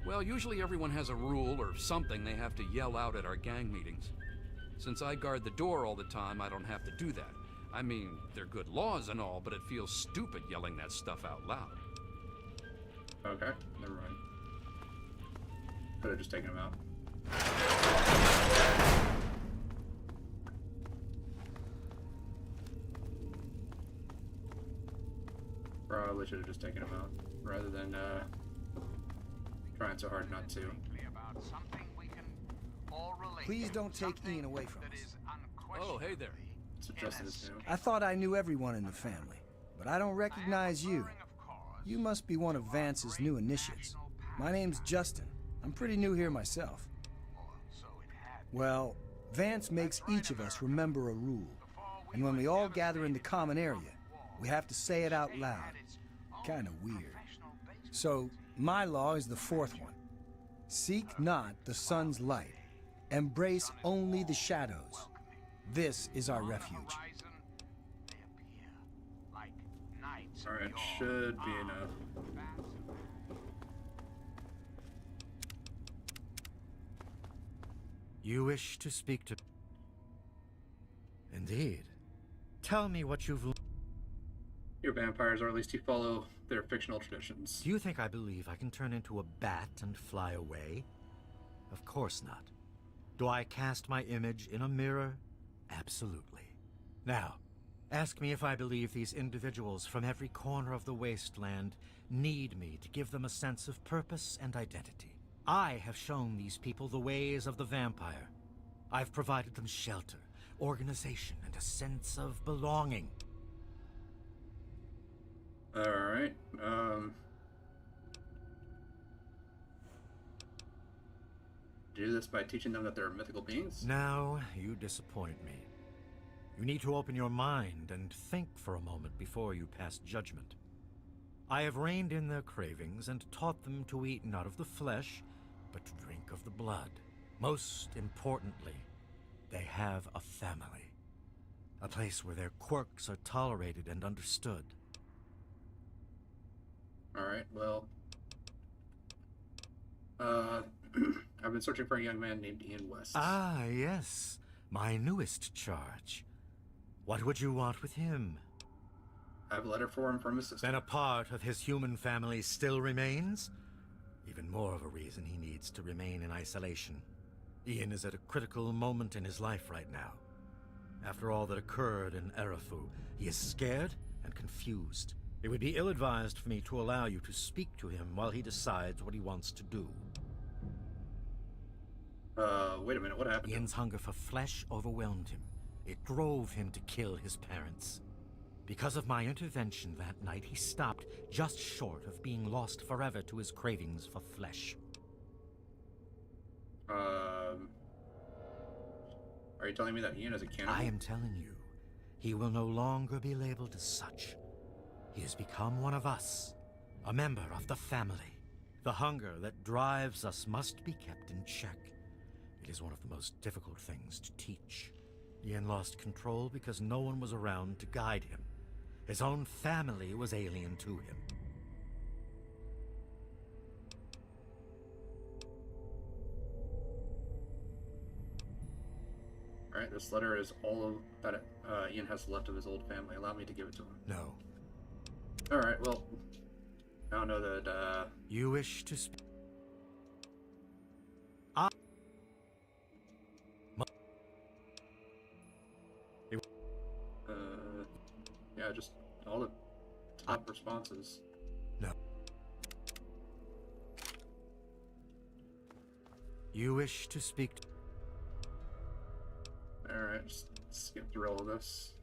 Well, usually everyone has a rule or something they have to yell out at our gang meetings. Since I guard the door all the time, I don't have to do that. I mean, they're good laws and all, but it feels stupid yelling that stuff out loud. Okay, never mind. Could have just taken him out. Probably should have just taken him out, rather than trying so hard not to. Please don't take Ian away from us. Oh, hey there. So Justin is new. I thought I knew everyone in the family, but I don't recognize you. You must be one of Vance's new initiates. My name's Justin. I'm pretty new here myself. Well, Vance makes each of us remember a rule. And when we all gather in the common area, we have to say it out loud. Kinda weird. So, my law is the 4th one. Seek not the sun's light. Embrace only the shadows. This is our refuge. Alright, should be enough. You wish to speak to... Indeed. Tell me what you've... You're vampires, or at least you follow their fictional traditions. Do you think I believe I can turn into a bat and fly away? Of course not. Do I cast my image in a mirror? Absolutely. Now, ask me if I believe these individuals from every corner of the wasteland need me to give them a sense of purpose and identity. I have shown these people the ways of the vampire. I've provided them shelter, organization, and a sense of belonging. Alright, do this by teaching them that they're mythical beings? Now, you disappoint me. You need to open your mind and think for a moment before you pass judgment. I have reined in their cravings and taught them to eat not of the flesh, but to drink of the blood. Most importantly, they have a family. A place where their quirks are tolerated and understood. Alright, well... I've been searching for a young man named Ian West. Ah, yes. My newest charge. What would you want with him? I have a letter for him from his sister. Then a part of his human family still remains? Even more of a reason he needs to remain in isolation. Ian is at a critical moment in his life right now. After all that occurred in Erethu, he is scared and confused. It would be ill-advised for me to allow you to speak to him while he decides what he wants to do. Wait a minute, what happened? Ian's hunger for flesh overwhelmed him. It drove him to kill his parents. Because of my intervention that night, he stopped just short of being lost forever to his cravings for flesh. Are you telling me that Ian is a cannibal? I am telling you, he will no longer be labeled as such. He has become one of us, a member of the family. The hunger that drives us must be kept in check. It is one of the most difficult things to teach. Ian lost control because no one was around to guide him. His own family was alien to him. Alright, this letter is all of that Ian has left of his old family. Allow me to give it to him. No. Alright, well, I don't know that, You wish to speak? yeah, just all the top responses. No. You wish to speak? Alright, just skip through all of this.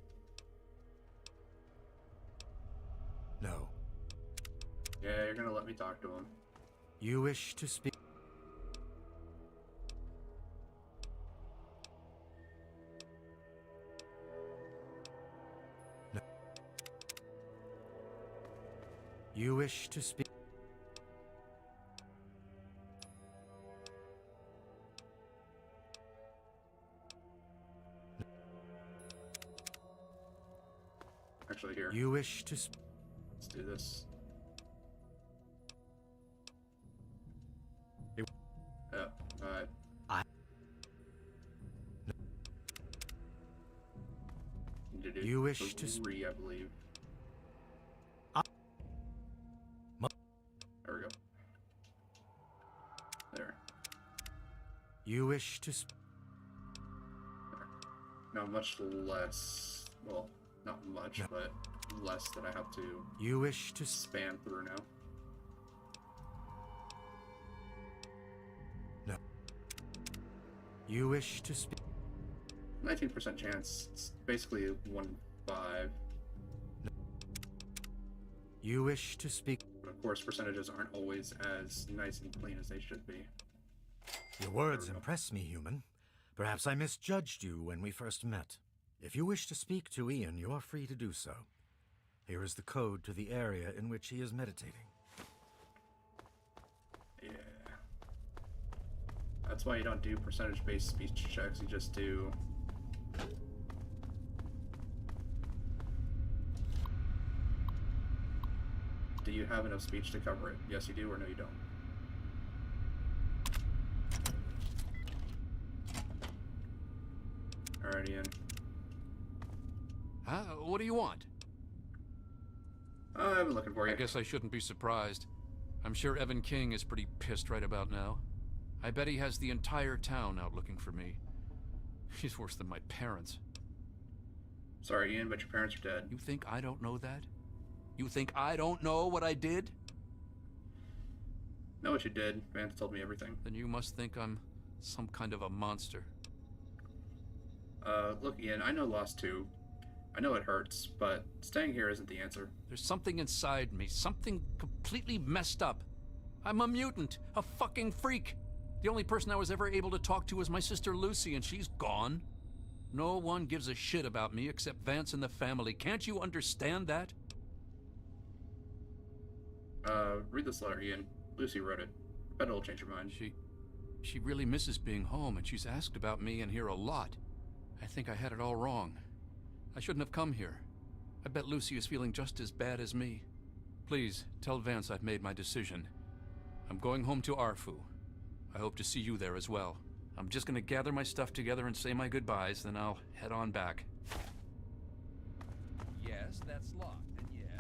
No. Yeah, you're gonna let me talk to him. You wish to speak? No. You wish to speak? Actually, here. You wish to speak? Let's do this. Yeah, alright. You wish to speak? I believe. There we go. There. You wish to speak? Now much less. Well, not much, but less that I have to. You wish to span through now. No. You wish to speak? 19% chance. It's basically 1/5. No. You wish to speak? But of course, percentages aren't always as nice and clean as they should be. Your words impress me, human. Perhaps I misjudged you when we first met. If you wish to speak to Ian, you are free to do so. Here is the code to the area in which he is meditating. Yeah. That's why you don't do percentage-based speech checks, you just do... Do you have enough speech to cover it? Yes, you do, or no, you don't. Alright, Ian. What do you want? I've been looking for you. I guess I shouldn't be surprised. I'm sure Evan King is pretty pissed right about now. I bet he has the entire town out looking for me. He's worse than my parents. Sorry, Ian, but your parents are dead. You think I don't know that? You think I don't know what I did? Know what you did. Vance told me everything. Then you must think I'm some kind of a monster. Look, Ian, I know loss too. I know it hurts, but staying here isn't the answer. There's something inside me, something completely messed up. I'm a mutant, a fucking freak. The only person I was ever able to talk to was my sister Lucy, and she's gone. No one gives a shit about me except Vance and the family. Can't you understand that? Read this letter, Ian. Lucy wrote it. Bet it'll change your mind. She really misses being home, and she's asked about me in here a lot. I think I had it all wrong. I shouldn't have come here. I bet Lucy is feeling just as bad as me. Please, tell Vance I've made my decision. I'm going home to Arfu. I hope to see you there as well. I'm just gonna gather my stuff together and say my goodbyes, then I'll head on back. Yes, that's locked, and yes,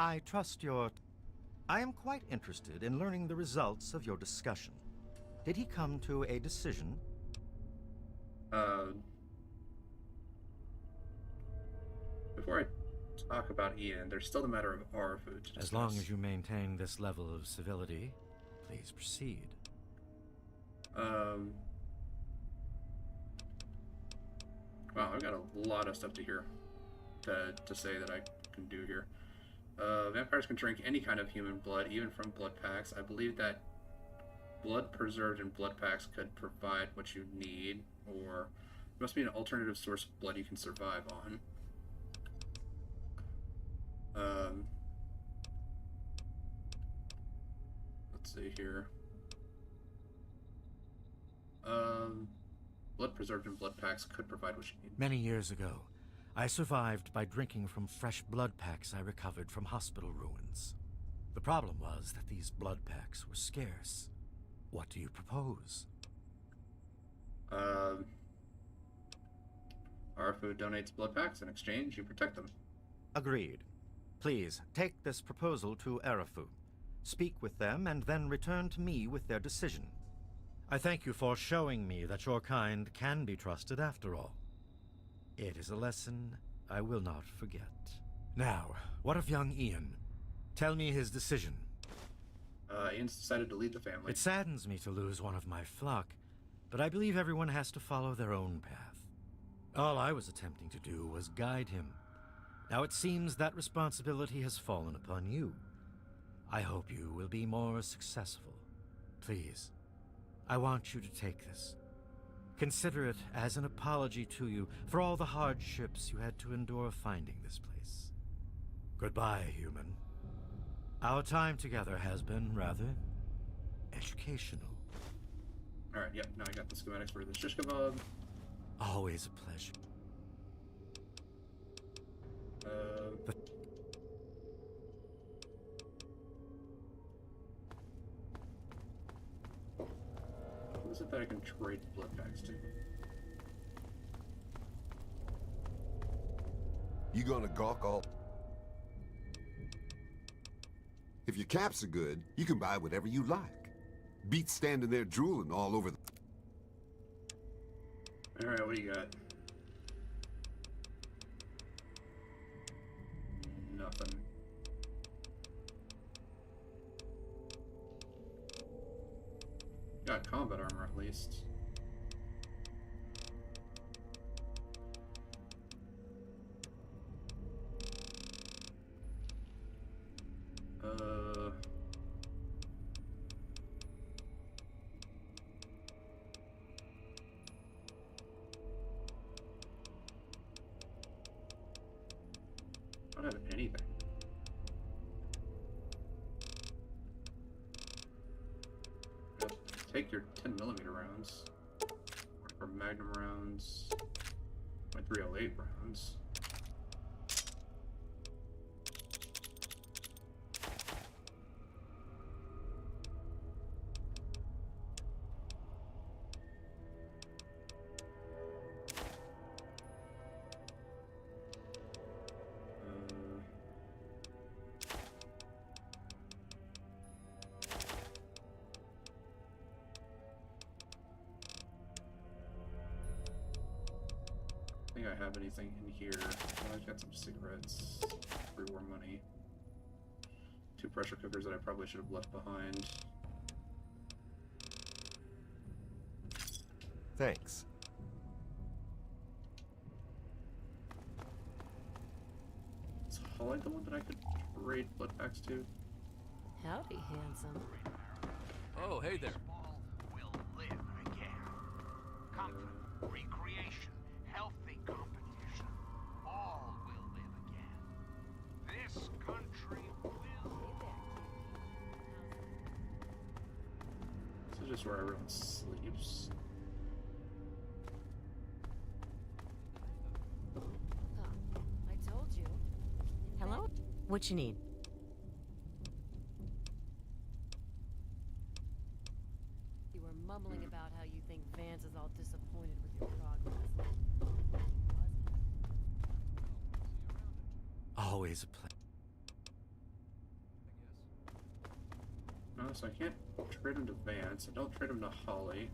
I trust your... I am quite interested in learning the results of your discussion. Did he come to a decision? Before I talk about Ian, there's still the matter of our food to discuss. As long as you maintain this level of civility, please proceed. Wow, I've got a lot of stuff to say that I can do here. Vampires can drink any kind of human blood, even from blood packs. I believe that blood preserved in blood packs could provide what you need, or it must be an alternative source of blood you can survive on. Let's see here. Blood preserved in blood packs could provide what you need. Many years ago, I survived by drinking from fresh blood packs I recovered from hospital ruins. The problem was that these blood packs were scarce. What do you propose? Our food donates blood packs. In exchange, you protect them. Agreed. Please, take this proposal to Arafu. Speak with them, and then return to me with their decision. I thank you for showing me that your kind can be trusted after all. It is a lesson I will not forget. Now, what of young Ian? Tell me his decision. Ian's decided to lead the family. It saddens me to lose one of my flock, but I believe everyone has to follow their own path. All I was attempting to do was guide him. Now it seems that responsibility has fallen upon you. I hope you will be more successful. Please, I want you to take this. Consider it as an apology to you for all the hardships you had to endure finding this place. Goodbye, human. Our time together has been rather educational. Alright, yep, now I got the schematics for the shish kebab. Always a pleasure. What is it that I can trade blood packs to? You gonna gawk all... If your caps are good, you can buy whatever you like. Beat standing there drooling all over the... Alright, what do you got? Nothing. Got combat armor at least. I don't have anything. Take your 10mm rounds, or Magnum rounds, my 308 rounds. I think I have anything in here. I've got some cigarettes, 3 war money, 2 pressure cookers that I probably should have left behind. Thanks. Is Holly the one that I could trade blood packs to? Howdy, handsome. Oh, hey there. Will live again. Comfort, recreation, healthy competition. All will live again. This country will. This is just where everyone sleeps. I told you. Hello? What you need? You were mumbling about how you think Vance is all disappointed with your progress. Always a pleasure. So I can't trade him to Vance. I don't trade him to Holly.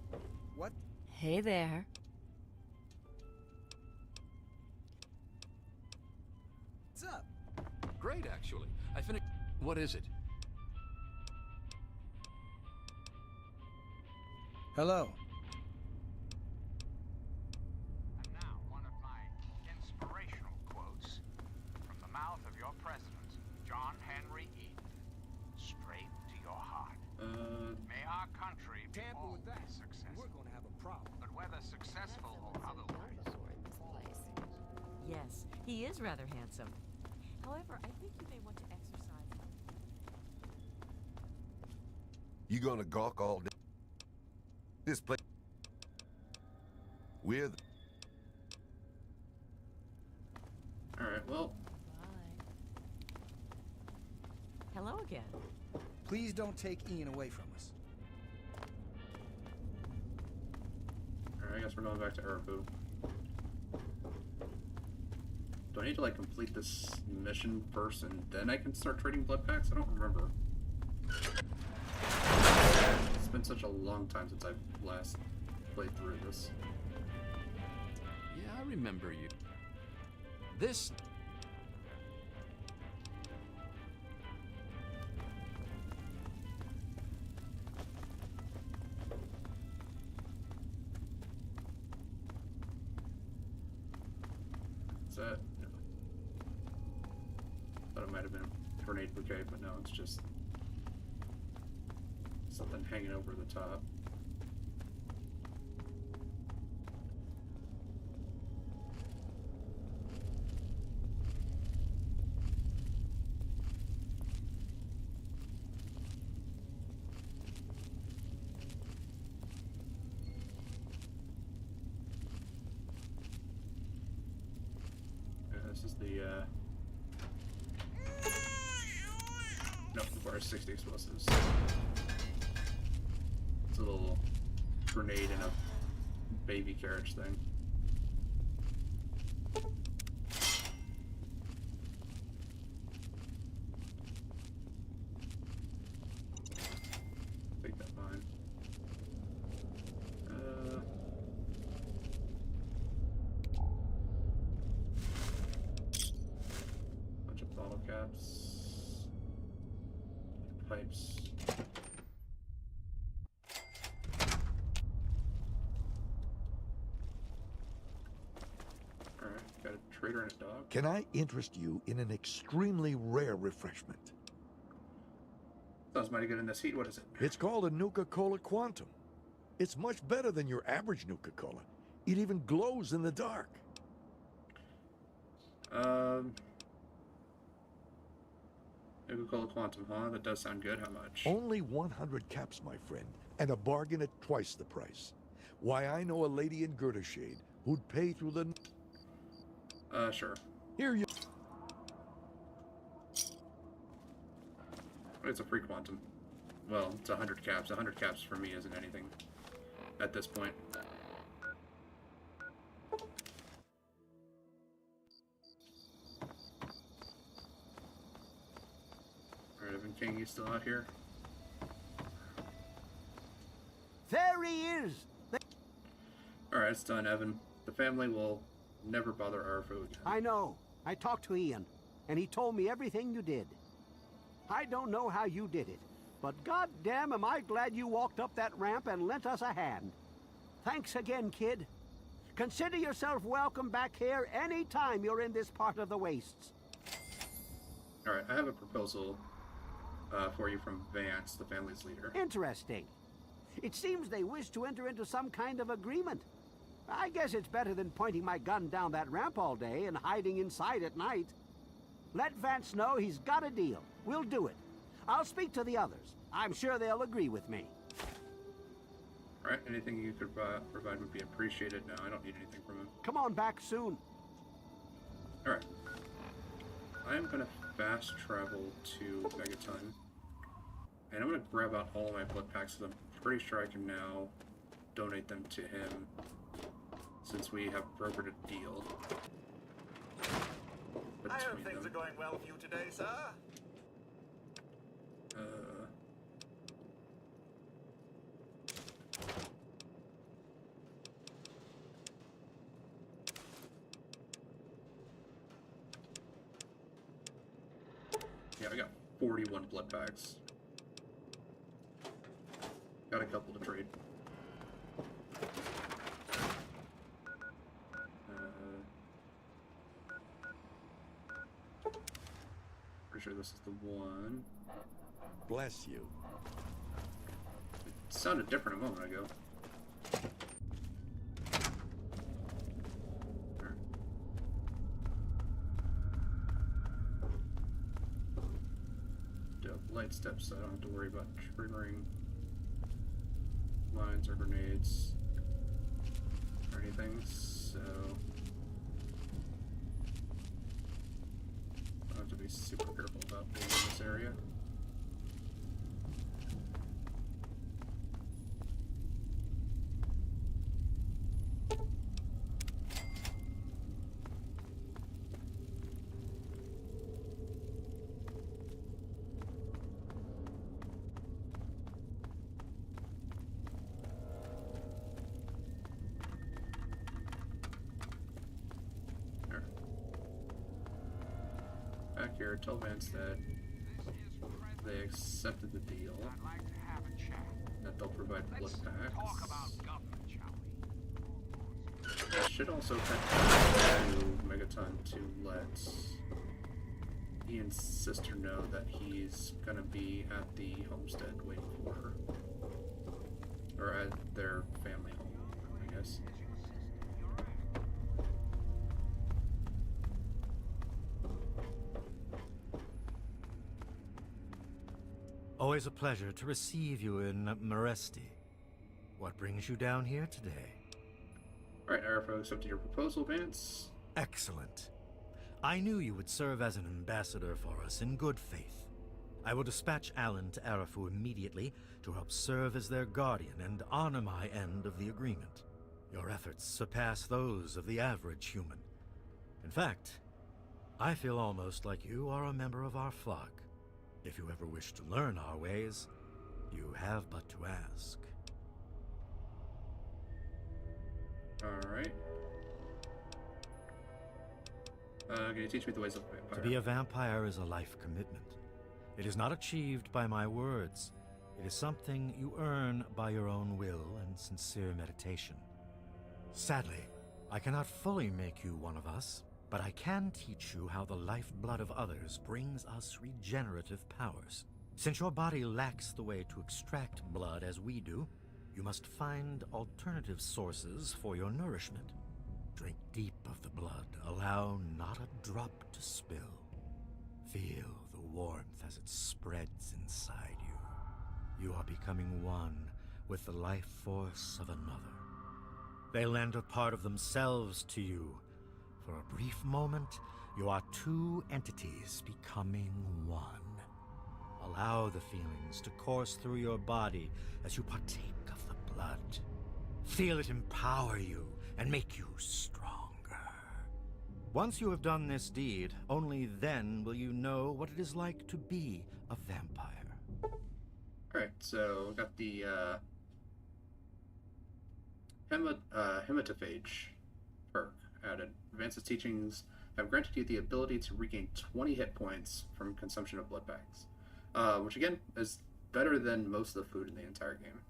What? Hey there. What's up? Great, actually. I finished. What is it? Hello. And now, one of my inspirational quotes from the mouth of your president, John Henry Eden. Straight to your heart. May our country be always successful. We're gonna have a problem. But whether successful or otherwise. Yes, he is rather handsome. However, I think you may want to exercise. You gonna gawk all day? This place. We're the... Alright, well. Hello again. Please don't take Ian away from us. Alright, I guess we're going back to Urapu. Do I need to, like, complete this mission first and then I can start trading blood packs? I don't remember. It's been such a long time since I've last played through this. Yeah, I remember you. This... Is that... No. Thought it might have been a tornado bouquet, but no, it's just... something hanging over the top. This is the, no, requires 60 explosives. It's a little grenade in a baby carriage thing. Take that mine. Bunch of bottle caps. Pipes. Alright, got a trader and a dog. Can I interest you in an extremely rare refreshment? Sounds mighty good in this heat. What is it? It's called a Nuka-Cola Quantum. It's much better than your average Nuka-Cola. It even glows in the dark. Nuka-Cola Quantum, huh? That does sound good. How much? Only 100 caps, my friend, and a bargain at twice the price. Why, I know a lady in Girdershade who'd pay through the... Sure. Here you... It's a free quantum. Well, it's 100 caps. 100 caps for me isn't anything at this point. Alright, Evan King, you still out here? There he is! Alright, it's done, Evan. The family will never bother our food. I know. I talked to Ian, and he told me everything you did. I don't know how you did it, but goddamn am I glad you walked up that ramp and lent us a hand. Thanks again, kid. Consider yourself welcome back here any time you're in this part of the wastes. Alright, I have a proposal for you from Vance, the family's leader. Interesting. It seems they wish to enter into some kind of agreement. I guess it's better than pointing my gun down that ramp all day and hiding inside at night. Let Vance know he's got a deal. We'll do it. I'll speak to the others. I'm sure they'll agree with me. Alright, anything you could provide would be appreciated. No, I don't need anything from him. Come on back soon. Alright. I am going to fast travel to Megaton. And I'm going to grab out all my blood packs because I'm pretty sure I can now donate them to him since we have brokered a deal. I hope things are going well for you today, sir. Yeah, I got 41 blood packs. Got a couple to trade. Pretty sure this is the one. Bless you. It sounded different a moment ago. Light steps, so I don't have to worry about triggering mines or grenades or anything, so I have to be super careful about being in this area. Back here, tell Vance that they accepted the deal, that they'll provide blood packs. I should also cut to Megaton to let Ian's sister know that he's gonna be at the homestead waiting for her. Or at their family home, I guess. Always a pleasure to receive you in Meresti. What brings you down here today? Alright, RFO accepted your proposal, Vance. Excellent. I knew you would serve as an ambassador for us in good faith. I will dispatch Alan to Arafu immediately to help serve as their guardian and honor my end of the agreement. Your efforts surpass those of the average human. In fact, I feel almost like you are a member of our flock. If you ever wish to learn our ways, you have but to ask. Alright. Can you teach me the ways of a vampire? To be a vampire is a life commitment. It is not achieved by my words. It is something you earn by your own will and sincere meditation. Sadly, I cannot fully make you one of us, but I can teach you how the lifeblood of others brings us regenerative powers. Since your body lacks the way to extract blood as we do, you must find alternative sources for your nourishment. Drink deep of the blood, allow not a drop to spill. Feel the warmth as it spreads inside you. You are becoming one with the life force of another. They lend a part of themselves to you. For a brief moment, you are two entities becoming one. Allow the feelings to course through your body as you partake of the blood. Feel it empower you and make you stronger. Once you have done this deed, only then will you know what it is like to be a vampire. Alright, so we got the hematophage perk added. Vance's teachings have granted you the ability to regain 20 hit points from consumption of blood packs, which again is better than most of the food in the entire game.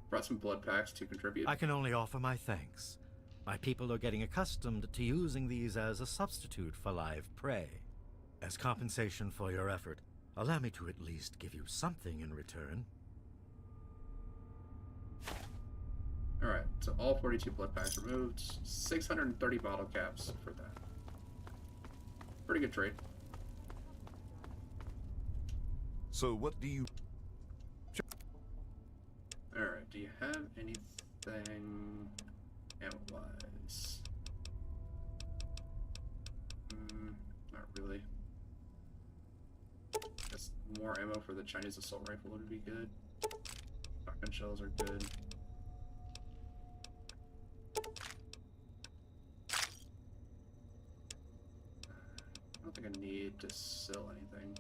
Brought some blood packs to contribute. I can only offer my thanks. My people are getting accustomed to using these as a substitute for live prey. As compensation for your effort, allow me to at least give you something in return. Alright, so all 42 blood packs removed, 630 bottle caps for that. Pretty good trade. So what do you... Alright, do you have anything ammo-wise? Not really. Guess more ammo for the Chinese assault rifle would be good. Shotgun shells are good. I don't think I need to sell anything.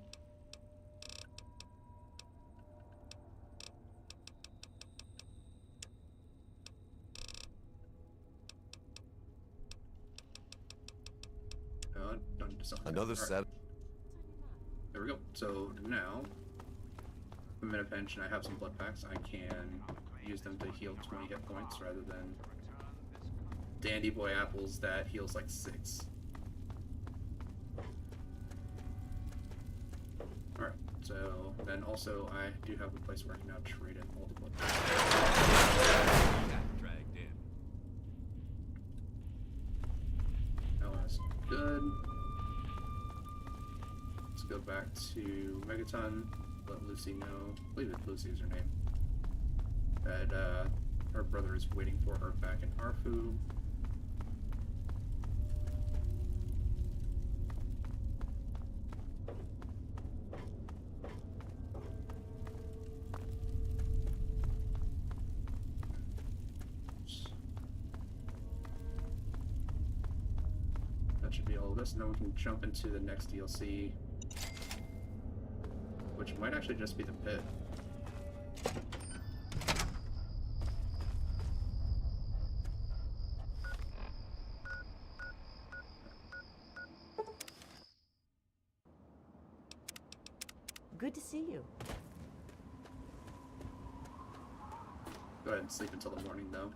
No, I don't into something. Another set. There we go. So now, if I'm in a pinch and I have some blood packs, I can use them to heal 20 hit points rather than Dandy Boy Apples that heals like 6. Alright, so then also I do have a place where I can now trade in all the blood packs. Got dragged in. Now that's good. Let's go back to Megaton. Let Lucy know. I believe it's Lucy is her name. That her brother is waiting for her back in Arfu. That should be all of this, and then we can jump into the next DLC, which might actually just be the pit. Good to see you. Go ahead and sleep until the morning, though.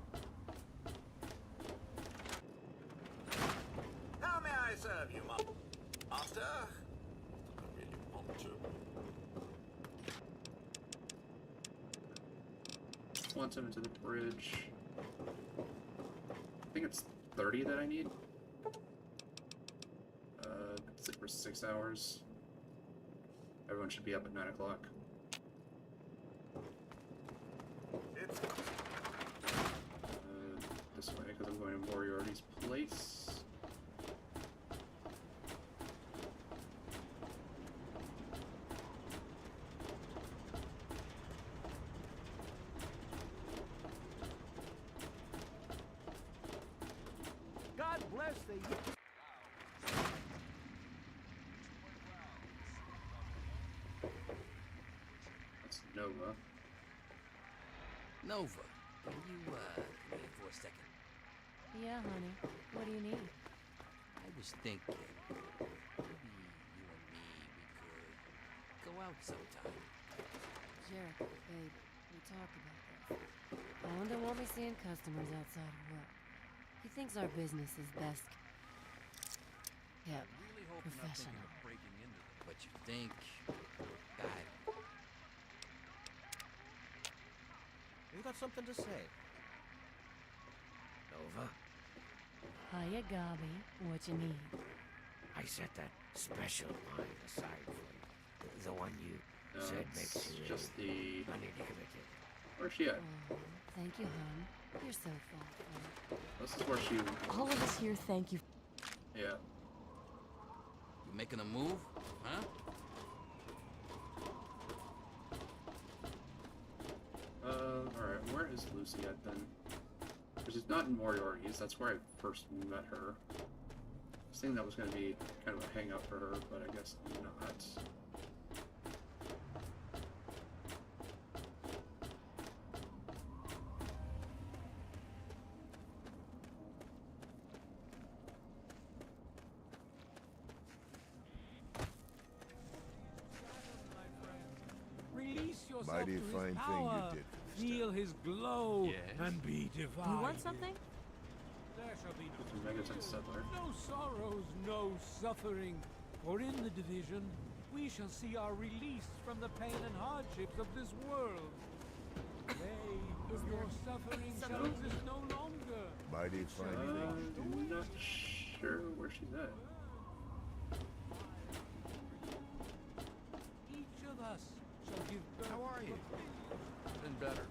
How may I serve you, master? I really want to. Once I'm into the bridge. I think it's 30 that I need. Sleep for 6 hours. Everyone should be up at 9 o'clock. This way, because I'm going to Moriarty's place. God bless the... That's Nova. Nova, can you, come here for a second? Yeah, honey. What do you need? I was thinking, maybe you and me, we could go out sometime. Jarek, babe, we talked about this. Alan don't want me seeing customers outside of work. He thinks our business is best kept Really hope you're not thinking professional. of breaking into them, but you think, God, You got something to say? Nova, Hiya, Gobby. What you need? I set that special wine aside for you. The one you said makes It's you just the... uninhibited. Where's she at? Oh, thank you, hon. You're so thoughtful. This is where she... All of us here thank you. Yeah. you making a move, huh? Alright, where is Lucy at then? Because she's not in Moriarty's, that's where I first met her. I was thinking that was going to be kind of a hang up for her, but I guess not. Release yourself Mighty to his fine power. thing you did. Feel his glow Yes? and be divided. You want something? There shall be It's a Megaton settler. no sorrows, no suffering. For in the division, we shall see our release from the pain and hardships of this world. Nay, your suffering shall exist no longer. Mighty fine thing you I'm did. not sure where she's at. Each of us shall give birth. How are you? Been better.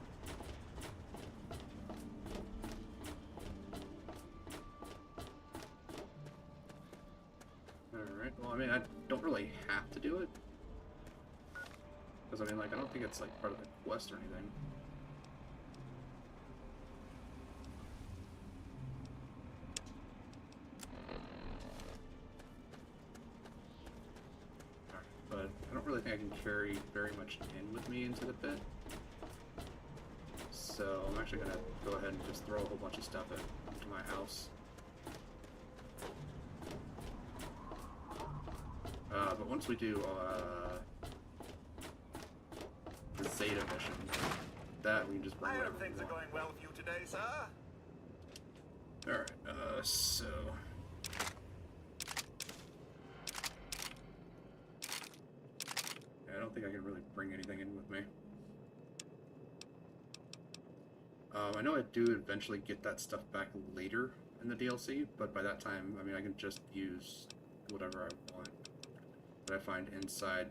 Alright, well, I mean, I don't really have to do it. Because, I mean, like, I don't think it's, like, part of the quest or anything. But I don't really think I can carry very much in with me into the pit. So I'm actually going to go ahead and just throw a whole bunch of stuff into my house. But once we do the Zeta mission, that we can just bring I whatever hope things we are want. going well with you today, sir. Alright, so... I don't think I can really bring anything in with me. I know I do eventually get that stuff back later in the DLC, but by that time, I mean, I can just use whatever I want that I find inside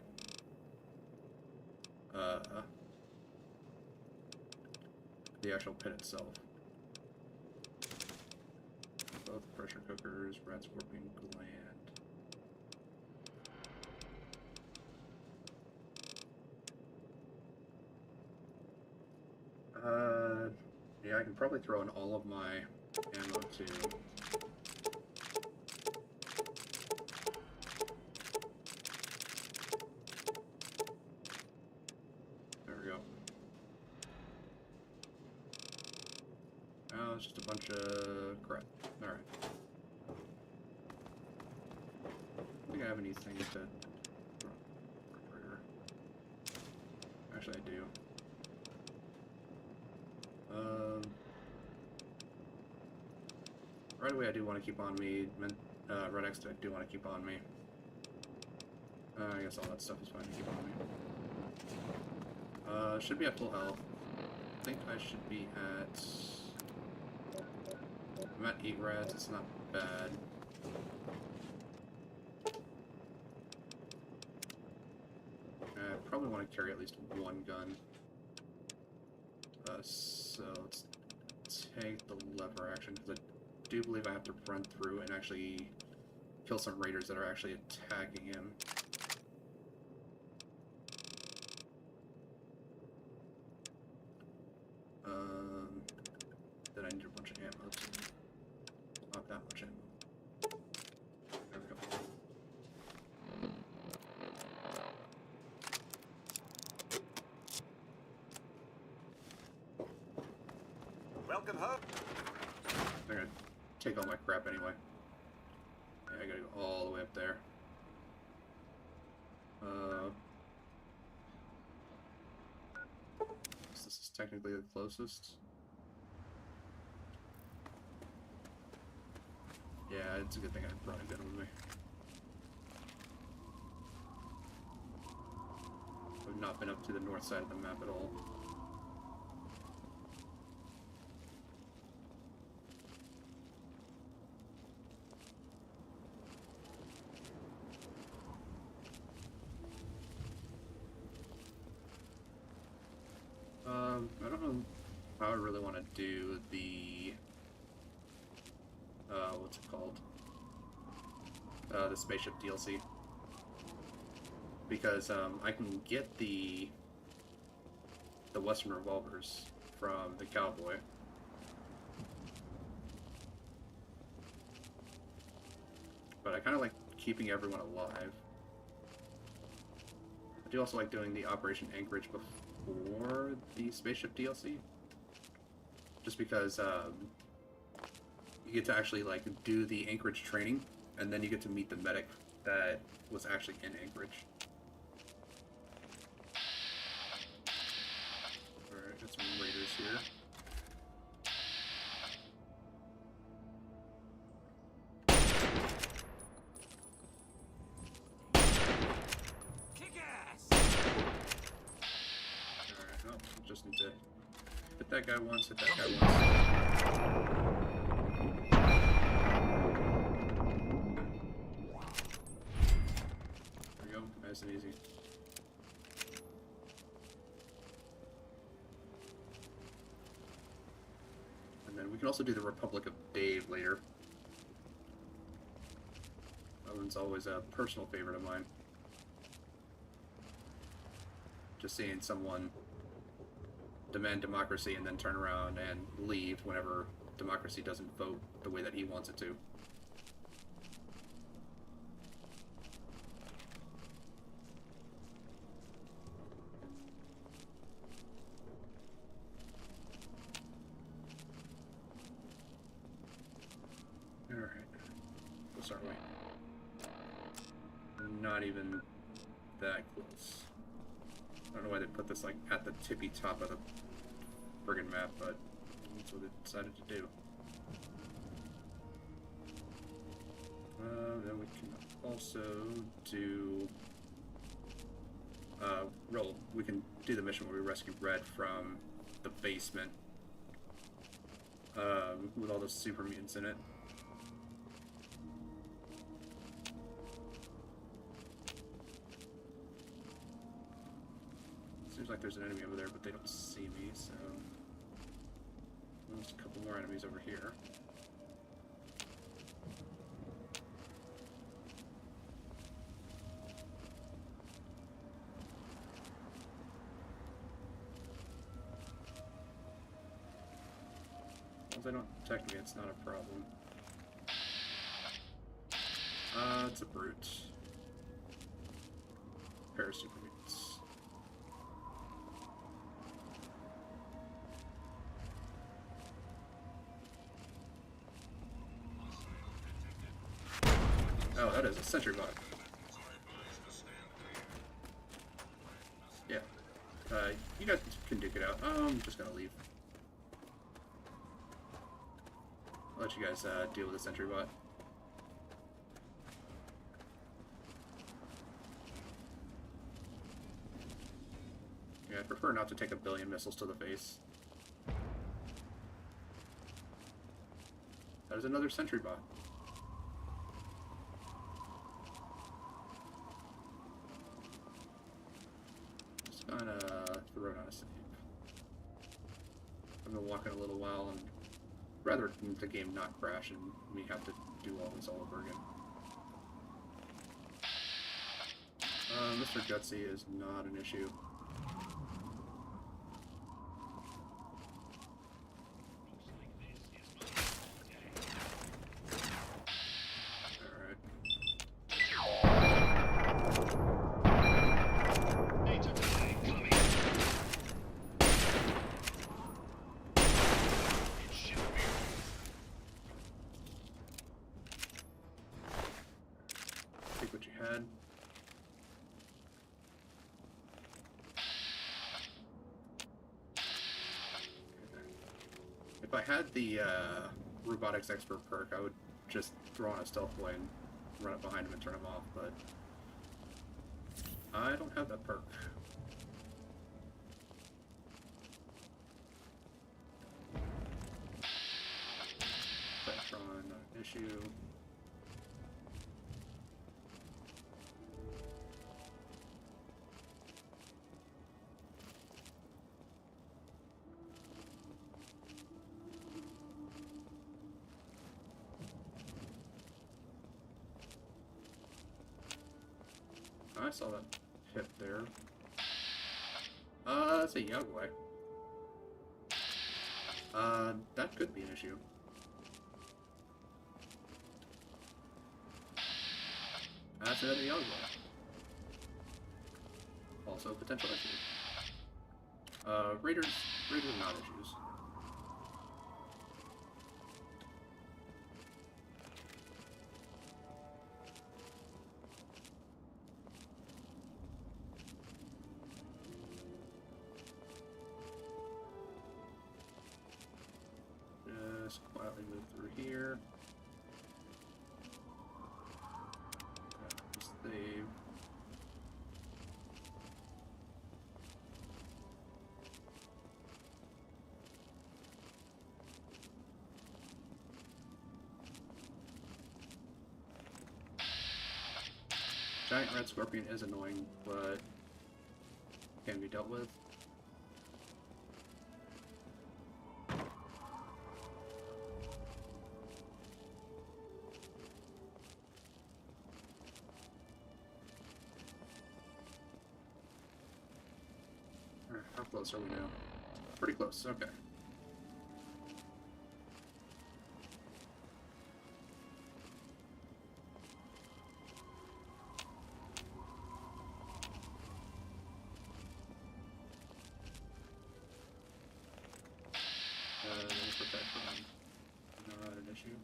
the actual pit itself. Both pressure cookers, rat scorpion gland. Yeah, I can probably throw in all of my ammo too. There we go. Oh, it's just a bunch of crap. Alright. I think I have anything to... Actually, I do. Right away I do want to keep on me. Red X I do want to keep on me. I guess all that stuff is fine to keep on me. Should be at full health. I think I should be at... I'm at 8 reds, it's not bad. I probably want to carry at least one gun. So let's take the lever action, because I do believe I have to run through and actually kill some raiders that are actually attacking him. Then I need a bunch of ammo too. Not that much ammo. There we go. Welcome home. They're gonna take all my crap anyway. Yeah, I gotta go all the way up there. This is technically the closest. Yeah, it's a good thing I brought a gun with me. I've not been up to the north side of the map at all. I don't know how I really want to do the, what's it called? The spaceship DLC. Because, I can get the Western revolvers from the cowboy. But I kind of like keeping everyone alive. I do also like doing the Operation Anchorage before the spaceship DLC. Just because you get to actually like do the Anchorage training, and then you get to meet the medic that was actually in Anchorage. Alright, got some raiders here. Just need to hit that guy once, hit that guy once. There we go, nice and easy. And then we can also do the Republic of Dave later. That one's always a personal favorite of mine. Just seeing someone demand democracy and then turn around and leave whenever democracy doesn't vote the way that he wants it to. Alright. We'll start way. not even that close. I don't know why they put this like at the tippy top of the friggin' map, but that's what they decided to do. Then we can also do we can do the mission where we rescue Red from the basement with all those super mutants in it. Seems like there's an enemy over there, but they don't see me, so there's a couple more enemies over here. If they don't detect me, it's not a problem. It's a brute. Pair of super mutants. Oh, that is a sentry bot. Yeah. You guys can duke it out. I'm just gonna leave. I'll let you guys deal with the sentry bot. Yeah, I prefer not to take a billion missiles to the face. That is another sentry bot. Just gonna throw it on a save. I've been walking a little while and rather the game not crash and me have to do all this all over again. Mr. Gutsy is not an issue. Take what you had. If I had the robotics expert perk, I would just throw on a stealth boy and run up behind him and turn him off, but I don't have that perk. Spectron, not an issue. I saw that hit there. That's a Yagway. That could be an issue. That's another Yagway. Also a potential issue. Raiders are not issues. Just quietly move through here. Save. Giant red scorpion is annoying, but can be dealt with. How close are we now? Pretty close, okay. Protection, not an issue.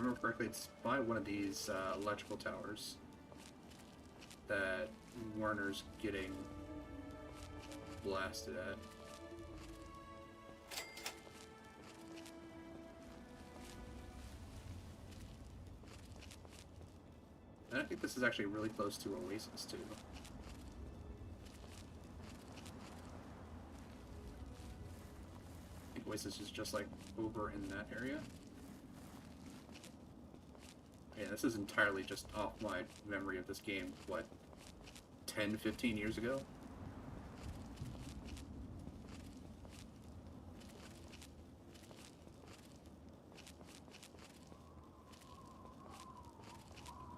remember correctly, it's by one of these electrical towers that Werner's getting blasted at. And I think this is actually really close to Oasis, too. I think Oasis is just like over in that area. Yeah, this is entirely just off my memory of this game, what, 10, 15 years ago?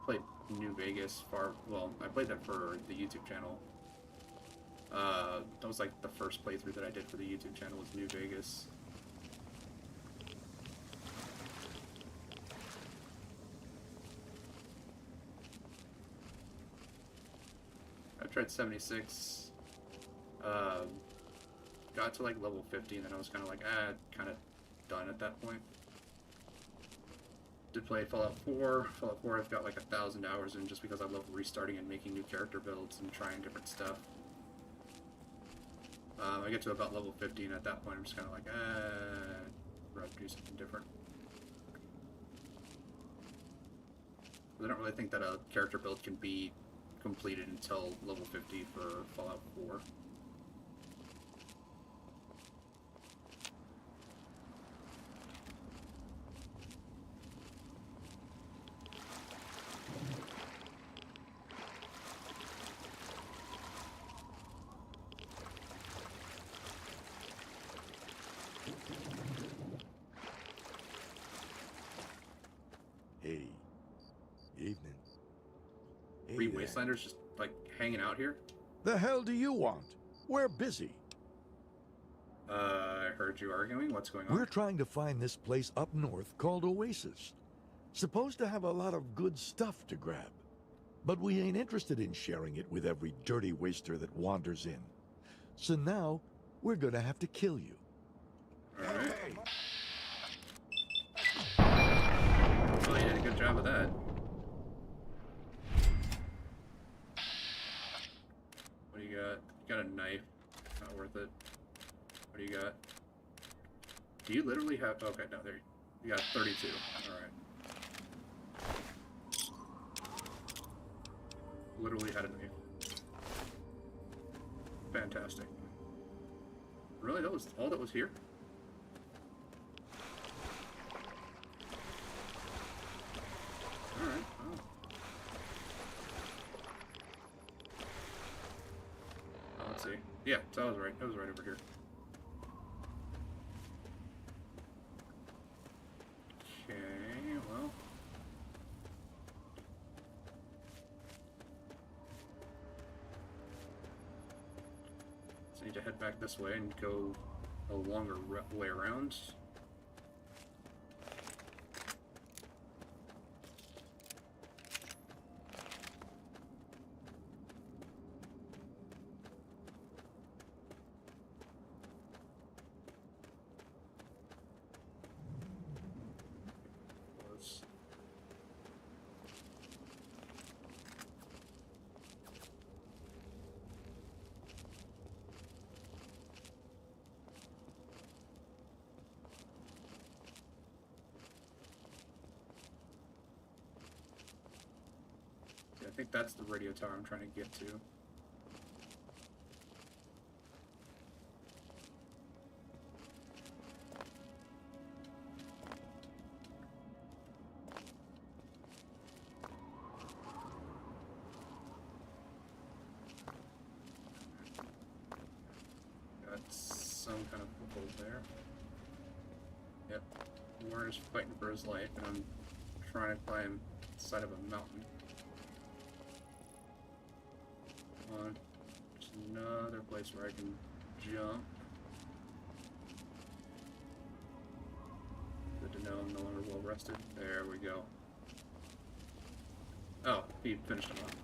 Played New Vegas well, I played that for the YouTube channel. That was like the first playthrough that I did for the YouTube channel was New Vegas. I tried 76, got to like level 50, and then I was kind of like, kind of done at that point. Did play Fallout 4. Fallout 4 I've got like 1,000 hours in just because I love restarting and making new character builds and trying different stuff. I get to about level 50, and at that point I'm just kind of like, I'd rather do something different. I don't really think that a character build can be completed until level 50 for Fallout 4. Hey. Evening. Hey Three there. Wastelanders just, like, hanging out here? The hell do you want? We're busy. I heard you arguing. What's going on? We're trying to find this place up north called Oasis. Supposed to have a lot of good stuff to grab. But we ain't interested in sharing it with every dirty waster that wanders in. So now, we're gonna have to kill you. Alright. Well, you did a good job of that. What do you got? You got a knife. Not worth it. What do you got? Do you literally have... Okay, no, there. You got 32. Alright. Literally had a knife. Fantastic. Really? That was all that was here? Alright. Oh. Let's see. Yeah, so I was right. It was right over here. Okay, well. So I need to head back this way and go a longer way around. I think that's the radio tower I'm trying to get to. Got some kind of foothold there. Yep. Warner's fighting for his life, and I'm trying to climb the side of a mountain. On. Just another place where I can jump. Good to know I'm no longer well rested. There we go. Oh, he finished him off.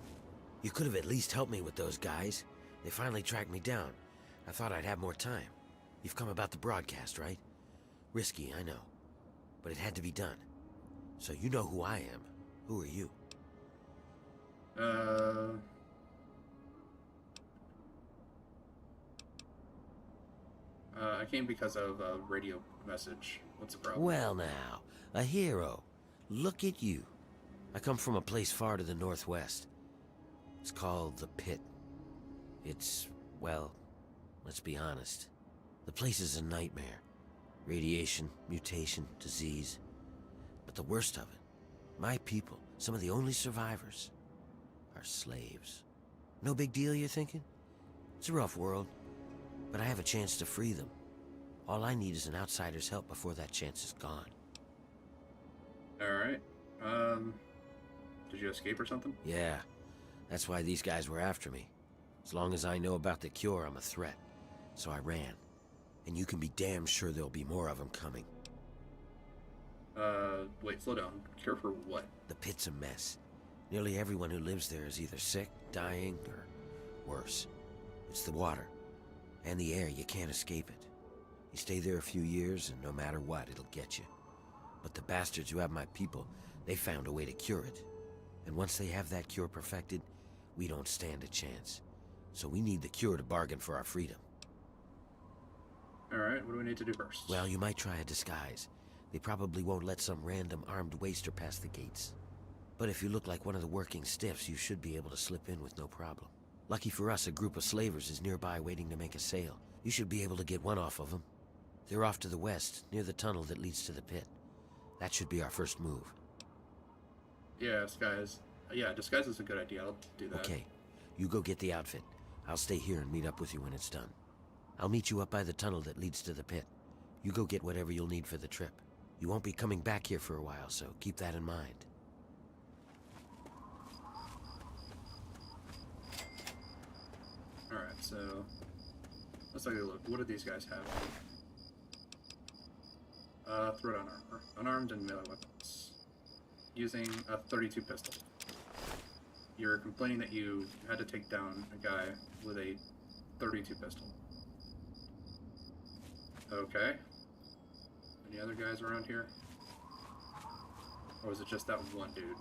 You could have at least helped me with those guys. They finally tracked me down. I thought I'd have more time. You've come about the broadcast, right? Risky, I know. But it had to be done. So you know who I am. Who are you? I came because of a radio message. What's the problem? Well now, a hero. Look at you. I come from a place far to the northwest. It's called the Pit. It's, well, let's be honest. The place is a nightmare. Radiation, mutation, disease. But the worst of it, my people, some of the only survivors, are slaves. No big deal, you're thinking? It's a rough world, but I have a chance to free them. All I need is an outsider's help before that chance is gone. Alright. Did you escape or something? Yeah, that's why these guys were after me. As long as I know about the cure, I'm a threat. So I ran. And you can be damn sure there'll be more of them coming. Wait, slow down. Cure for what? The Pit's a mess. Nearly everyone who lives there is either sick, dying, or worse. It's the water. And the air, you can't escape it. You stay there a few years, and no matter what, it'll get you. But the bastards who have my people, they found a way to cure it. And once they have that cure perfected, we don't stand a chance. So we need the cure to bargain for our freedom. Alright, what do we need to do first? Well, you might try a disguise. They probably won't let some random armed waster pass the gates. But if you look like one of the working stiffs, you should be able to slip in with no problem. Lucky for us, a group of slavers is nearby waiting to make a sale. You should be able to get one off of them. They're off to the west, near the tunnel that leads to the pit. That should be our first move. Yeah, disguise. Yeah, disguise is a good idea. I'll do that. Okay, you go get the outfit. I'll stay here and meet up with you when it's done. I'll meet you up by the tunnel that leads to the pit. You go get whatever you'll need for the trip. You won't be coming back here for a while, so keep that in mind. Alright, so let's take a look. What do these guys have? Throw down armor. Unarmed and melee weapons. Using a 32 pistol. You're complaining that you had to take down a guy with a 32 pistol. Okay. Any other guys around here? Or was it just that one dude?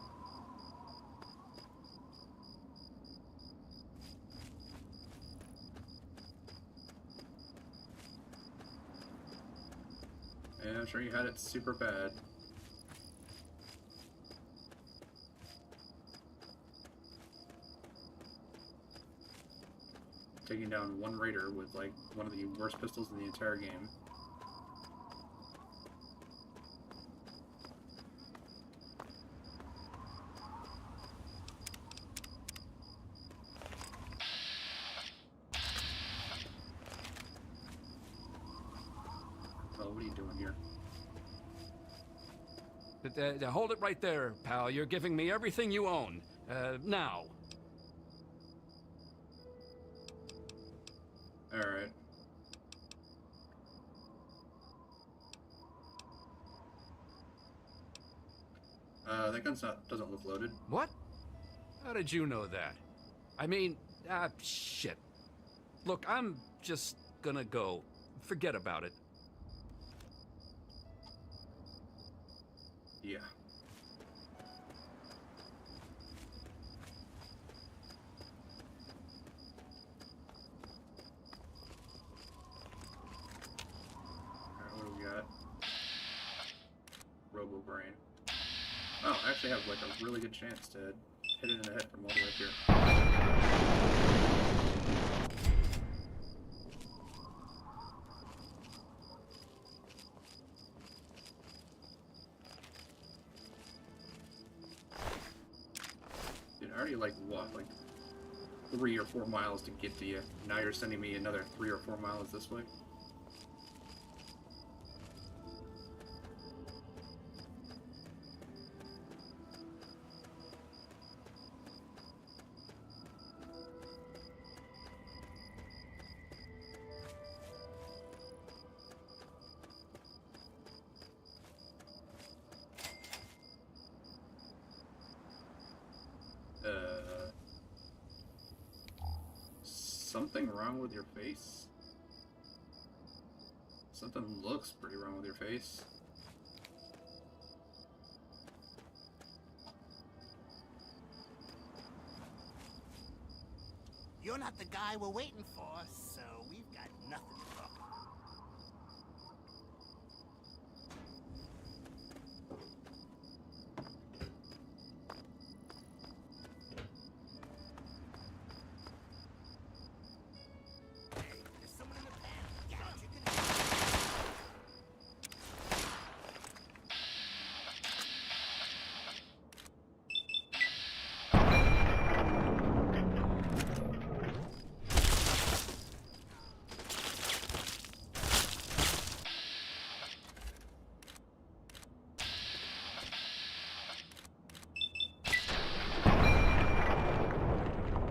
Yeah, I'm sure you had it super bad. Taking down one raider with like one of the worst pistols in the entire game. What are you doing here? Hold it right there, pal. You're giving me everything you own. Now. Alright. That gun's doesn't look loaded. What? How did you know that? I mean, shit. Look, I'm just gonna go. Forget about it. Yeah. Alright, what do we got? Robo Brain. Oh, I actually have like a really good chance to hit it in the head from all the way up here. I already like walked like 3 or 4 miles to get to you. Now you're sending me another 3 or 4 miles this way. Something wrong with your face? Something looks pretty wrong with your face. You're not the guy we're waiting for, so we've got nothing to talk about. Hey, there's someone in the pen. Get out, you can...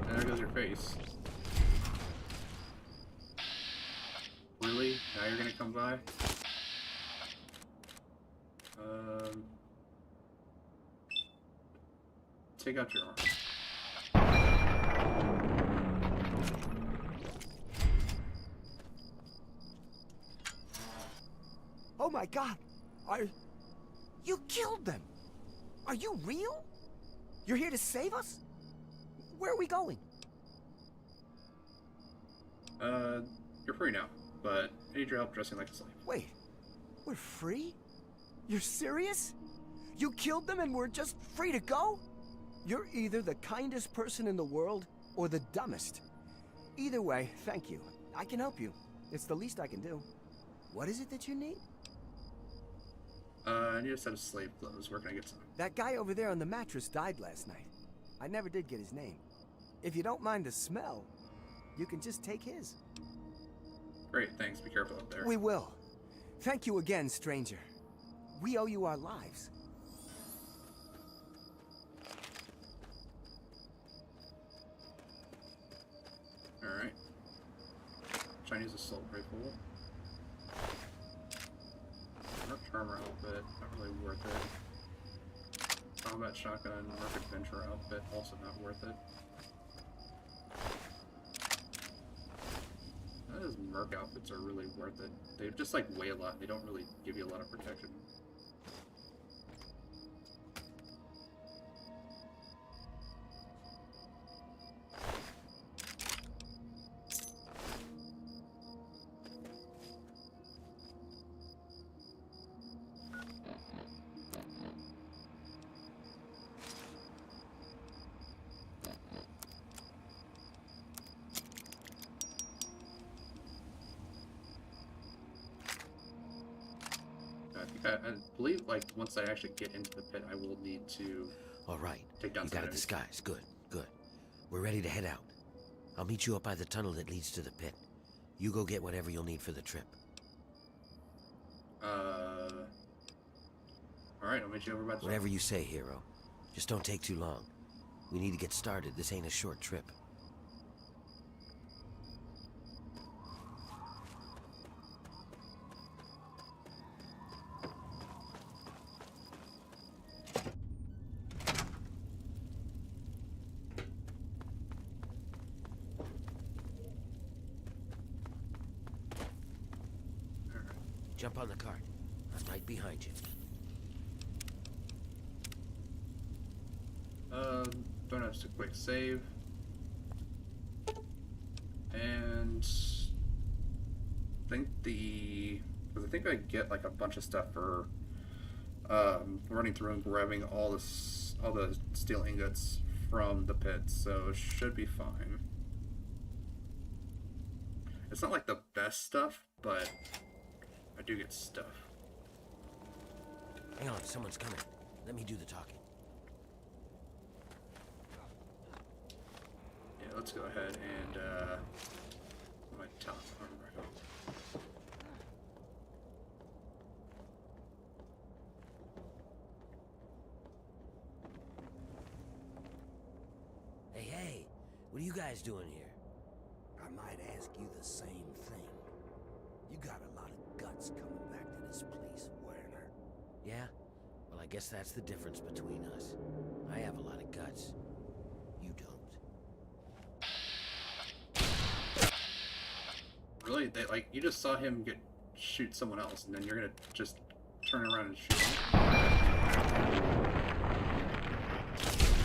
And there goes your face. Really? Now you're gonna come by? Take out your arm. Oh my god! You killed them! Are you real? You're here to save us? Where are we going? You're free now, but I need your help dressing like a slave. Wait, we're free? You're serious? You killed them and we're just free to go? You're either the kindest person in the world or the dumbest. Either way, thank you. I can help you. It's the least I can do. What is it that you need? I need a set of slave clothes. Where can I get some? That guy over there on the mattress died last night. I never did get his name. If you don't mind the smell, you can just take his. Great, thanks. Be careful up there. We will. Thank you again, stranger. We owe you our lives. Alright. Chinese assault rifle. Merc armor outfit, not really worth it. Combat shotgun, Merc adventure outfit, also not worth it. Those Merc outfits are really worth it. They just like weigh a lot, they don't really give you a lot of protection. I believe, like, once I actually get into the pit, I will need to... All right. Take down you got a disguise. Good, good. We're ready to head out. I'll meet you up by the tunnel that leads to the pit. You go get whatever you'll need for the trip. Alright, I'll meet you over by the tunnel. Whatever you say, hero. Just don't take too long. We need to get started. This ain't a short trip. Jump on the cart. I'm right behind you. Don't have to quick save. And I think I get like a bunch of stuff for running through and grabbing all the steel ingots from the pit, so it should be fine. It's not like the best stuff, but I do get stuff. Hang on, someone's coming. Let me do the talking. Yeah, let's go ahead and my top armor back on. Hey, what are you guys doing here? I might ask you the same thing. You got a lot of guts coming back to this place, Werner. Yeah? Well, I guess that's the difference between us. I have a lot of guts. You don't. Really? Like, you just saw him shoot someone else, and then you're gonna just turn around and shoot him?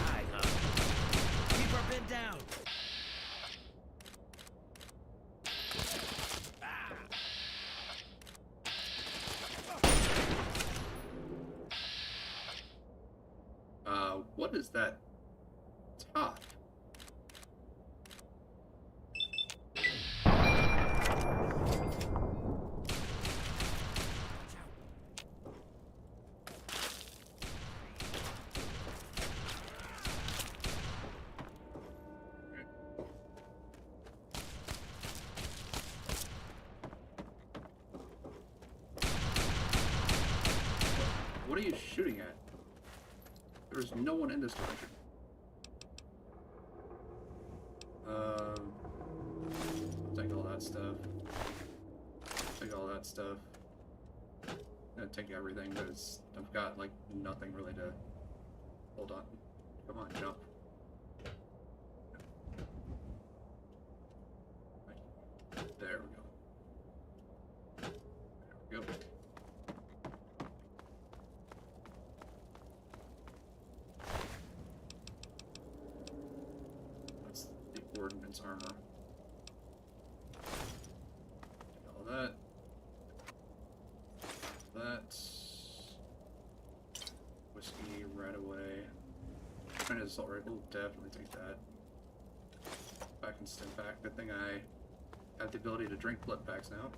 Hi, huh? Keep her pinned down! what is that top? What are you shooting at? There's no one in this direction. Take all that stuff. Take all that stuff. And take everything because I've got like nothing really to hold on. Come on, jump. There we go. There we go. That's the ordnance armor. All that. That. Whiskey right away. Trying to assault rifle, definitely take that. Back and stim pack. Good thing I have the ability to drink blood packs now.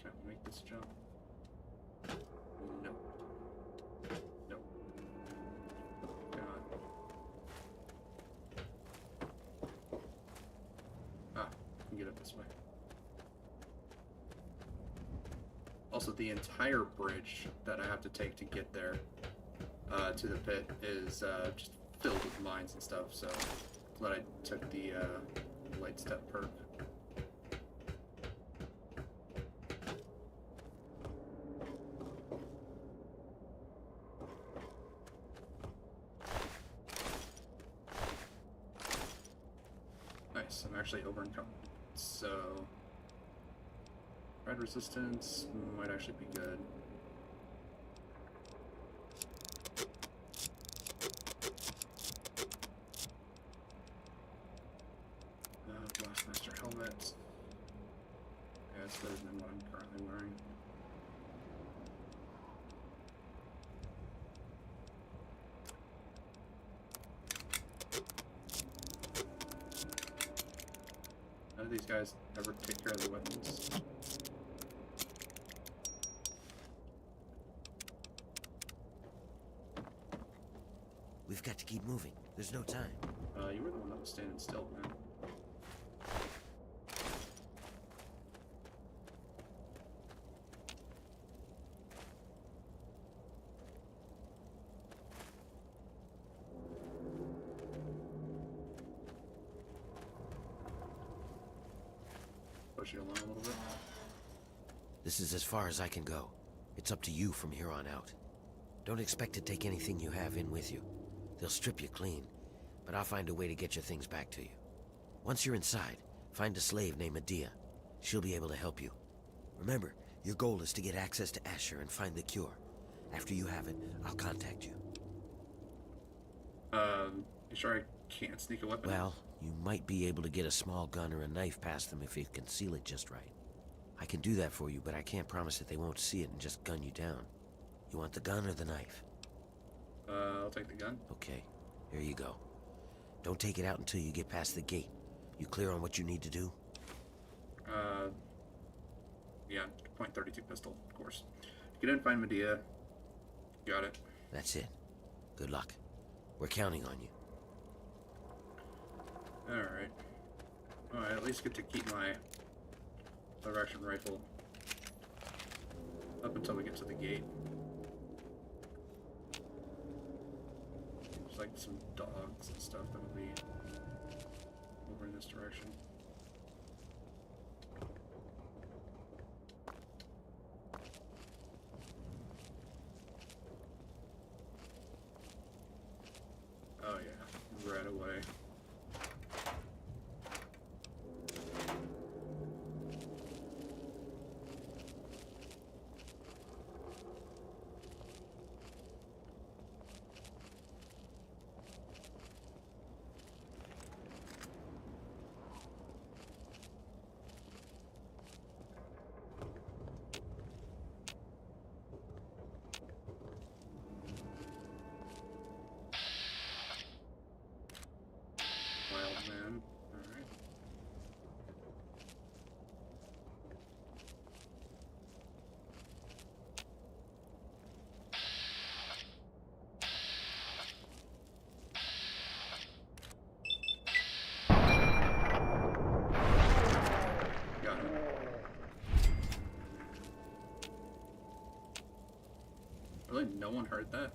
Can I make this jump? No. No. God. Ah, I can get up this way. Also, the entire bridge that I have to take to get there to the pit is just filled with mines and stuff, so glad I took the light step perk. Nice, I'm actually over encumbered, so red resistance might actually be good. Blastmaster helmet. Yeah, it's better than what I'm currently wearing. None of these guys ever take care of the weapons. We've got to keep moving. There's no time. You were the one that was standing still, man. Push you along a little bit. This is as far as I can go. It's up to you from here on out. Don't expect to take anything you have in with you. They'll strip you clean, but I'll find a way to get your things back to you. Once you're inside, find a slave named Medea. She'll be able to help you. Remember, your goal is to get access to Asher and find the cure. After you have it, I'll contact you. You sure I can't sneak a weapon? Well, you might be able to get a small gun or a knife past them if you conceal it just right. I can do that for you, but I can't promise that they won't see it and just gun you down. You want the gun or the knife? I'll take the gun. Okay, here you go. Don't take it out until you get past the gate. You clear on what you need to do? Yeah, .32 pistol, of course. Get in, find Medea. Got it. That's it. Good luck. We're counting on you. Alright. Well, I at least get to keep my lever-action rifle up until we get to the gate. There's like some dogs and stuff that would be over in this direction. Oh yeah, right away. man. Alright. Got him. Really? No one heard that?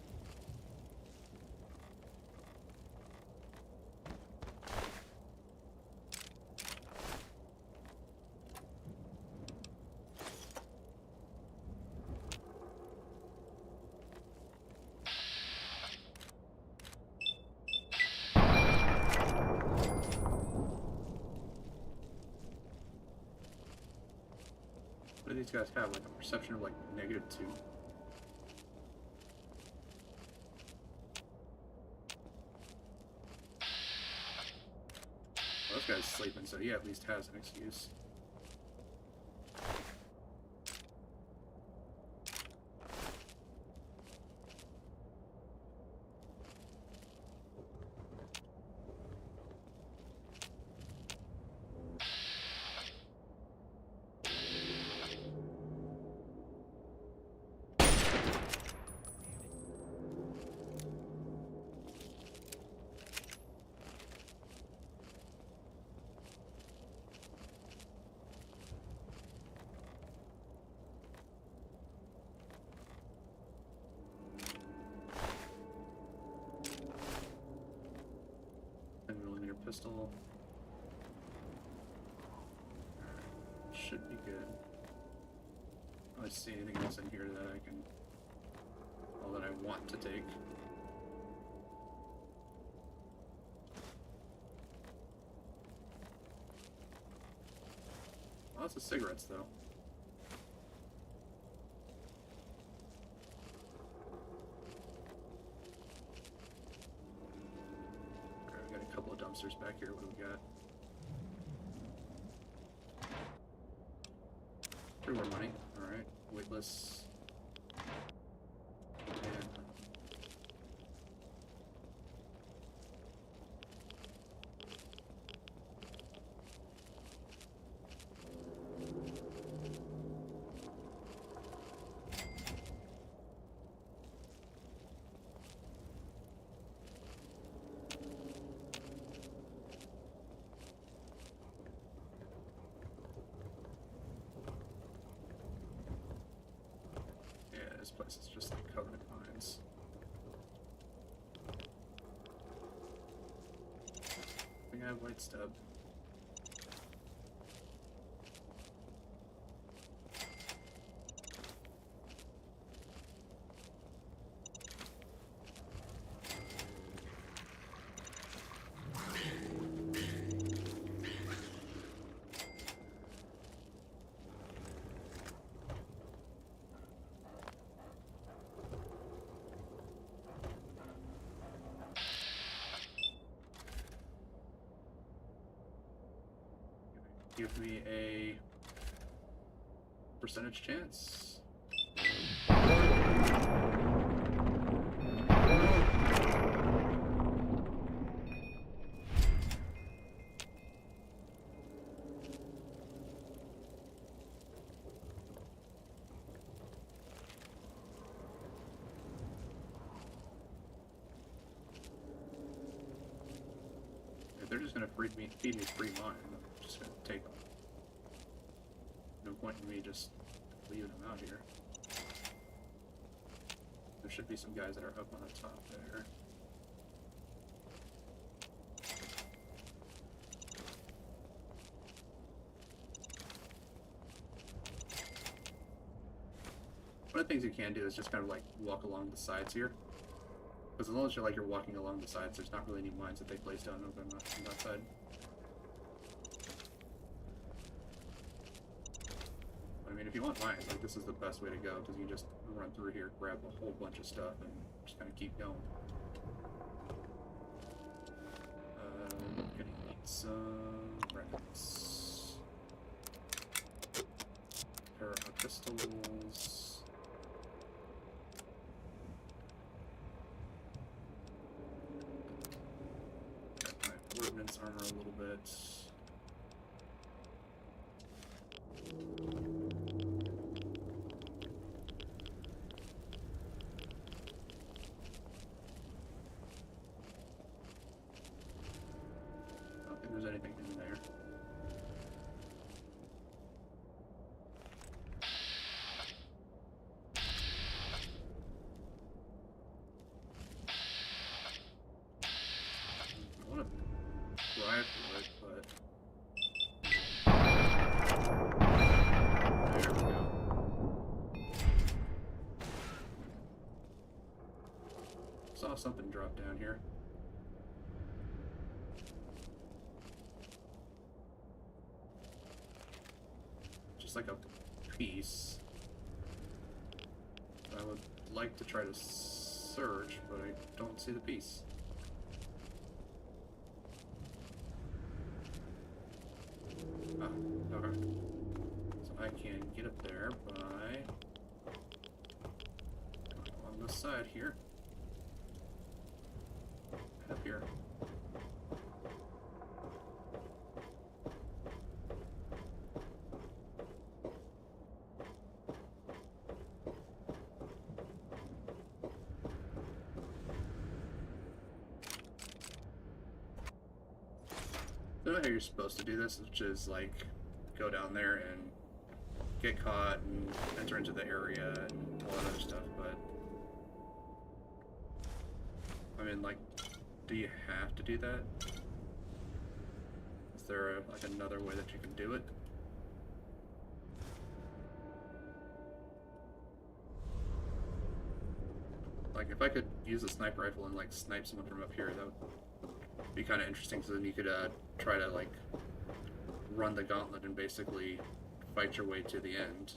What do these guys have? Like a perception of like -2? Well, this guy's sleeping, so he at least has an excuse. Pistol. Should be good. I see anything else in here that I can, well, that I want to take. Lots of cigarettes though. Dumpsters back here. What do we got? 3 more money. Alright. Weightless. And this place is just like covered in mines. I think I have white stub. Give me a percentage chance. If they're just gonna feed me free mine, I'm just gonna take them. No point in me just leaving them out here. There should be some guys that are up on the top there. One of the things you can do is just kind of like walk along the sides here. Because as long as you're walking along the sides, there's not really any mines that they place down over on that side. I mean, if you want mines, like, this is the best way to go, because you just run through here, grab a whole bunch of stuff, and just kind of keep going. Gonna need some rounds. Pair of pistols. Got my ordnance this armor a little bit. I don't think there's anything in there. I want to try for it, but there we go. Saw something drop down here. Just like a piece. I would like to try to search, but I don't see the piece. Ah, okay. So I can get up there by on this side here. Up here. I don't know how you're supposed to do this, which is like go down there and get caught and enter into the area and all that other stuff, but I mean, like, do you have to do that? Is there like another way that you can do it? Like, if I could use a sniper rifle and like snipe someone from up here, that would be kind of interesting. So then you could try to like run the gauntlet and basically fight your way to the end.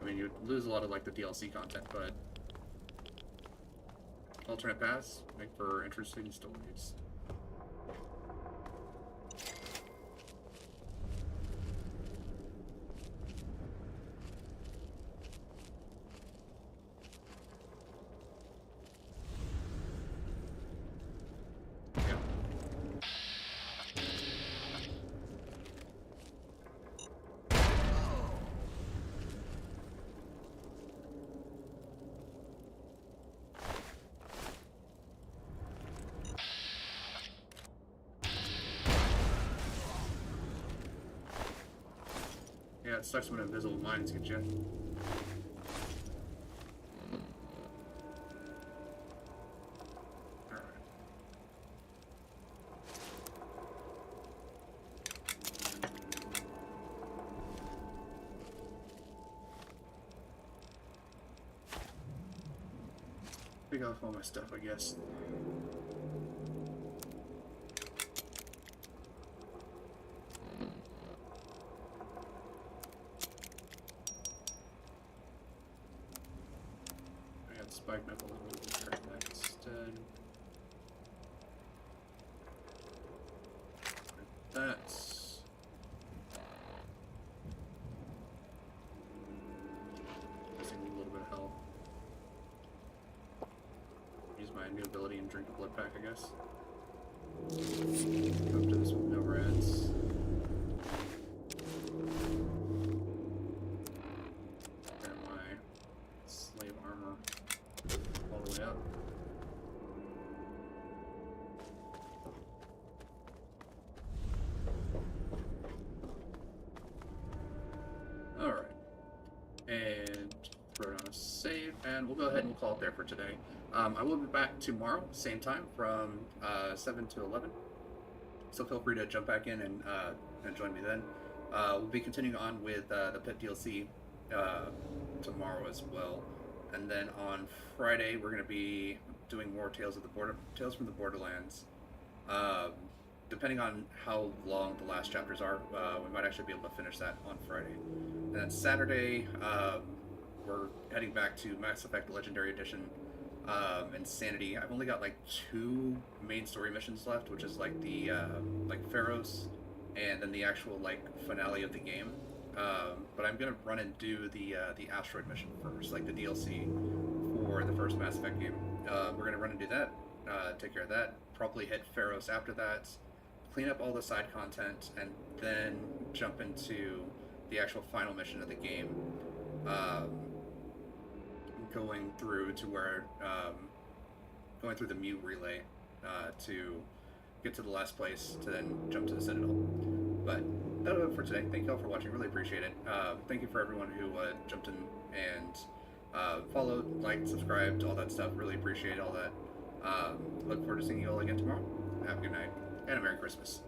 I mean, you'd lose a lot of like the DLC content, but alternate paths make for interesting stories. Yeah, it sucks when invisible mines get you. Alright. Pick off all my stuff, I guess. Spike knuckles, we'll grab that instead. That's missing a little bit of health. Use my new ability and drink a blood pack, I guess. Go up to this with no rats. Grab my slave armor. All the way up. Alright. And throw down a save, and we'll go ahead and we'll call it there for today. I will be back tomorrow, same time, from 7 to 11. So feel free to jump back in and join me then. We'll be continuing on with the Pit DLC tomorrow as well. And then on Friday, we're going to be doing more Tales from the Borderlands. Depending on how long the last chapters are, we might actually be able to finish that on Friday. And then Saturday, we're heading back to Mass Effect Legendary Edition, Insanity. I've only got like 2 main story missions left, which is like the like Pharaohs, and then the actual like finale of the game. But I'm gonna run and do the asteroid mission first, like the DLC for the first Mass Effect game. We're gonna run and do that, take care of that. Probably hit Pharos after that, clean up all the side content, and then jump into the actual final mission of the game. Going through to where, going through the Mew relay to get to the last place to then jump to the Citadel. But that'll do it for today. Thank you all for watching. Really appreciate it. Thank you for everyone who jumped in and followed, liked, subscribed, all that stuff. Really appreciate all that. Look forward to seeing you all again tomorrow. Have a good night and a Merry Christmas.